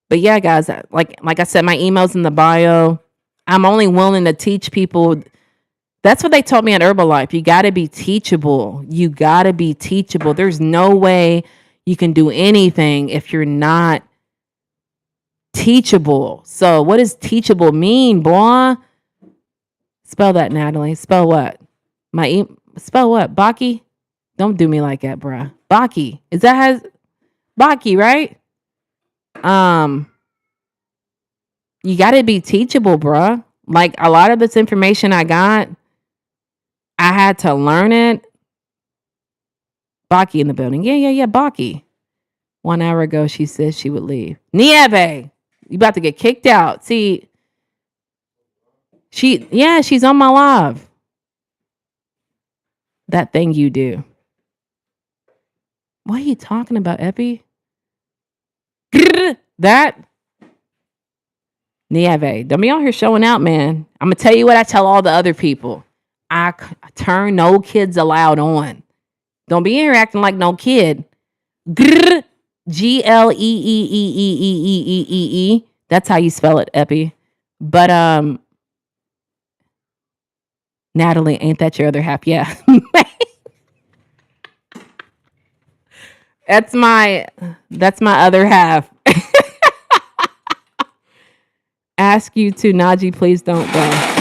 But yeah, guys, like I said, my email's in the bio. I'm only willing to teach people. That's what they taught me at Herbalife. You got to be teachable. You got to be teachable. There's no way you can do anything if you're not teachable. So what does teachable mean, boy? Spell that, Natalie. Spell what? Spell what? Baki? Don't do me like that, bruh. Baki. Is that has Baki, right? You got to be teachable, bruh. Like a lot of this information I got, I had to learn it. Baki in the building. Yeah. Baki. 1 hour ago, she said she would leave. Nieve, you about to get kicked out. See, she's on my live. That thing you do. What are you talking about, Epi? That. Nieve, don't be on here showing out, man. I'm going to tell you what I tell all the other people. I turn no kids allowed on. Don't be here acting like no kid. Gleeeeeeeeeee. That's how you spell it, Epi. But Natalie, ain't that your other half? Yeah. That's my other half. Ask you to, Najee, please don't go.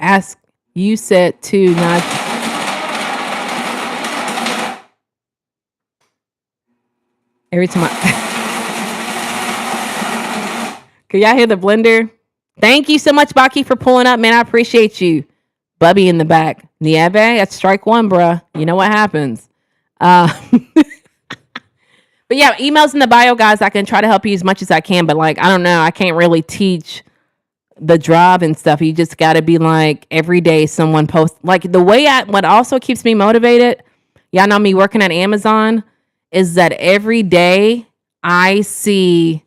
Ask, you said to Najee. Every time Can y'all hear the blender? Thank you so much, Baki, for pulling up, man. I appreciate you. Bubby in the back. Nieve, that's strike one, bruh. You know what happens. Uh, but yeah, emails in the bio, guys. I can try to help you as much as I can, but like, I don't know. I can't really teach the job and stuff. You just got to be like every day someone posts. Like the way what also keeps me motivated, y'all know me working at Amazon, is that every day I see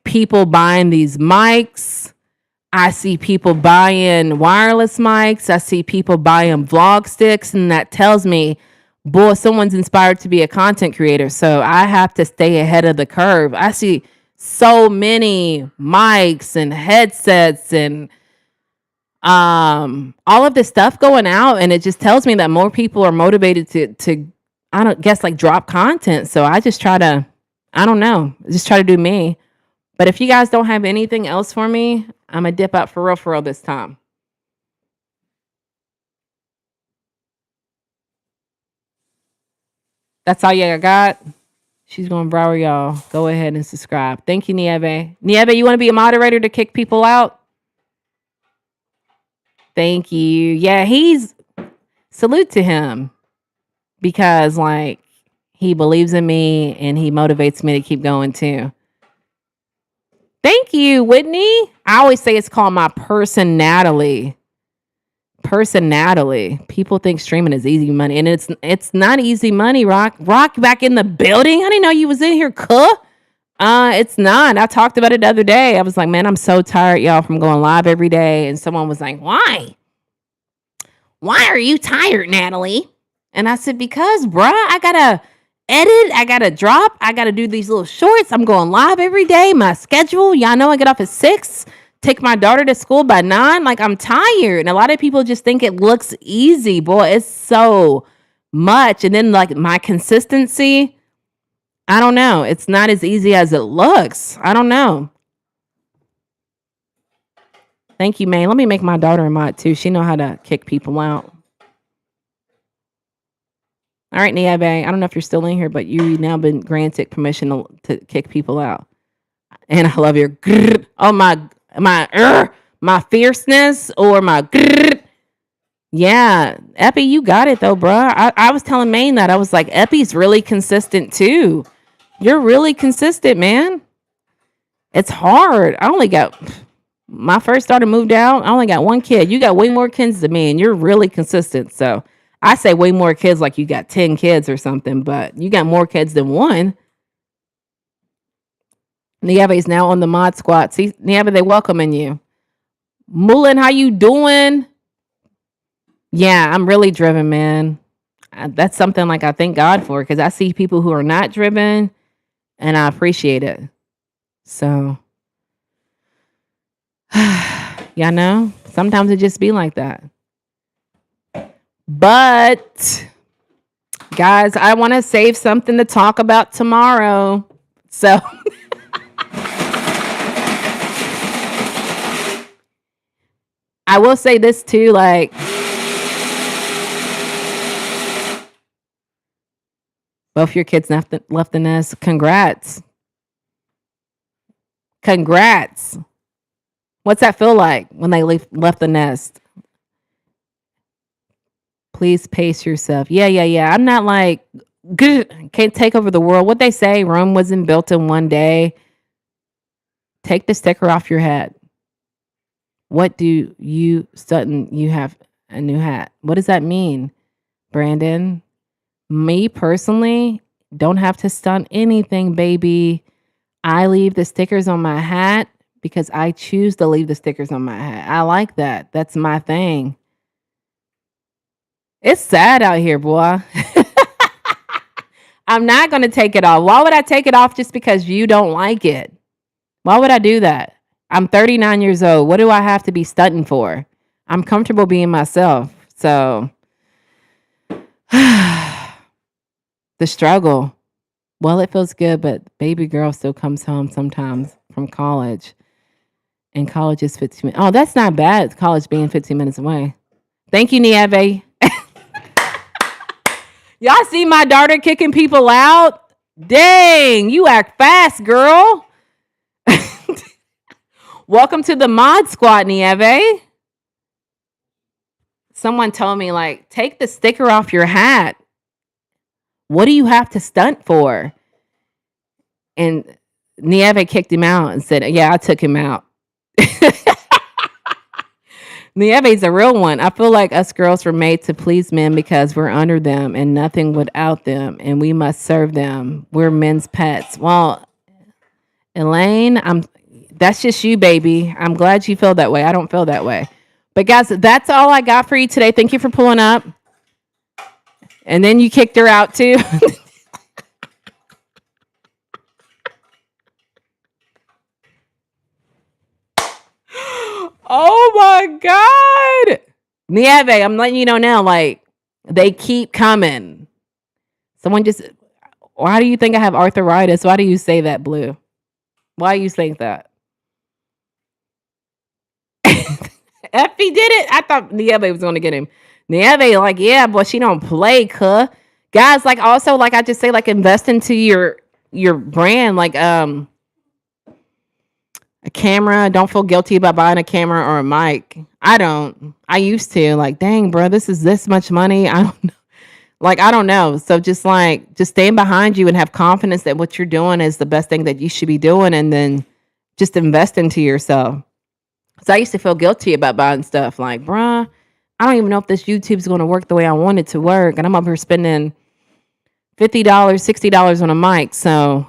people buying these mics. I see people buying wireless mics. I see people buying vlog sticks. And that tells me, boy, someone's inspired to be a content creator. So I have to stay ahead of the curve. I see so many mics and headsets and all of this stuff going out. And it just tells me that more people are motivated to I don't guess like drop content. So I just try to, I don't know, just try to do me. But if you guys don't have anything else for me, I'm going to dip out for real this time. That's all you got. She's going to Broward, y'all. Go ahead and subscribe. Thank you, Nieve. Nieve, you want to be a moderator to kick people out? Thank you. Yeah, salute to him because like he believes in me and he motivates me to keep going too. Thank you, Whitney. I always say it's called my personality. People think streaming is easy money, and it's not easy money. Rock back in the building. I didn't know you was in here, It's not. I talked about it the other day. I was like, man, I'm so tired, y'all, from going live every day. And someone was like, why? Why are you tired, Natalie? And I said, because, bruh, I gotta edit, I gotta drop, I gotta do these little shorts. I'm going live every day. My schedule, y'all know I get off at 6, take my daughter to school by 9. Like, I'm tired. And a lot of people just think it looks easy. Boy, it's so much. And then like my consistency, I don't know. It's not as easy as it looks. I don't know. Thank you, man. Let me make my daughter a mod too. She know how to kick people out. All right, Niebe, I don't know if you're still in here, but you've now been granted permission to kick people out. And I love your grrr. Oh my fierceness or my grrr. Yeah, Epi, you got it though, bruh. I was telling Maine that I was like, Epi's really consistent too. You're really consistent, man. It's hard. I only got my first daughter moved out. I only got one kid. You got way more kids than me, and you're really consistent. So I say way more kids like you got 10 kids or something, but you got more kids than one. Nieve is now on the mod squad. See, Nieve, they welcoming you. Mullen, how you doing? Yeah, I'm really driven, man. That's something like I thank God for because I see people who are not driven and I appreciate it. So, y'all know, sometimes it just be like that. But, guys, I want to save something to talk about tomorrow. So, I will say this too, like, both your kids left the nest. Congrats. What's that feel like when they left the nest? Please pace yourself. Yeah. I'm not like, can't take over the world. What they say, Rome wasn't built in one day. Take the sticker off your hat. What do you, Sutton, you have a new hat? What does that mean, Brandon? Me personally, don't have to stunt anything, baby. I leave the stickers on my hat because I choose to leave the stickers on my hat. I like that. That's my thing. It's sad out here, boy. I'm not going to take it off. Why would I take it off just because you don't like it? Why would I do that? I'm 39 years old. What do I have to be stunting for? I'm comfortable being myself. So, the struggle. Well, it feels good, but baby girl still comes home sometimes from college. And college is 15 minutes. Oh, that's not bad. College being 15 minutes away. Thank you, Nieve. Y'all see my daughter kicking people out? Dang, you act fast, girl. Welcome to the Mod Squad, Nieve. Someone told me, like, take the sticker off your hat. What do you have to stunt for? And Nieve kicked him out and said, yeah, I took him out. Nieve's a real one. I feel like us girls were made to please men because we're under them and nothing without them, and we must serve them. We're men's pets. Well, Elaine, that's just you, baby. I'm glad you feel that way. I don't feel that way. But guys, that's all I got for you today. Thank you for pulling up. And then you kicked her out too. Oh my God. Nieve, I'm letting you know now, like, they keep coming. Someone just, why do you think I have arthritis? Why do you say that, Blue? Why do you think that? Effie did it. I thought Nieve was going to get him. Nieve, like, yeah, boy, she don't play, cuh. Guys, like, also, like I just say, like, invest into your brand, like, a camera. Don't feel guilty about buying a camera or a mic. I don't. I used to. Like, dang, bro, this is this much money. I don't know. Like, I don't know. So just stand behind you and have confidence that what you're doing is the best thing that you should be doing, and then just invest into yourself. So I used to feel guilty about buying stuff. Like, bruh, I don't even know if this YouTube's going to work the way I want it to work. And I'm up here spending $50, $60 on a mic. So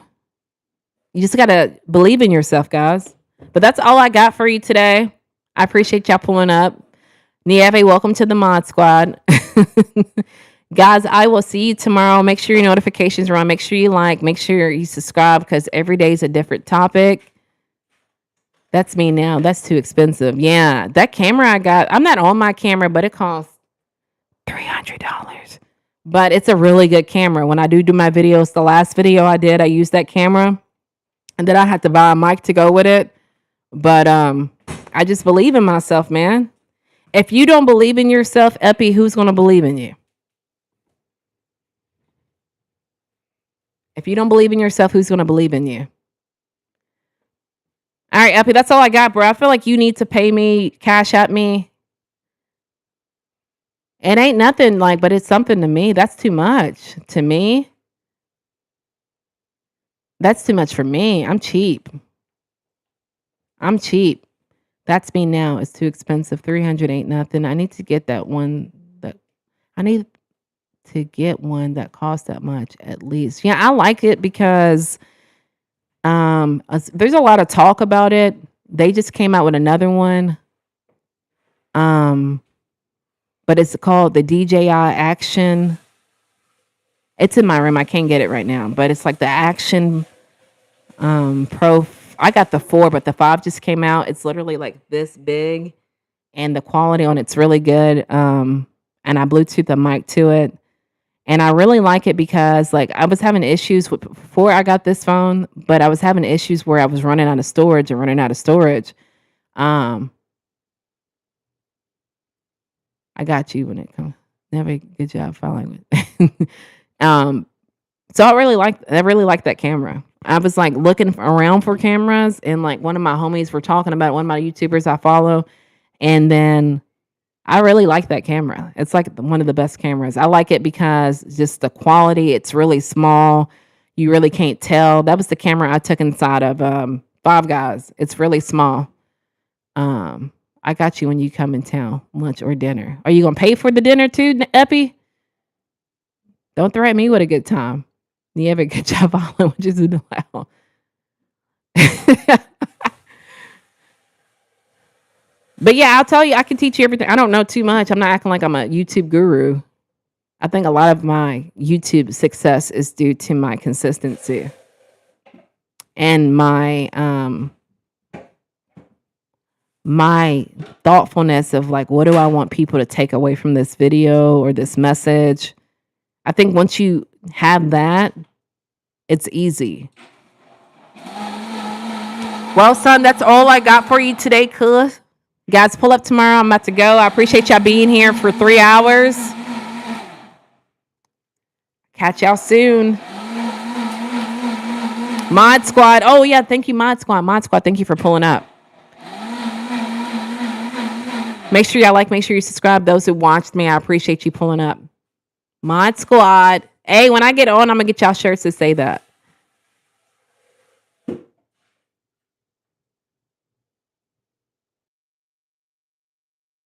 you just got to believe in yourself, guys. But that's all I got for you today. I appreciate y'all pulling up. Nieve, welcome to the Mod Squad. Guys, I will see you tomorrow. Make sure your notifications are on. Make sure you like. Make sure you subscribe, because every day is a different topic. That's me now. That's too expensive. Yeah, that camera I got, I'm not on my camera, but it costs $300. But it's a really good camera. When I do my videos, the last video I did, I used that camera. And then I had to buy a mic to go with it. But I just believe in myself, man. If you don't believe in yourself, Epi, who's going to believe in you? If you don't believe in yourself, who's going to believe in you? All right, Epi, that's all I got, bro. I feel like you need to pay me, cash at me. It ain't nothing, like, but it's something to me. That's too much to me. That's too much for me. I'm cheap. That's me now. It's too expensive. 300 ain't nothing. I need to get that one. I need to get one that costs that much at least. Yeah, I like it because there's a lot of talk about it. They just came out with another one. But it's called the DJI Action. It's in my room. I can't get it right now, but it's like the Action Pro. I got the 4, but the 5 just came out. It's literally like this big, and the quality on it's really good. And I Bluetooth a mic to it. And I really like it because, like, I was having issues before I got this phone, but I was having issues where I was running out of storage. I got you when it comes. Never good job following it. So I really like that camera. I was like looking around for cameras, and like one of my homies were talking about it, one of my YouTubers I follow, and then I really like that camera. It's like one of the best cameras. I like it because just the quality, it's really small. You really can't tell. That was the camera I took inside of Five Guys. It's really small. I got you when you come in town, lunch or dinner. Are you gonna pay for the dinner too, Epi? Don't threaten me with a good time. You have a good job following, which is loud. But yeah, I'll tell you, I can teach you everything. I don't know too much. I'm not acting like I'm a YouTube guru. I think a lot of my YouTube success is due to my consistency and my thoughtfulness of like, what do I want people to take away from this video or this message? I think once you have that, it's easy. Well, son, that's all I got for you today, cuz. Guys, pull up tomorrow. I'm about to go. I appreciate y'all being here for 3 hours. Catch y'all soon. Mod Squad. Oh, yeah. Thank you, Mod Squad. Mod Squad, thank you for pulling up. Make sure y'all like, make sure you subscribe. Those who watched me, I appreciate you pulling up. Mod Squad. Hey, when I get on, I'm gonna get y'all shirts that say that.